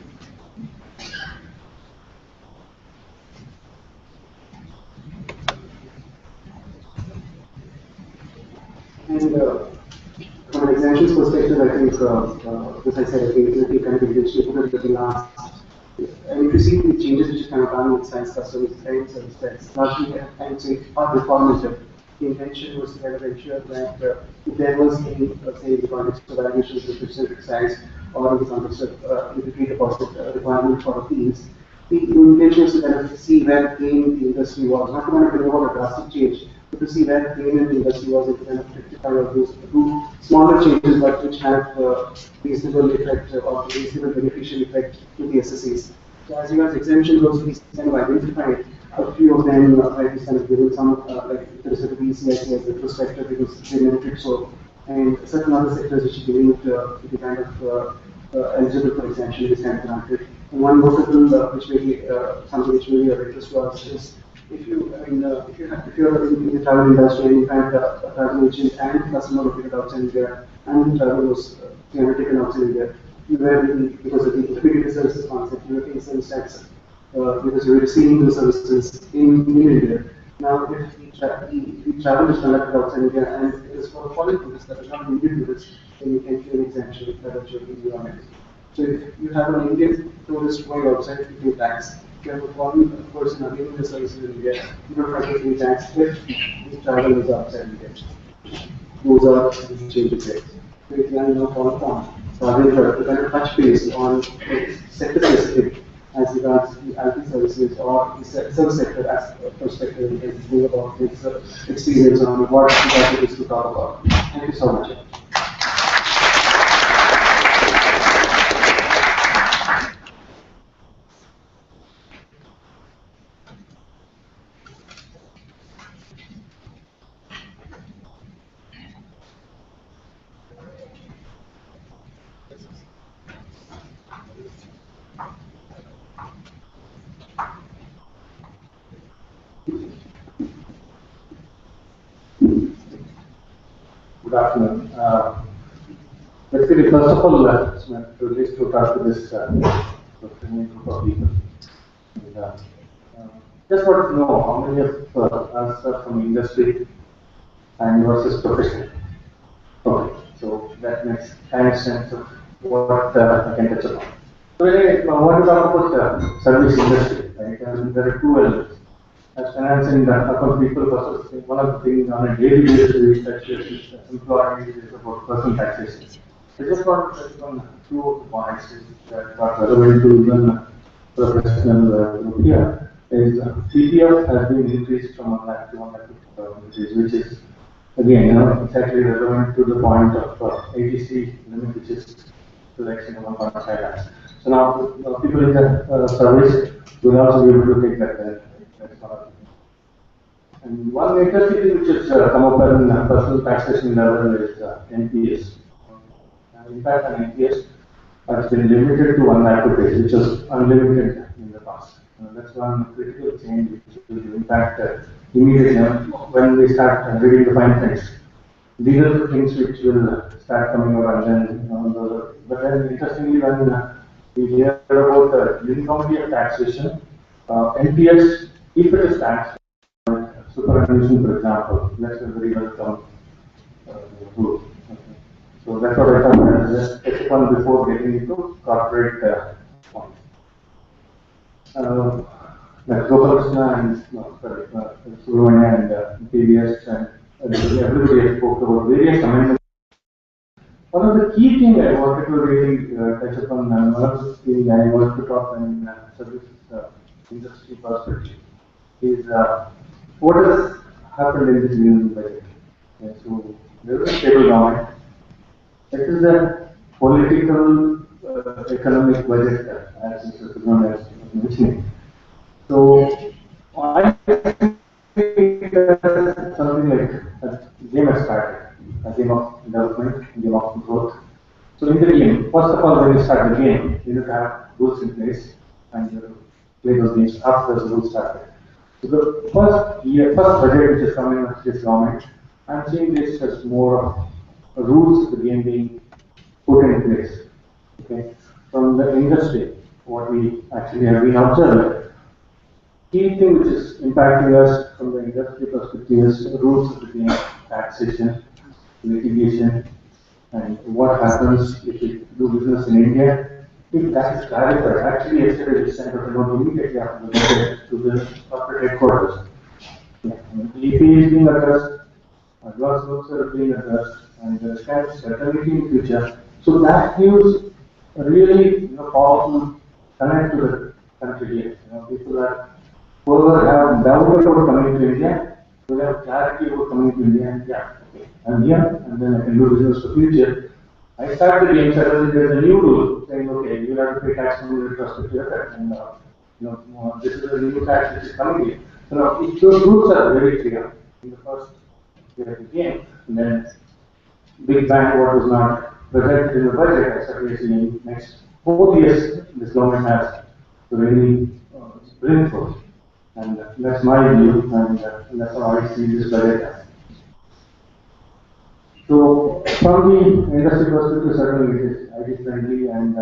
And from an exemptions perspective, I think, as I said, I think it kind of intentionally put it last. And if you see the changes which kind of done with science customs and service tax, largely, I would say, are reformative. The intention was to kind of ensure that if there was any, let's say, in the context of allegations with percent excise or in the context of the deposit requirement for appeals, the intention was to kind of see where pain the industry was, not to kind of bring about a drastic change, but to see where pain in the industry was and to kind of rectify all those do smaller changes but which have reasonable effect or reasonable beneficial effect to the SSAs. So as regards exemption rules, we kind of identified a few of them, like we kind of given some, like with respect to BCIC as a perspective because they benefit so, and certain other sectors which are giving it to be kind of eligible for exemption is kind of granted. And one notable, which may be something which may be of interest to us is if you, I mean, if you're in the travel industry and you had a travel agent and customer located outside India and the travel was taken outside India, you were because of the integrated services concept, you were paying service tax because you were receiving the services in India. Now, if the travel is conducted outside India and it is for a foreign tourist that is not an Indian tourist, then you can claim exemption that is your environment. So if you have an Indian tourist going outside, you pay tax. If you have a foreign person availing the services in India, you don't have to pay tax if the travel is outside India. Those are the changes there. So if you are in a foreign form, to kind of touch base on sector specific as regards the IT services or the service sector as a perspective and think about its experience on what it is to talk about. Thank you so much. Good afternoon. Basically, first of all, it's my privilege to talk to this group of people. And, just wanted to know how many of us are from industry and versus professional. Okay, so that makes kind of sense of what I can touch upon. So anyway, I want to talk about service industry. Right? There are two elements. As finance and account people, one of the things on a daily basis we touch with employees is about personal taxation. I just want to touch on two of the points that are relevant to even professional group here. Is PPF has been increased from 1 lakh to 1,50,000 rupees, which is again exactly relevant to the point of ATC limit, which is selection of 1.5 lakhs. So now people in the service will also be able to take that. And one major thing which has come up in personal taxation level is NPS. In fact, an NPS has been limited to 1 lakh rupees, which was unlimited in the past. That's one critical change which will impact immediately when we start reading the fine print. these are the things which will start coming over, and then, but then interestingly, when we hear about the uniformity of taxation, NPS, if it is taxed, superannuation, for example, that's a very welcome rule. Okay. So that's what I thought I would just touch upon before getting into corporate points. Gopalakrishna and Subramania and PBS and everybody has spoke about various amendments. One of the key things I wanted to really touch upon, one of the things I wanted to talk in services industry perspective is what has happened in this union budget. Okay, so there is a stable government. It is a political economic budget, as Mr. Subramanian was mentioning. So I think something like a game has started, a game of development, a game of growth. So in the game, first of all, when you start the game, you need to have rules in place and you play those games after those rules started. So the first budget which is coming with this government, I'm seeing this as more of rules of the game being put in place. Okay, from the industry, what we actually have been observing. Key thing which is impacting us from the industry perspective is rules of the game, taxation, litigation, and what happens if you do business in India. If that is clarified, actually yesterday we sent out a note immediately after the budget to the corporate headquarters. Yeah. EP is being addressed, advanced works are being addressed, and the stands certainty in future. So that gives a really powerful connect to the country here. People are whoever have doubt about coming to India, will have clarity about coming to India, and yeah, okay, I'm here, and then I can do business for future. I start the game, suddenly there's a new rule saying, okay, you have to pay tax on your retrospective effect, and this is a new tax which is coming in. So now, if those rules are very clear in the first year of the game, and then big bang what was not presented in the budget, I started seeing next 4 years this government has to really bring forth. And that's my view, and that's how I see this budget. So, from the industry perspective, certainly it is IT friendly and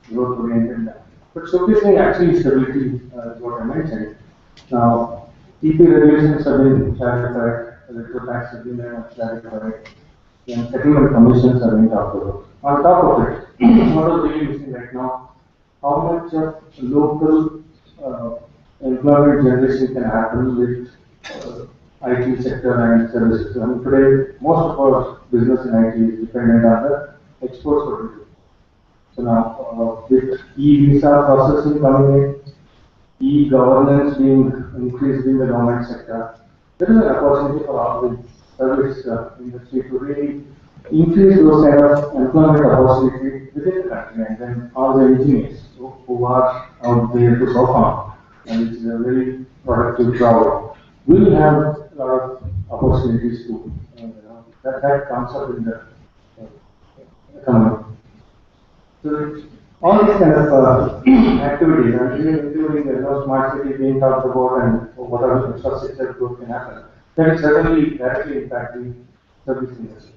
growth oriented. But showcasing actually stability is what I mentioned. Now, EP regulations have been clarified, electoral tax have been clarified, and settlement commissions have been talked about. On top of it, what are really missing right now? How much of local employment generation can happen with IT sector and services. I mean, today, most of our business in IT is dependent on the exports what we do. So now, with e-visa processing coming in, e-governance being increased in the government sector, there is an opportunity for all the service industry to really increase those kind of employment opportunities within the country, and then all the engineers who are out there to perform, and it's a very productive crowd, will have a lot of opportunities to that comes up in the economy. So all these kind of activities, including the smart city being talked about and what other infrastructure growth can happen, that will certainly directly impact the service industry.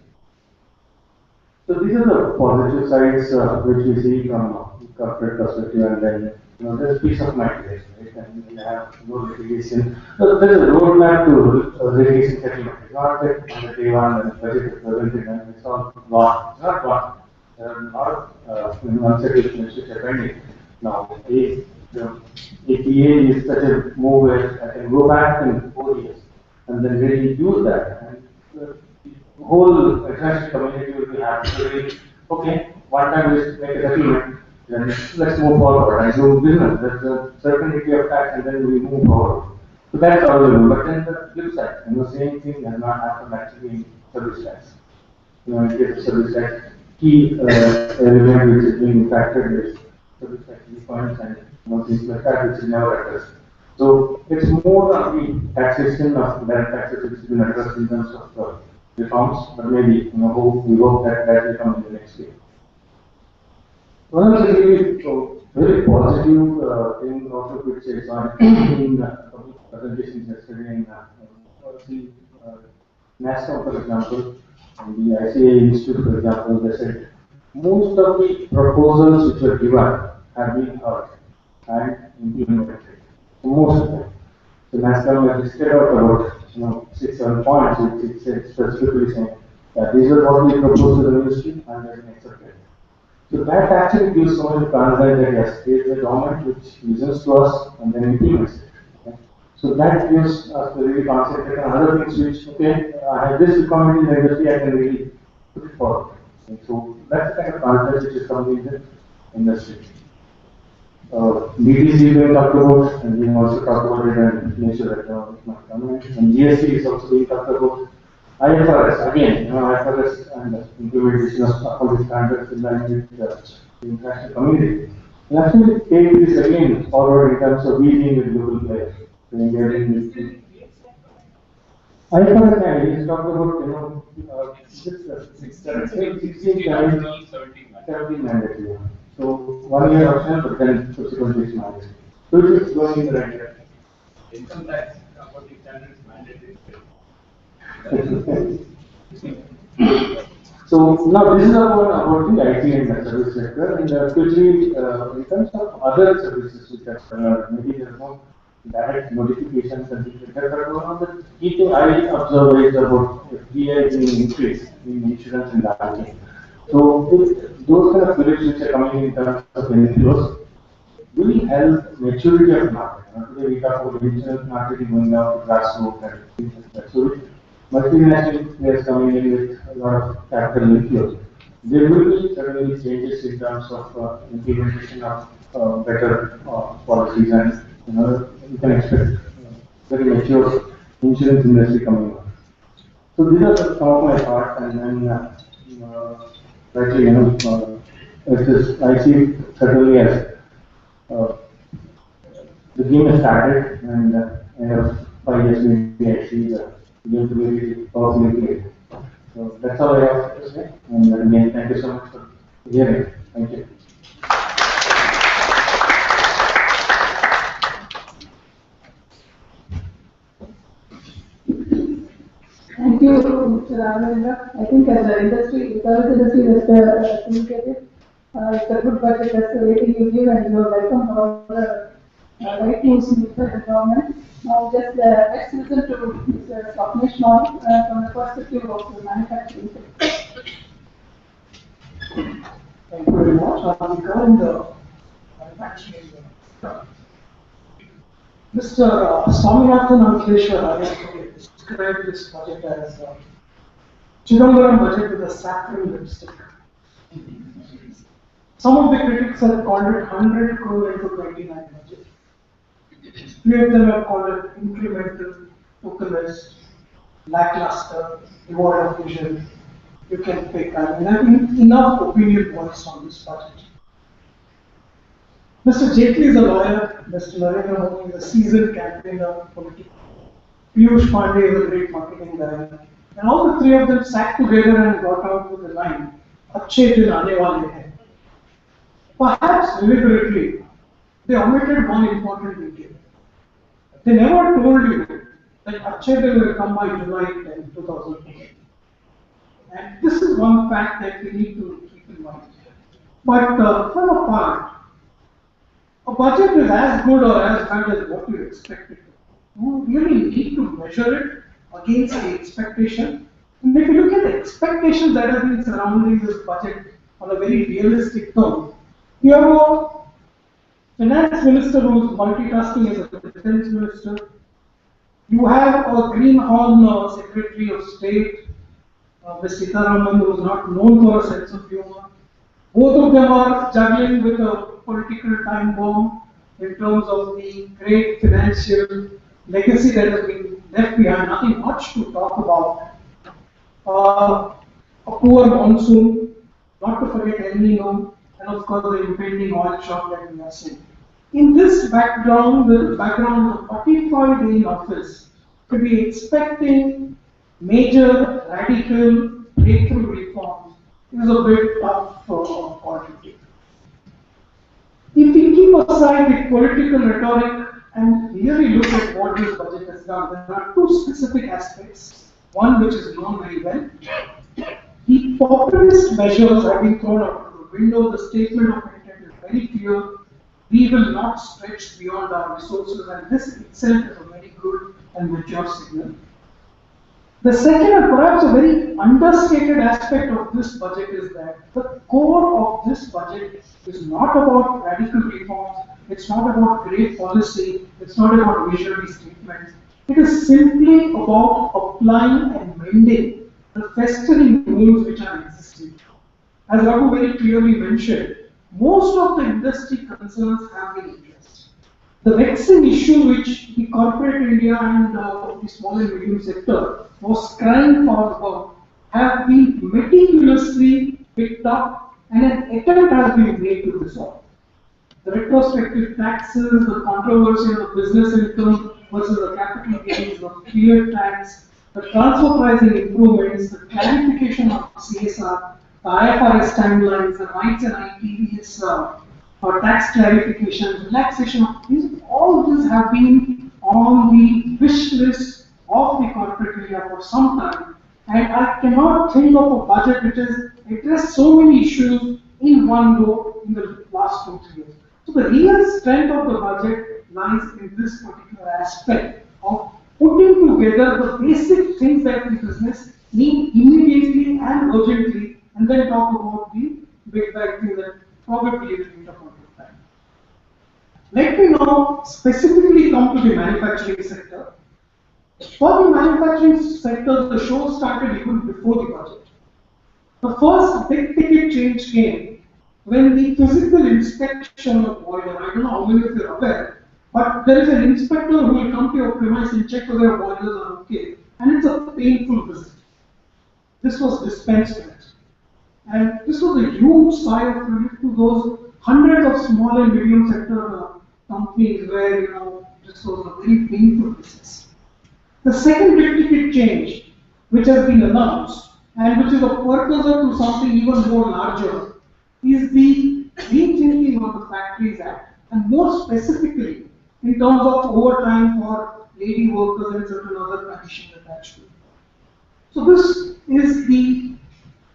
So these are the positive sides which we see from corporate perspective, and then there's peace of mind, right? And we have no litigation. So there is a roadmap to litigation settlement. It's not that on the day one and the budget is presented and it's all gone. It's not gone. There are a lot of unsettled issues which are pending. Now, if the APA is such a move where I can go back in 4 years and then really use that. And the whole international community will be happy to really, okay, one time we make a settlement, then let's move forward and do business. There's a certainty of tax and then we move forward. So that's how we do. But then the flip side, the same thing has not happened actually in service tax. In case of service tax, key element which is being factored is service tax refunds and things like that which is never addressed. So it's more of the taxation of direct taxes which has been addressed in terms of reforms, but maybe we hope that will come in the next year. One of the really very positive thing also which is on in presentations yesterday in the NASCOM, for example, In the ICA Institute, for example, they said most of the proposals which were given have been heard and implemented. Most of them. So NASCAR has listed out about 6-7 points which it said specifically saying that these are what we propose to the ministry and they have been accepted. So that actually gives so much confidence that yes, there is a government which listens to us and then implements it. Okay? So that gives us the really concept and other things which, okay, I have this requirement in the industry, I can really put it forward. And so that's the kind of confidence which is coming in the industry. BTC we talked about, and we also talked about it and make sure that it might come in. And GST is also being talked about. IFRS, again, IFRS and the implementation of all these standards in line with the international community. We actually take this again forward in terms of being with global players. IFRS, yeah, he's talked about, 17 mandatory. So 1 year optional, but then subsequently it's mandatory. So it is going in the right direction. Income tax accounting standards mandatory. So now this is about the IT and the service sector, and quickly in terms of other services which are maybe there are no direct notifications and things like that, but one of the key thing I observe is about FDI being increased in insurance and banking. So those kind of beliefs which are coming in terms of inflows will help maturity of market. Today we talk about insurance market going down to grassroots and things like that. So multinational players coming in with a lot of capital inflows. There will be certainly changes in terms of implementation of better policies, and you can expect very mature insurance industry coming up. So these are some of my thoughts, and then rightly, I see certainly as the game has started, and end of 5 years maybe I see the game to be really powerfully played. So that's all I have to say. And again, thank you so much for hearing. Thank you. Thank you, Mr. Raghvendra. I think as the industry, the service industry has communicated, it's a good budget, that's the rating you give, and you are welcome for all the right moves in the government. Now just let's listen to Mr. Swapnesh now from the perspective of the manufacturing sector. Thank you very much. Regarding the manufacturing sector, Mr. Swaminathan Ankleshwar described this budget as a Chidambaram budget with a saffron lipstick. Some of the critics have called it 100 crore into 29 budget. Few of them have called it incremental, tokenist, lackluster, devoid of vision. You can pick. I think enough opinion voiced on this budget. Mr. Jaitley is a lawyer, Mr. Narendra Modi is a seasoned campaigner, political. Piyush Pandey is a great marketing guy. And all the three of them sat together and got out with the line, Achhe din aane wale hain. Perhaps deliberately, they omitted one important detail. They never told you that Achhe din will come by July 10, 2014. And this is one fact that we need to keep in mind. But from a part, a budget is as good or as bad as what you expect it to. You really need to measure it against the expectation. And if you look at the expectations that have been surrounding this budget on a very realistic tone, you have a finance minister who is multitasking as a defense minister. You have a greenhorn secretary of state, Ms. Sitaraman, who is not known for a sense of humor. Both of them are juggling with a political time bomb in terms of the great financial legacy that has been left behind. Nothing much to talk about. A poor monsoon, not to forget El Nino, and of course the impending oil shock that we are seeing. In this background, the background of 45 day in office, to be expecting major radical breakthrough reforms is a bit tough for to take. If we keep aside the political rhetoric and really look at what this budget has done, there are two specific aspects. One which is known very well, The populist measures have been thrown out of the window. The statement of intent is very clear. We will not stretch beyond our resources, and this itself is a very good and mature signal. The second and perhaps a very understated aspect of this budget is that the core of this budget is not about radical reforms, it's not about great policy, it's not about visionary statements. It is simply about applying and mending the festering wounds which are existing. As Raghu very clearly mentioned, most of the industry concerns have been addressed. The vexing issue which the corporate India and the small and medium sector was crying for about have been meticulously picked up, and an attempt has been made to resolve. The retrospective taxes, the controversy of the business income versus the capital gains, the clear tax, the transfer pricing improvements, the clarification of CSR, the IFRS timelines, the rights and ITVs, or tax clarification, relaxation of these, all these have been on the wish list of the corporate India for some time. And I cannot think of a budget which has addressed so many issues in one go in the last 2-3 years. So the real strength of the budget lies in this particular aspect of putting together the basic things that the business need immediately and urgently, and then talk about the big bag thing that probably will need a point of time. Let me now specifically come to the manufacturing sector. For the manufacturing sector, the show started even before the budget. The first big ticket change came when the physical inspection of boiler, I don't know how many of you are aware, but there is an inspector who will come to your premise and check whether your boilers are okay, and it's a painful visit. This was dispensed with. And this was a huge sigh of relief to those hundreds of small and medium sector companies where this was a very painful business. The second big ticket change, which has been announced, and which is a precursor to something even more larger, is the rethinking of the Factories Act, and more specifically in terms of overtime for lady workers and certain other conditions attached to it. So this is the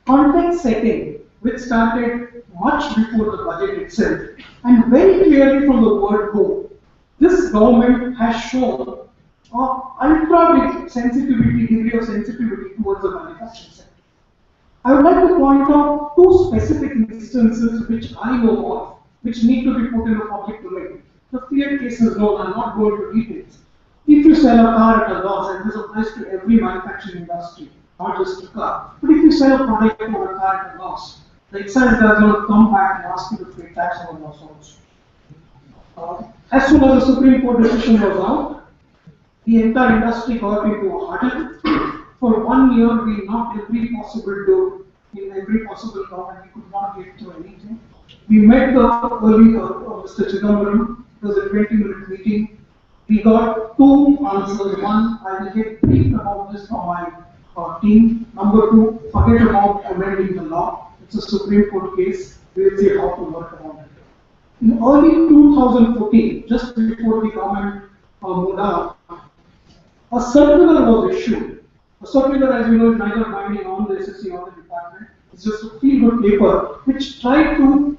context setting which started much before the budget itself, and very clearly from the word go, this government has shown an ultra big degree of sensitivity towards the manufacturing sector. I would like to point out two specific instances which I know of, which need to be put in the public domain. The Fiat case is known, I'm not going to details. If you sell a car at a loss, and this applies to every manufacturing industry, not just a car, but if you sell a product or a car at a loss, the excise does not come back and ask you to pay tax on the loss also. As soon as the Supreme Court decision was out, the entire industry got into a huddle. For 1 year, we knocked every possible door in every possible government. We could not get to anything. We met the early Mr. Chidambaram. It was a 20-minute meeting. We got two answers. One, I will get briefed about this from my team. Number two, forget about amending the law. It's a Supreme Court case. We will see how to work around it. In early 2014, just before the government moved out, a circular was issued. A circular, as you know, is neither binding on the SSC or the department. It's just a feel-good paper which tried to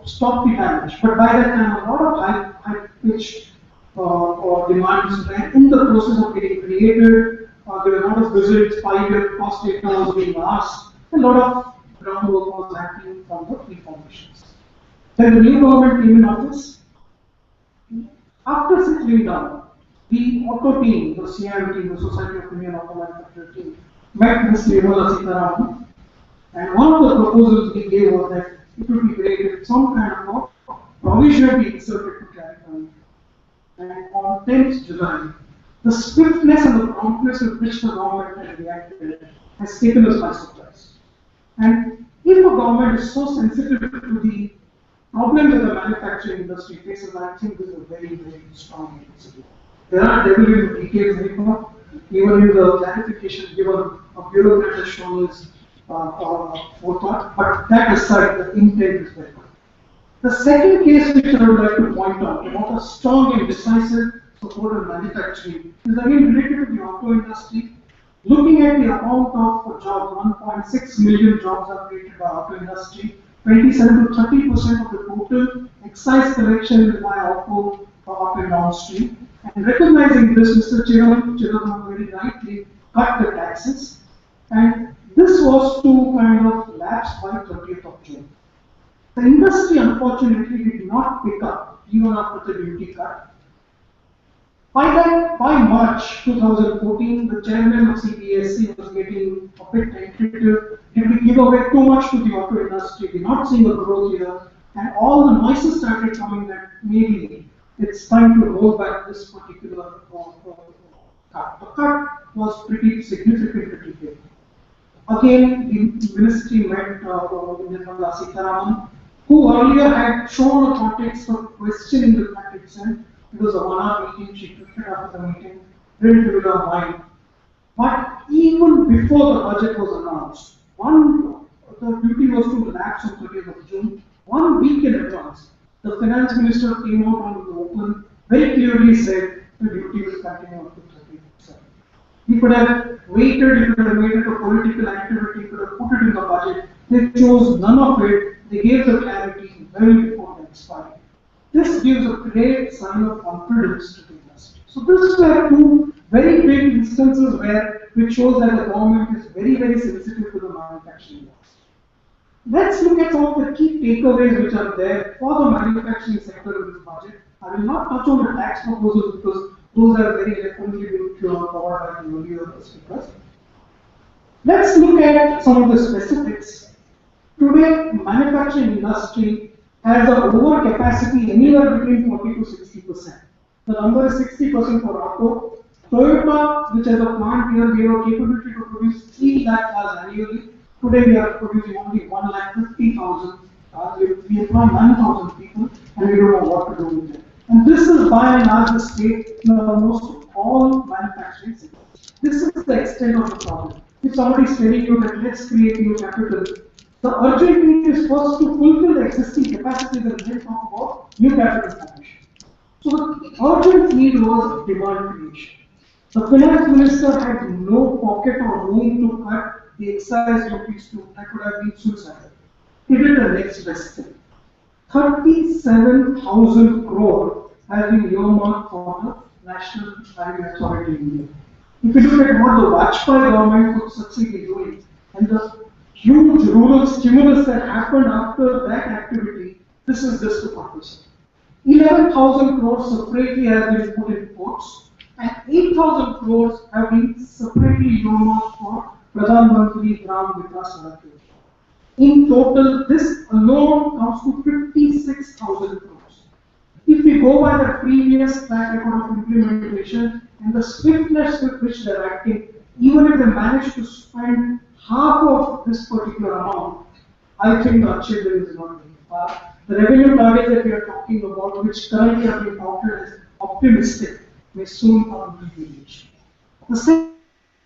stop the damage. But by that time, a lot of high-pitched demands were in the process of getting created. There were a lot of visits, 5-year cost data was being asked, and a lot of groundwork was happening from the reformations. Then the new government came in office. After settling down, the auto team, the CIM team, the Society of Indian Auto Manufacturer team, met Ms. Nirmala Sitharaman, and one of the proposals we gave was that it would be great if some kind of a provision be inserted to clarify. And on 10th July, the swiftness and the promptness with which the government has reacted has taken us by surprise. And if a government is so sensitive to the problems that the manufacturing industry faces, I think this is a very, very strong initiative. There are devil in the details anymore. Even in the clarification given, a bureaucrat has shown his forethought, but that aside, the intent is very good. The second case which I would like to point out about a strong and decisive support of manufacturing is again related to the auto industry. Looking at the amount of jobs, 1.6 million jobs are created by auto industry. 27 to 30% of the total excise collection is by auto up and downstream. And recognizing this, Mr. Chiram very rightly cut the taxes. And this was to kind of lapse by 30th of June. The industry unfortunately did not pick up even after the duty cut. By March 2014, the chairman of CBSE was getting a bit tentative. Did we give away too much to the auto industry? We're not seeing a growth here. And all the noises started coming that maybe it's time to roll back this particular cut. The cut was pretty significant, pretty big. Again, the ministry met Nirmala Sitharaman, who earlier had shown a context of questioning the cut itself. It was a 1-hour meeting, she took it after the meeting, didn't read her mind. But even before the budget was announced, the duty was to lapse on 30th of June. 1 week in advance, the finance minister came out on the open, very clearly said the duty will continue up to 30%. He could have waited, he could have made it a political activity, he could have put it in the budget. They chose none of it, they gave the clarity well before the expiry. This gives a great sign of confidence to the industry. So this were two very big instances which shows that the government is very, very sensitive to the manufacturing industry. Let's look at some of the key takeaways which are there for the manufacturing sector in this budget. I will not touch on the tax proposals because those are very eloquently been covered by the earlier speakers. Let's look at some of the specifics. Today, manufacturing industry has an overcapacity anywhere between 40 to 60%. The number is 60% for auto. Toyota, which has a plant here, we have a capability to produce 3 lakh cars annually. Today we are producing only 1,50,000 cars. We employ 9,000 people and we don't know what to do with them. And this is by and large the state in almost all manufacturing sectors. This is the extent of the problem. If somebody is telling you that let's create new capital, the urgent need is first to fulfill the existing capacities and then talk about new capital formation. So the urgent need was demand creation. The finance minister had no pocket or room to cut the excise duties to that would have been suicidal. He did the next best thing. 37,000 crore has been earmarked for the National Highway Authority in India. If you look at what the Vajpayee government could succeed in doing and the huge rural stimulus that happened after that activity, this is just the purpose. 11,000 crores separately has been put in ports and 8,000 crores have been separately earmarked for Pradhan Mantri Gram Vikas Yojana. In total, this alone comes to 56,000 crores. If we go by the previous track record of implementation and the swiftness with which they are acting, even if they manage to spend half of this particular amount, I think the achievement is not very far. The revenue targets that we are talking about, which currently are being touted as optimistic, may soon come to be reached. The second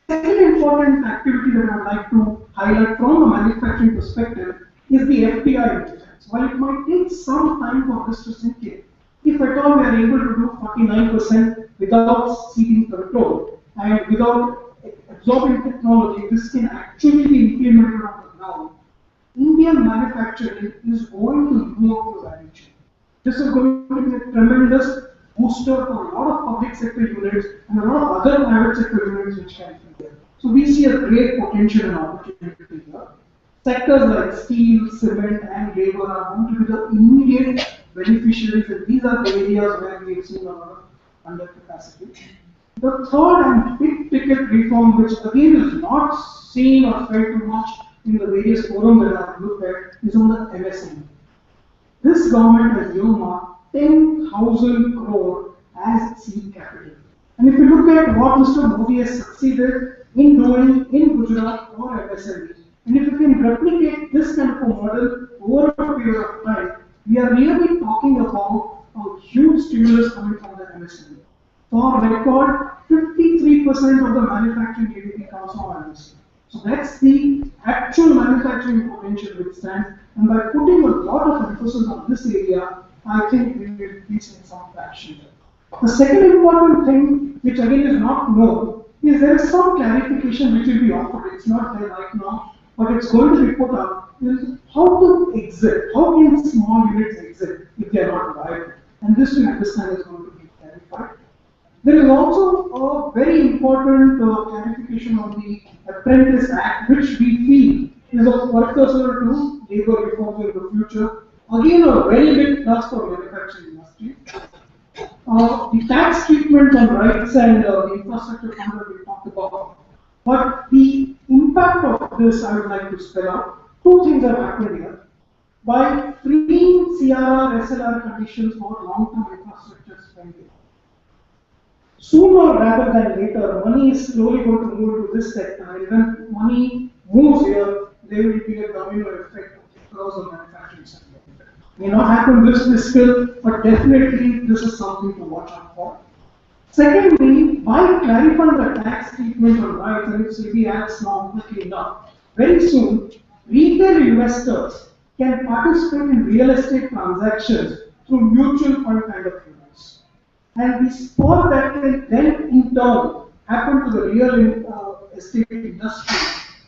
important activity that I would like to highlight from a manufacturing perspective is the FDI defense. While it might take some time for this to sink in, if at all we are able to do 49% without seeking control and without absorbing technology, this can actually be implemented on the ground. Indian manufacturing is going to move up the value chain. This is going to be a tremendous booster for a lot of public sector units and a lot of other private sector units which can be there. So we see a great potential and opportunity here. Sectors like steel, cement and labor are going to be the immediate beneficiaries, and these are the areas where we have seen a lot of undercapacity. The third and big ticket reform, which again is not seen or felt too much in the various forums that I have looked at, is on the MSME. This government has earmarked 10,000 crore as seed capital. And if you look at what Mr. Modi has succeeded in doing in Gujarat for MSME, and if you can replicate this kind of a model over a period of time, we are really talking about a huge stimulus coming from the MSME. For record, 53% of the manufacturing GDP comes from MSME. So that's the actual manufacturing potential which stands, and by putting a lot of emphasis on this area, I think we will be seeing some traction there. The second important thing, which again is not known, is there is some clarification which will be offered. It's not there right now, but it's going to be put up. Is how to exit, how can small units exit if they are not viable? And this we understand is going to be clarified. There is also a very important clarification on the Apprentice Act, which we feel is a precursor to labor reforms in the future. Again, a very big plus for manufacturing industry. The tax treatment on rights and the infrastructure fund that we talked about. But the impact of this, I would like to spell out. Two things have happened here. By freeing CRR, SLR conditions for long-term infrastructure spending, sooner rather than later, money is slowly going to move into this sector, and when money moves here, there will be a domino effect across the manufacturing sector. May not happen this fiscal, but definitely this is something to watch out for. Secondly, by clarifying the tax treatment on rights, and if SEBI acts now quickly enough, very soon, retail investors can participate in real estate transactions through mutual fund kind of units. And the sport that can then in turn happen to the real estate industry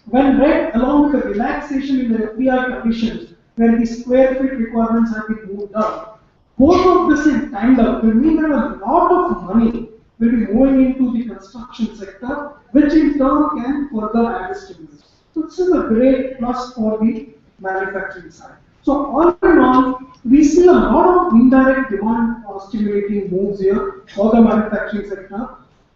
when read along with the relaxation in the FDI conditions where the square feet requirements have been moved down. Both of this in tandem will mean that a lot of money will be moving into the construction sector, which in turn can further add stimulus. So this is a great plus for the manufacturing side. So all in all, we see a lot of indirect demand stimulating moves here for the manufacturing sector.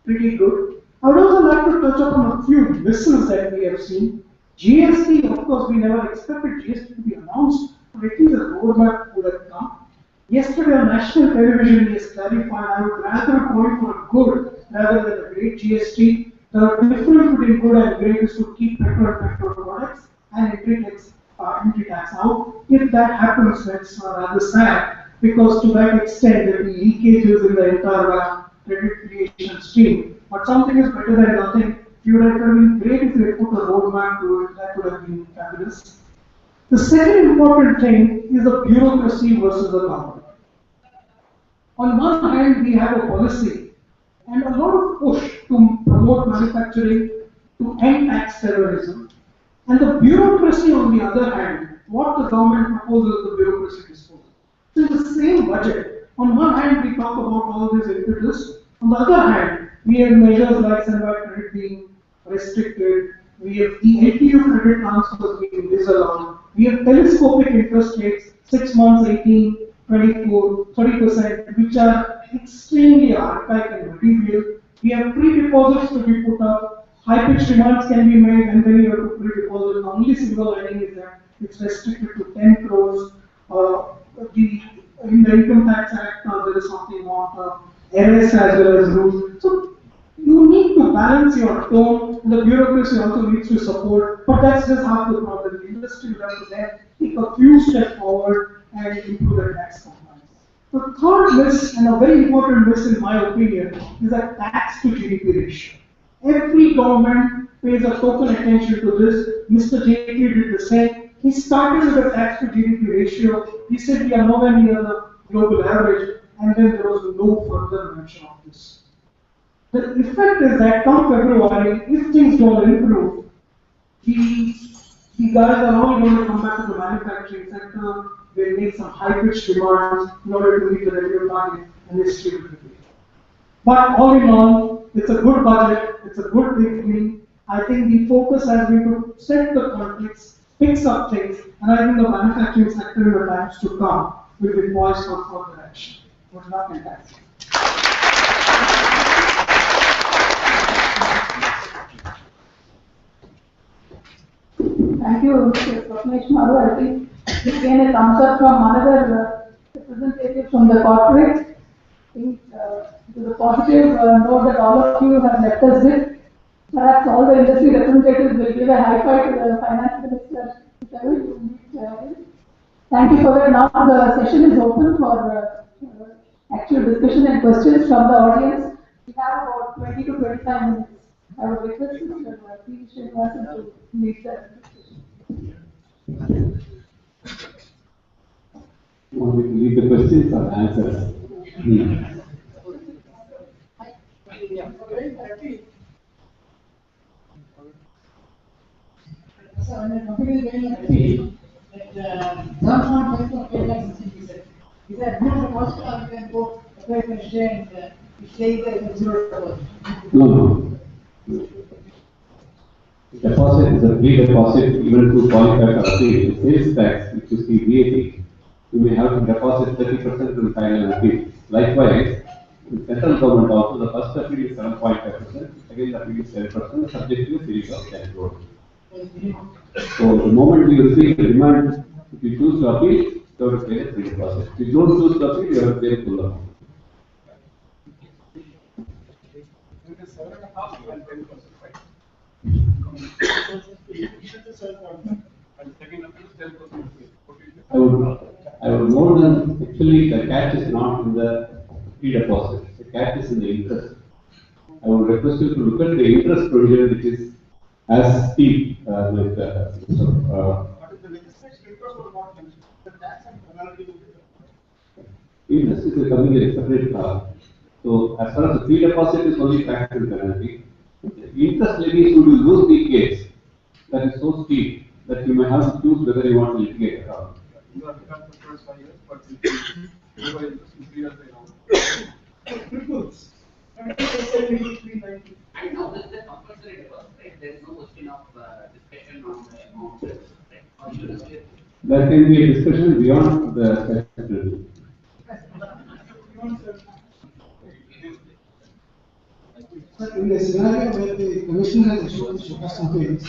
Pretty good. I would also like to touch upon a few misses that we have seen. GST, of course, we never expected GST to be announced, but at least a roadmap would have come. Yesterday on national television, he has clarified I would rather point for a good rather than a great GST. The difference between good and great is to keep petrol and petrol products and entry tax out. If that happens, that's rather sad, because to that extent there will be leakages in the entire credit creation stream. But something is better than nothing. It would have been great if they put a roadmap to it. That would have been fabulous. The second important thing is the bureaucracy versus the government. On one hand, we have a policy and a lot of push to promote manufacturing, to end tax terrorism. And the bureaucracy, on the other hand, what the government proposes is the bureaucracy disposal. So in the same budget, on one hand, we talk about all these impetus. On the other hand, we have measures like standby credit being restricted. We have the LTU credit transfers being disallowed. We have telescopic interest rates, 6 months, 18, 24, 30%, which are extremely archaic and trivial. We have pre-deposits to be put up. High-pitched demands can be made, and then you have to pre-deposit. The only silver lining is that it's restricted to 10 crores. In the Income Tax Act, there is something about arrest as well as rules. So you need to balance your tone. The bureaucracy also needs to support, but that's just half the problem. The industry will have to then take a few steps forward and improve their tax compliance. The third miss, and a very important miss in my opinion, is a tax to GDP ratio. Every government pays a total attention to this. Mr. Jaitley did the same. He started with a tax to GDP ratio. He said we are nowhere near the global average, and then there was no further mention of this. The effect is that come February, if things don't improve, the guys are all going to come back to the manufacturing sector. They'll make some high-pitched demands in order to meet the revenue target, and this will be. But all in all, it's a good budget, it's a good beginning. I think the focus has been to set the context, fix up things, and I think the manufacturing sector in the times to come will be poised for further action. Good luck and thanks. Thank you, Mr. Swapnesh Maru. I think again a thumbs up from another representative from the corporate. I think to the positive note that all of you have left us with. Perhaps all the industry representatives will give a high five to the finance minister. Thank you for that. Now the session is open for actual discussion and questions from the audience. We have about 20 to 25 minutes. I would request Mr. P. Srinivasan to lead the discussion. You want me to lead the questions or answers? So when a company is getting a fee, that does not make to pay like 60%. Is that no deposit or you can go apply for share and you stay there with zero deposit? No. Deposit is a free deposit even to qualify for the sales tax, which is the VAT. You may have to deposit 30% to the final appeal. Likewise, in central government also, the first appeal is 7.5%, second appeal is 7%, subject to a series of tax road. So the moment you receive the demand, if you choose to appeal, you have to pay the free deposit. If you don't choose to appeal, you have to pay the full amount. I would more than actually the catch is not in the free deposit. The catch is in the interest. I would request you to look at the interest provision, which is as steep with interest is coming in a separate class. So as far as the free deposit is only tax and penalty, the interest levies would lose the case that is so steep that you may have to choose whether you want to litigate at all. You are become for 5 years, but if you go in 3 years, I know this is a compulsory deposit, right? There is no question of discussion on the amount, right? Or you just There can be a discussion beyond the statutory. Sir, in the scenario where the commissioner has issued the showcase complaints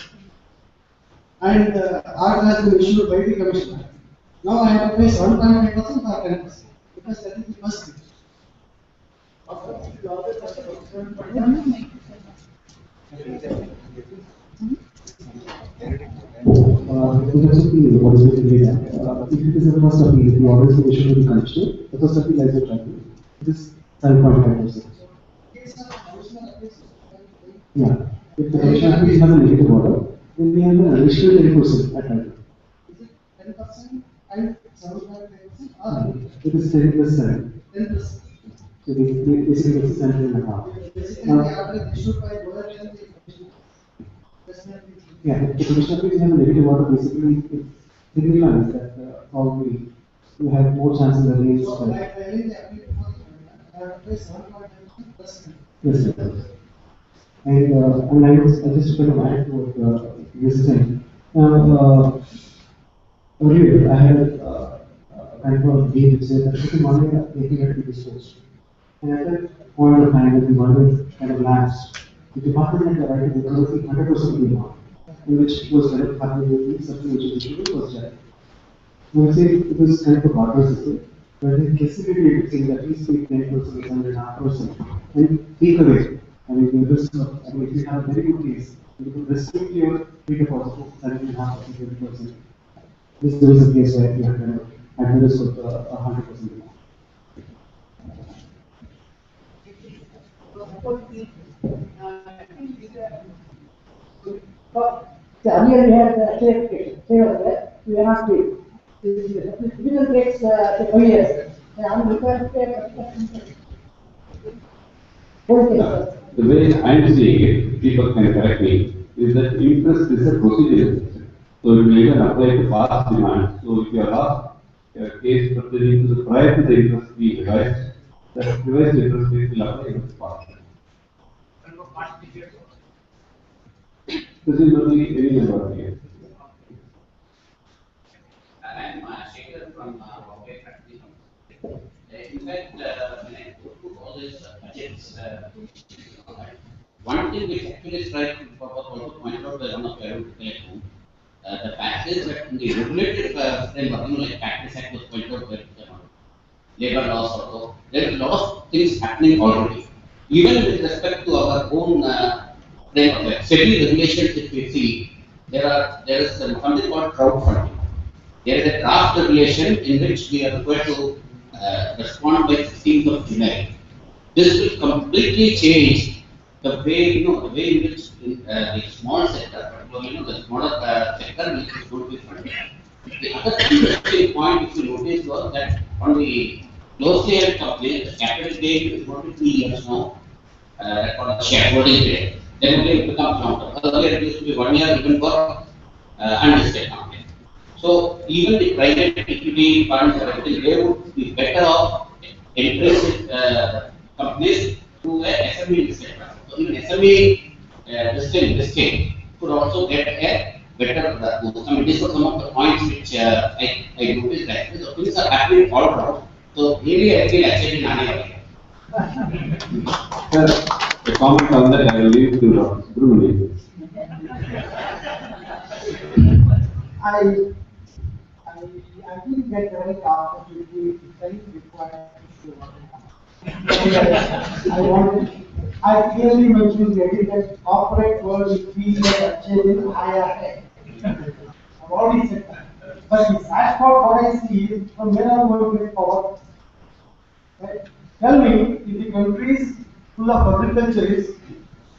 and ours has been issued by the commissioner, now I have to pay 7.5% or 10% because that is the first thing. What is basically that? If it is the first appeal, if the order is issued to the commissioner, the first appeal lies at tribunal. It is 7.5%. Yeah. If the commissioner appeals has a negative order, then we have an additional 10% at tribunal. Is it 10% and 7.5% or it is 10 plus 7. 10%? So basically it's 7.5. Basically, the order is issued by lawyer and the commissioner. Yeah, if the commissioner appeals has a negative order, basically it signifies that probably you have more chances of getting So by filing the appeal before the I have to pay 7.5% plus 10%. Yes, sir. And I just kind of add to what you were saying. Earlier, I had kind of a game which said that if the money are taking it to be disposed. And at that point of time, when the money kind of lapsed, the department had the right to recover 100% of the amount, in which was kind of happening with the something which is issued was that. I would say it was kind of a barter system, where they facilitated saying that please take 10% or 7.5% and take away. I mean, if you have a very good case, you can restrict your free deposit to 7.5% 20%. There is a case where you have kind of at the risk of 100%. Earlier we had the clarification, say was there, we are not paid. It will take 5 years. I am required to pay The way I am seeing it, people can correct me, is that interest is a procedure. So it will even apply to past demand. So if you are lost case pertaining to the prior to the interest being revised, the revised interest rate will apply to the past. Presumably any number of years. I am Shekhar from Bombay Factory. In fact, when I go through all these budgets, one thing which actually strikes me was also pointed out by one of the the fact is that in the regulated framework, like Practice Act was pointed out by labor laws also, there are a lot of things happening already. Even with respect to our own framework, like SEBI regulations, if we see, there is something called crowdfunding. There is a draft regulation in which we are required to respond by 16th of July. This will completely change the way, the way in which the small sector, particularly, the smaller sector which is going to be funded. The other interesting point, if you notice, was that on the closely held companies, the capital gain is going to be 3 years now, for the shareholding period. then only it becomes long term. Earlier it used to be 1 year even for unlisted companies. So even the private equity funds, they would be better off entering companies through a SME listed fund. So even SME listing could also get a better boost. I mean, these are some of the points which I noticed that so things are happening all around. So really, I feel actually in The comment on that I will leave to Brunei. I didn't get the right opportunity to tell you required to show I clearly mentioned that corporate world is being achieving higher. I've already said that. But in as for what I see is from where I'm going to get forward. Right? Tell me, if the country is full of agriculturists,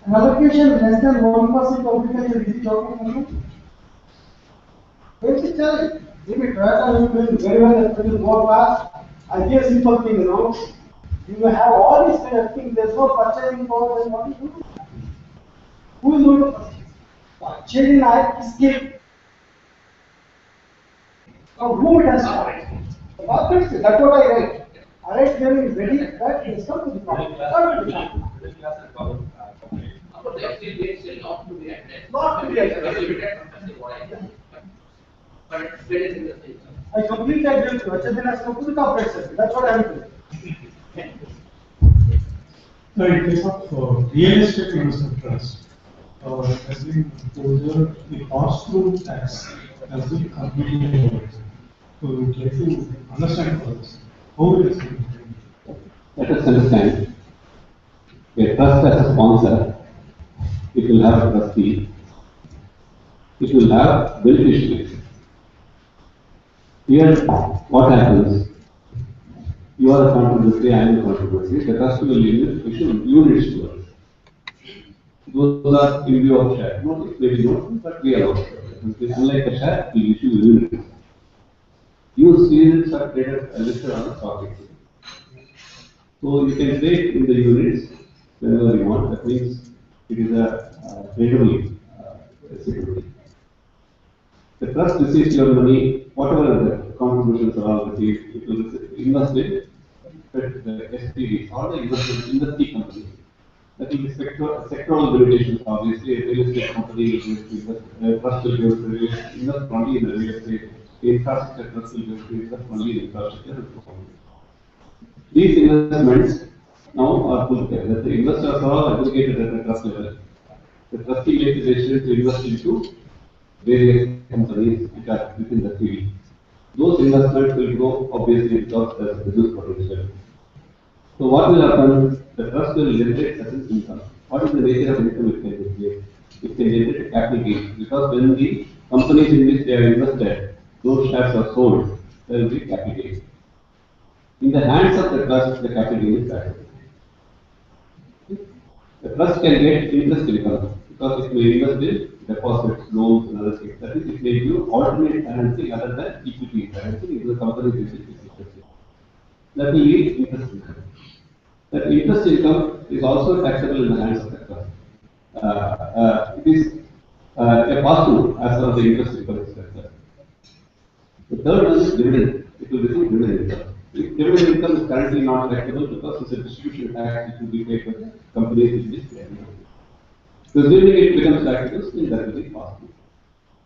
an allocation less than 1% agriculture, is it okay for you? Don't you tell it? Maybe Toyota is doing very well at the more class. I give a simple thing, You may have all these kind of things, there's no purchasing power, then what do you do? Who is going to purchase? Purchasing skill. From whom it has started? That's what I write. I write here is ready, that is come to the problem. Not to be I completely agree with you. Purchasing has come to the corporate sector. That's what I am doing. No, in case of real estate investment trust, has been proposed the pass-through tax has been completely avoided. So we would like to understand first how it is being done. Let us understand. A trust as a sponsor, it will have a trustee, it will have beneficiaries. Here, what happens? You are a contributory, I am a contributory, the trust will issue units to us. Those are in view of share. Not maybe not, but we are also. Unlike a share, we issue units. Use units are traded listed on the stock exchange. So you can trade in the units whenever you want. That means it is a tradable security. The trust receives your money, whatever the contributions are all received, it will invest in the SPVs or the industry companies. That will be sectoral limitations, obviously. A real estate company will trust will invest only in the real estate. The infrastructure trust will invest only in infrastructure. These investments now are put together. The investors are all aggregated at the trust level. The trustee makes the decision to invest into various companies which are within the field. Those investments will grow obviously because there is business potential. So what will happen? The trust will generate certain income. What is the nature of income it can generate? It can generate capital gains because when the companies in which they are invested, those shares are sold, there will be capital gains. In the hands of the trust, the capital gain is that. The trust can get interest income because it may invest in deposits, loans, and other things. That is, it may give alternate financing other than equity financing if the company is interested. That will lead interest income. That interest income is also taxable in the hands of the trust. It is a pass-through as far as the interest income is concerned. The third one is dividend. It will receive dividend income. Dividend income is currently not taxable because it's a distribution tax which will be paid by the companies in which they are invested. Presuming it becomes taxable, still that will be possible.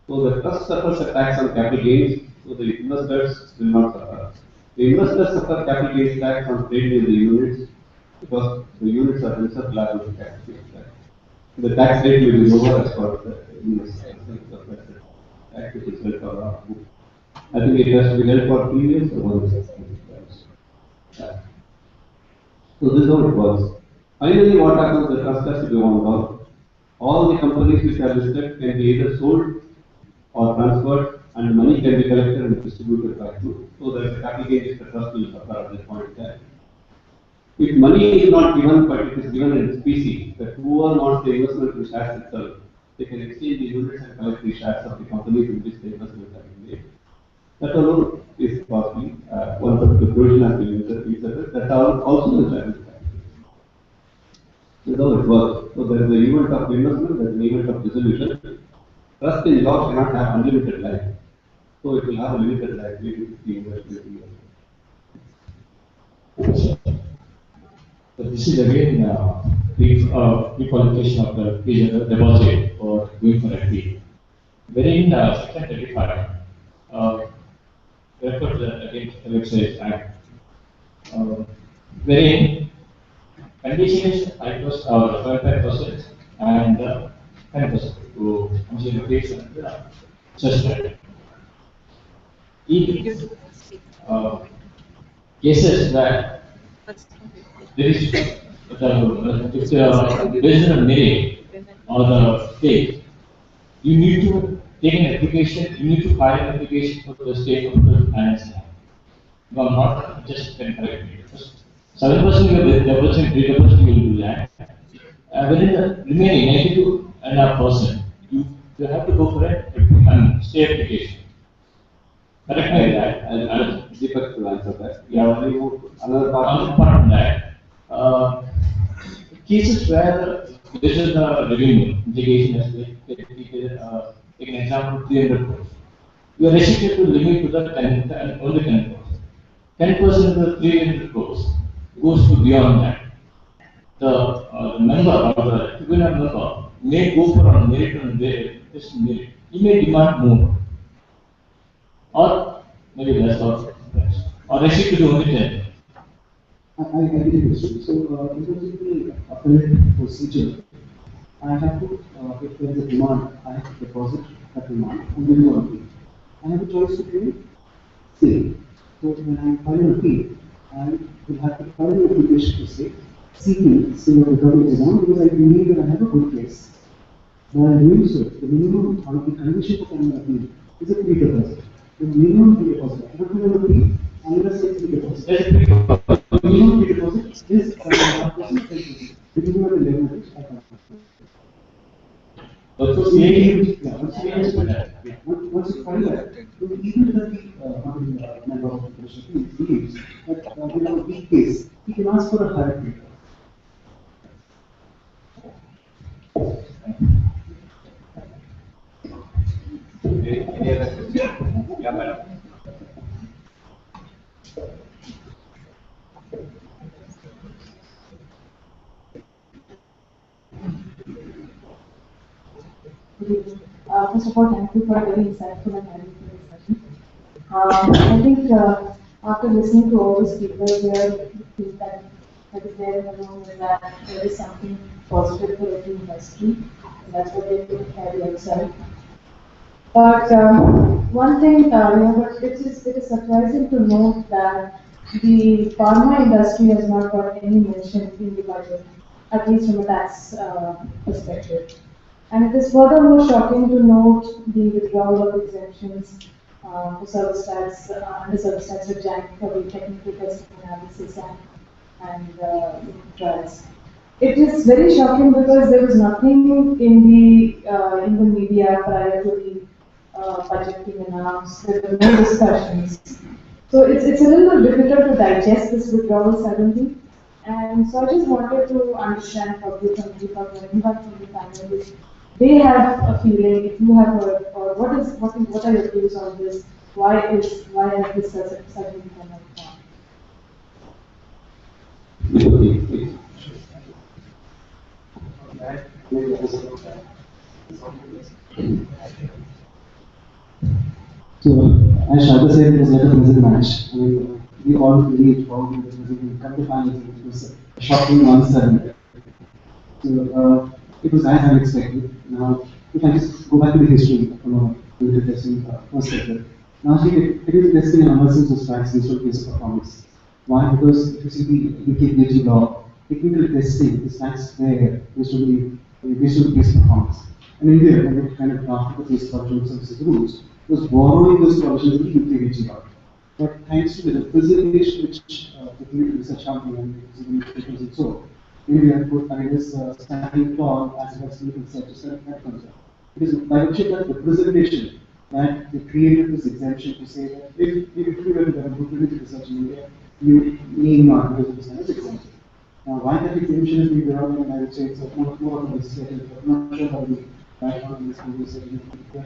So the trust suffers a tax on capital gains, so the investors will not suffer. The investors suffer capital gains tax on trading in the units because the units are themselves liable to capital gains tax. The tax rate will be lower as per the investors. Tax which is held for our book. I think it has to be held for 3 years or 1 year. So this is how it works. Finally, what happens? The trust has to be wound down. All the companies which are listed can be either sold or transferred, and money can be collected and distributed back to. So that the capital gains the trust will suffer at this point in time. If money is not given, but it is given in specie, that whoever wants the investment in shares itself, they can exchange the units and collect the shares of the companies in which the investment has been made. That alone is possibly one particular provision has been inserted. That also is valid. That's how it works. So there is an event of investment, there is an event of dissolution. Trust in law cannot have unlimited life. So it will have a limited life, maybe 50 years, 20 years. So this is again pre-qualification of the deposit or going for FD. Wherein section 35 refers against the website act, wherein condition is 5% or 5% and 10% to consider case and suspect. If cases that there is based on merit or the state, you need to take an application, you need to file an application for the state of the finance. You are not just can correct me. 7% you are depositing, 3% you will do that. Within the remaining 92.5%, you have to go for a state application. Correct me that. I'll Deepak to answer that. Yeah. Only another part. Apart from that, cases where this is the revenue implication as well. Take an example, 300 crores. You are restricted to limit to the 10, only 10 crores. 10% of the 300 crores goes to beyond that. The member or the tribunal member may go for a merit on this merit. He may demand more, or maybe less or restricted to only 10. I get your question. So, in terms of the appellate procedure, I have to, if there is a demand, I have to deposit that demand and then go appeal. I have a choice to pay say. So, when I file an appeal, I will have to file an application to say, seeking similar recovery demand because I believe that I have a good case. While doing so, the minimum or the condition for filing an appeal is a pre-deposit. The minimum pre-deposit. I cannot file an appeal unless it's pre-deposit. Minimum pre-deposit is 7.5%. Depending on the level at which I can. Once you find that, even if the member of the commission believes that we have a weak case, he can ask for a higher rate. Any other question? Yeah, madam. First of all, thank you for a very insightful and valuable discussion. I think after listening to all the speakers here, the feedback that is there in the room is that there is something positive for every industry. And that's what they will carry outside. But one thing, but it is surprising to note that the pharma industry has not got any mention in the budget, at least from a tax perspective. And it is furthermore shocking to note the withdrawal of exemptions for service tax, under service tax for the technical testing analysis and trials. It is very shocking because there was nothing in the media prior to the budget being announced. There were no discussions. So it's a little difficult to digest this withdrawal suddenly. And so I just wanted to understand probably from Deepak or anybody from the panel, they have a feeling, if you have heard, or what are your views on this? Why has this suddenly come up now? So, as Shada said, it was like a prison match. I mean, we all believed probably that we come to find it was a shocking answer. So, it was as unexpected. Now, if I just go back to the history from a clinical testing perspective, now see, it is testing an emergence of tax instead of case of performance. Why? Because if you see the UK PhD law, technical testing is taxed where based on the case performance. And India, when it kind of drafted the case professional services rules, was borrowing those provisions in the UK PhD law. But thanks to the representation which the clinical research company and so, India put this standing tall as well as clinical research that comes up. It is by virtue of that representation that they created this exemption to say that if you were to have a clinical research in India, you need not because of this kind of exemption. Why that exemption is being developed, I would say it's more of a legislative, but not sure how the background in this conversation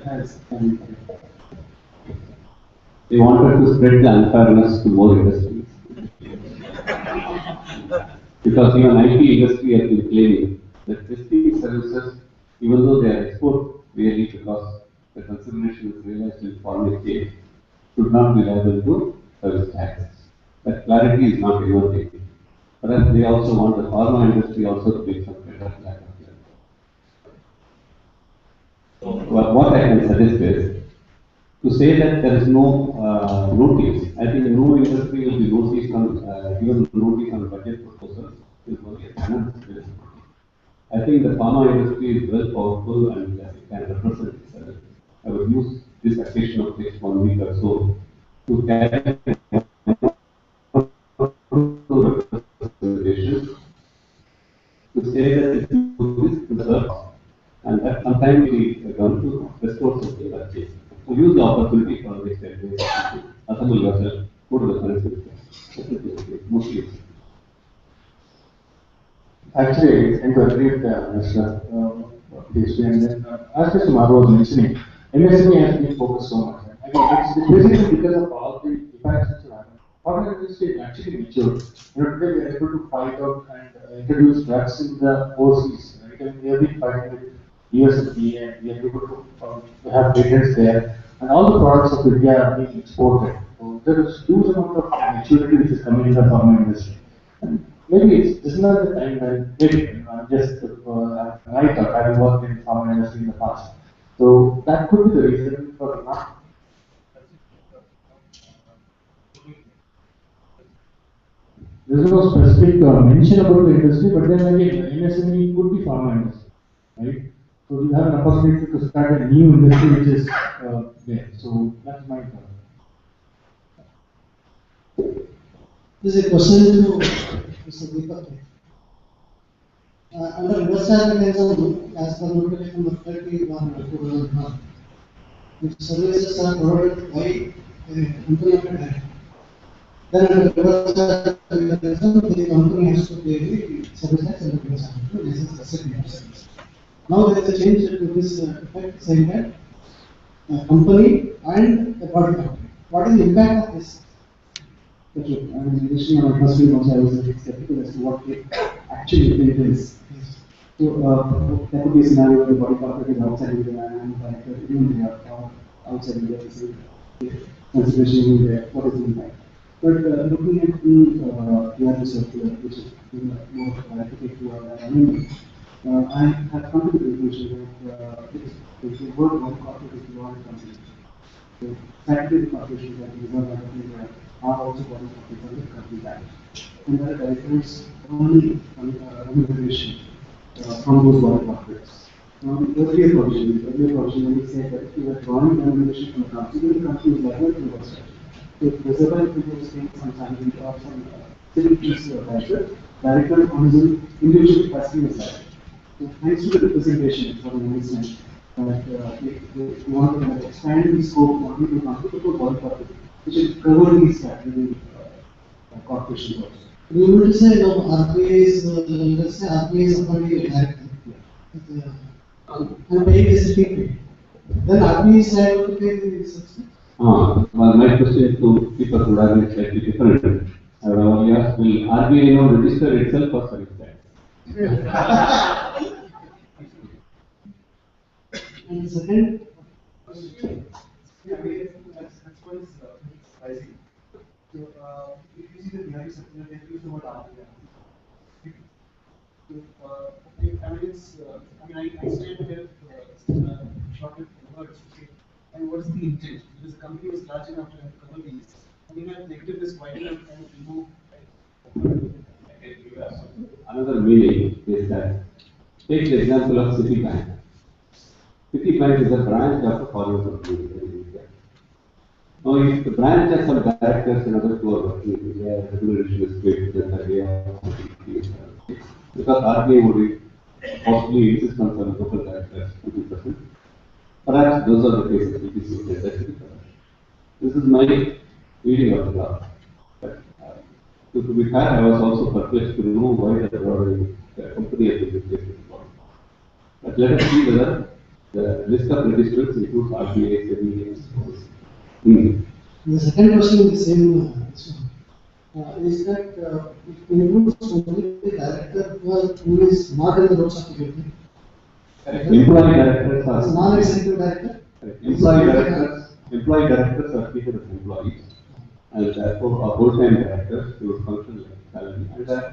has. They wanted to spread the unfairness to more industries. Because even IT industry has been claiming that testing services, even though they are export really because the consideration is realized in foreign exchange, should not be liable to service taxes. That clarity is not emerging. Perhaps they also want the pharma industry also to be some kind of lack of clarity. Well, what I can suggest is to say that there is no notice. I think no industry will be noticed on given notice on budget proposals is only a channel. I think the pharma industry is well powerful and it can represent itself. I would use this occasion of next 1 week or so to carry representation to say that it is reserved and that sometimes we going to restore something like this. So use the opportunity for this assemble yourself, go to the country, mostly. Actually, I think I agree with Mr. PhD, and then as Mr. Maru was mentioning, MSME has been focused so much. I mean, it's basically because of all the impacts which have happened. Pharma industry actually matured. You know, today we are able to fight out and introduce drugs in the overseas. Right? And we have been fighting with USFDA and we are able to have patents there. And all the products of India are being exported. So there is huge amount of maturity which is coming in the pharma industry. And maybe this is not the time when maybe I'm just right or having worked in pharma industry in the past. So that could be the reason for not. There is no specific mention about the industry, but then again, MSME could be pharma industry, right? So you have an opportunity to start a new industry which is there. So that's my thought. This is a question to Mr. Deepak. Under investor mechanism, as per notification number 31/2001, if services are provided by implemented act, then under investor mechanism, the company has to pay the service tax and the investor to license asset service. Now there is a change to this effect saying that company and a body company. What is the impact of this? I mean, initially on my first week also I was a bit skeptical as to what it actually entails. So there could be a scenario where the body corporate is outside India and director in India or outside India is a consideration in India. What is the impact? But looking at the circular, which is more applicable to our environment, I have come to the conclusion that the word body corporate is beyond consideration. So scientific corporations that reserve are also body corporate under the company act. And there are directors only remuneration from those body corporates. Now, the earlier provision, when we say that if you are drawing remuneration from the company, the company is liable to invest. So if reserve is paying some salary or some civil fees to a director on his individual capacity is liable. So thanks to the representation for the investment, that if you want to expand the scope only to company body corporate, which should cover these category corporations also. We would say RPA is, let's say RPA is appointing a director. And paying is a fee. Then RPA is liable to pay the subsidy. Well, my question to people who are slightly different. I would only ask, will RBI now register itself for service tax? And the second, that's quite surprising. So, if you see the behind circular, they use the word RPA. So, I mean, I stayed here shorted words to say, and what is the intent? Because the company was large enough to cover these. And even if negative is wide enough to kind of remove. Another meaning is that, take the example of Citibank. Citibank is a branch of a foreign company in India. Now, if the branch has some directors and others who are working in India, remuneration is paid to the area because RBI would possibly insist on some local directors 20%. Perhaps those are the cases which is necessary. This is my reading of the law. But to be fair, I was also perplexed to know why the company has been replaced. But let us see whether the list of registrants includes RBI, SEBI, and The second question is the same. Is that it includes only the director who is not in the roles of the company? employee directors are Non-executive director? Employee directors are treated as employees, and therefore are full-time directors who function like salary.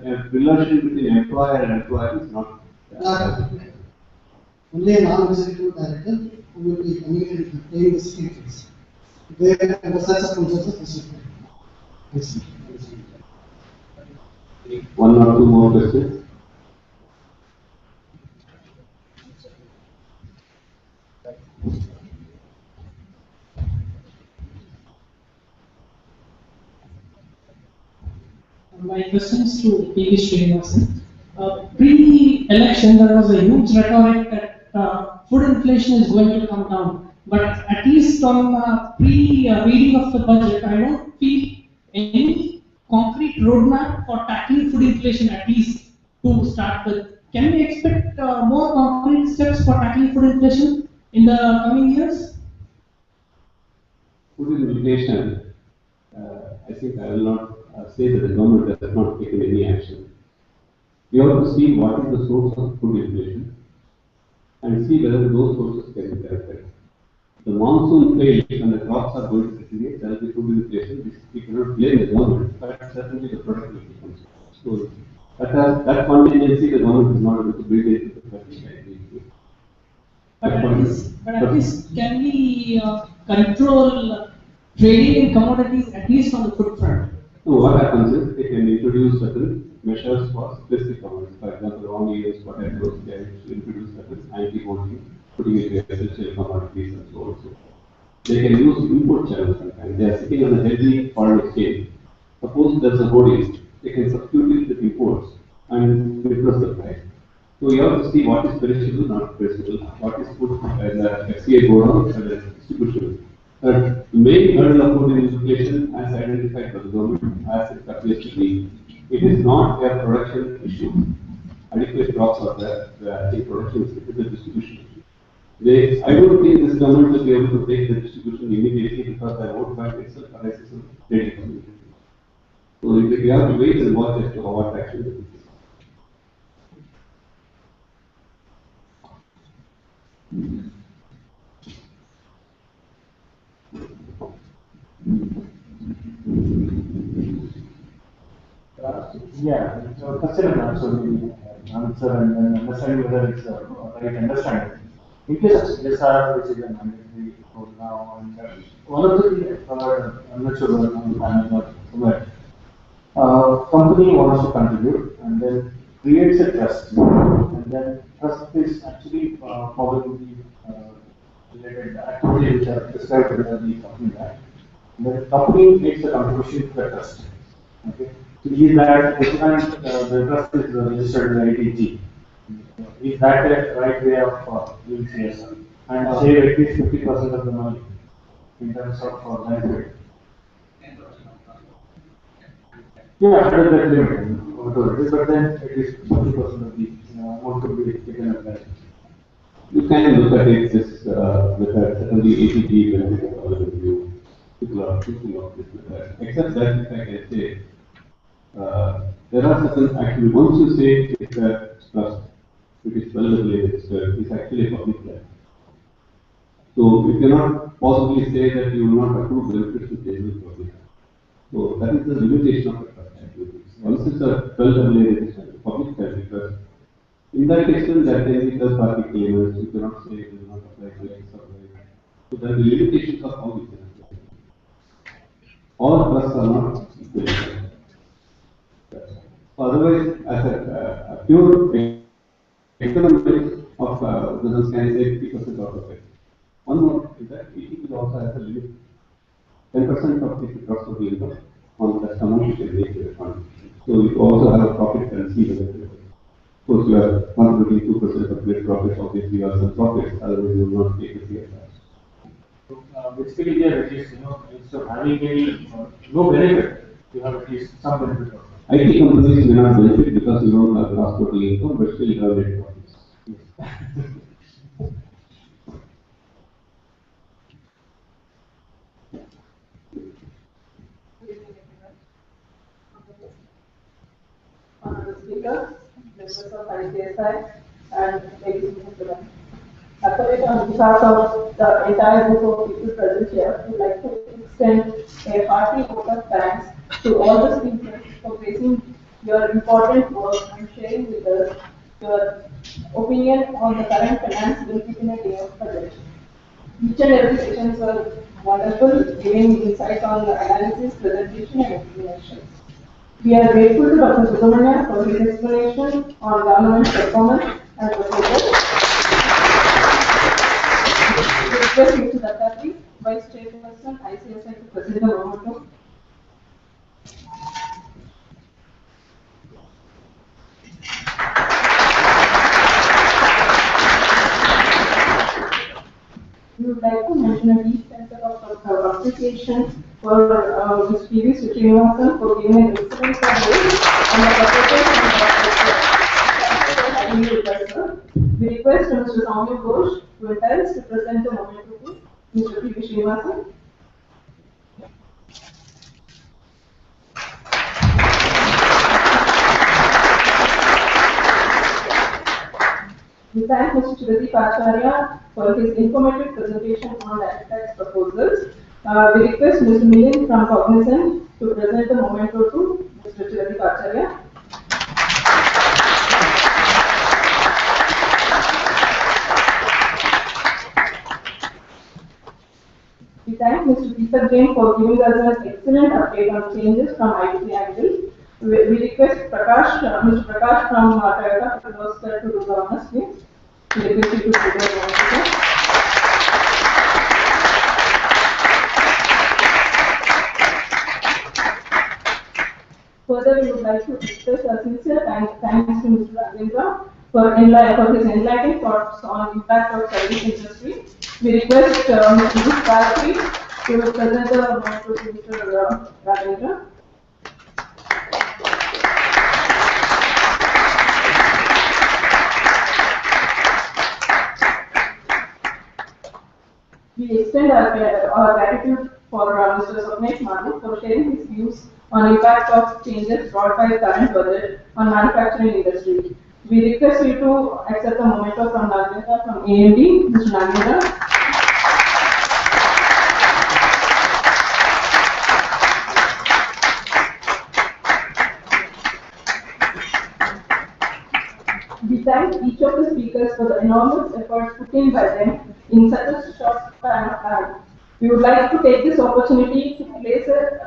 And the relation between employer and employee is not. Only a non-executive director who will be coming and paying the fees. They understand the concept of discipline. Yes. One or two more questions. My question is to P.V. Srinivasan. Pre-election, there was a huge rhetoric that food inflation is going to come down. But at least on pre-reading of the budget, I don't feel any concrete roadmap for tackling food inflation, at least to start with. Can we expect more concrete steps for tackling food inflation in the coming years? Food inflation, I think I will not say that the government has not taken any action. We have to see what is the source of food inflation and see whether those sources can be corrected. The monsoon fails and the crops are going to deteriorate, there will be food inflation. We cannot blame the government, but certainly the productivity comes. So that contingency the government is not able to build into the budget. But at least can we control trading in commodities at least on the food front? So what happens is they can introduce certain measures for specific commodities. For example, wrong years, potatoes, they introduce certain anti-hoarding, putting it in essential commodities and so on. So they can use import channels sometimes. They are sitting on a healthy foreign exchange. Suppose there's a hoarding, they can substitute it with imports and reduce the price. So you have to see what is perishable, not perishable, what is food and the FCA go down and the distribution. The main hurdle of food inflation, as identified by the government, as it appears to be, it is not a production issue. Adequate crops are there, the production is the distribution issue. I don't think this government will be able to take the distribution immediately because the vote bank itself arises in trading community. So we have to wait and watch as to what action will be. Yeah, so question and answer the answer and then understanding whether it's right understanding. In case of CSR, which is a mandatory role now, and one of the things I'm not sure whether I'm planning or somewhere, company wants to contribute and then creates a trust, and then trust is actually following the related activity which are prescribed under the company act. The company makes a contribution to the trust. Okay. So is that the trust is registered in ITG? Is that a right way of doing CSR? And save at least 50% of the money in terms of benefit. Yeah, under that limit, but then at least 50% of the amount could be taken as benefit. You can look at it just with a certainly ATG benefit of review. People are thinking of this method. Except that, if I can say, there are certain actually, once you say it's a trust, it is well registered, it's actually a public land. So we cannot possibly say that you will not approve benefits to the public. So that is the limitation of the trust activities. Once it's a well registered public land, because in that extent there can be third party claimants, you cannot say it will not apply to X or Y. So there are the limitations of how we can apply. All trusts are not equal. Otherwise, as a pure economic of business can say 50% out of it. One more is that it also has a limit. 10% of the gross of the income on that amount you can make the fund. So you also have a profit currency with it. Of course, you are contributing 2% of net profits, obviously you have some profits, otherwise you will not take the CSR. So basically, there at least instead of having any no benefit, you have at least some benefit of it. IT companies may not benefit because you don't have gross total income, but still have net profits. Honorable Speaker, members of ICSI, and ladies and gentlemen. On behalf of the entire group of people present here, I would like to extend a hearty vote of thanks to all the speakers for placing your important work and sharing with us your opinion on the current finance bill within a day of budget. Each and every sessions were wonderful, giving insight on the analysis, presentation, and explanations. We are grateful to Dr. Subramania for his explanation on government performance and proposals. We request Mr. Dattatri, Vice Chairperson, ICSI, to present the memorandum. We would like to mention a deep sense of appreciation for Mr. P.V. Srinivasan for giving an excellent service on the proposal. We request Mr. Soumya Ghosh to attend to present the memorandum. Mr. P.V. Srinivasan. We thank Mr. Chirati Acharya for his informative presentation on the tax proposals. We request Mr. Milind from Cognizant to present the memorandum to Mr. Chirati Acharya. We thank Mr. Deepak Jain for giving us an excellent update on changes from ITC angle. We request Prakash, Mr. Prakash from Toyota Kirloskar to do the honors, please. We request you to do the honors. Further, we would like to express our sincere thanks to Mr. Rajendra for his enlightening thoughts on impact of service industry. We request Mr. Gayatri to present the memorandum to Mr. Rajendra. We extend our gratitude for Mr. Sapnesh Madhu for sharing his views on impact of changes brought by the current budget on manufacturing industry. We request you to accept the memento from Nagendra from AMD, Mr. Nagendra. We thank each of the speakers for the enormous efforts put in by them in such a short span of time. We would like to take this opportunity to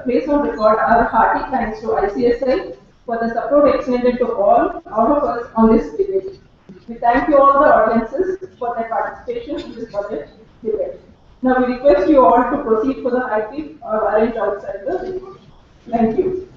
place on record our hearty thanks to ICSI for the support extended to all of us on this debate. We thank you all the audiences for their participation in this budget debate. Now we request you all to proceed for the high tea arranged outside the debate. Thank you.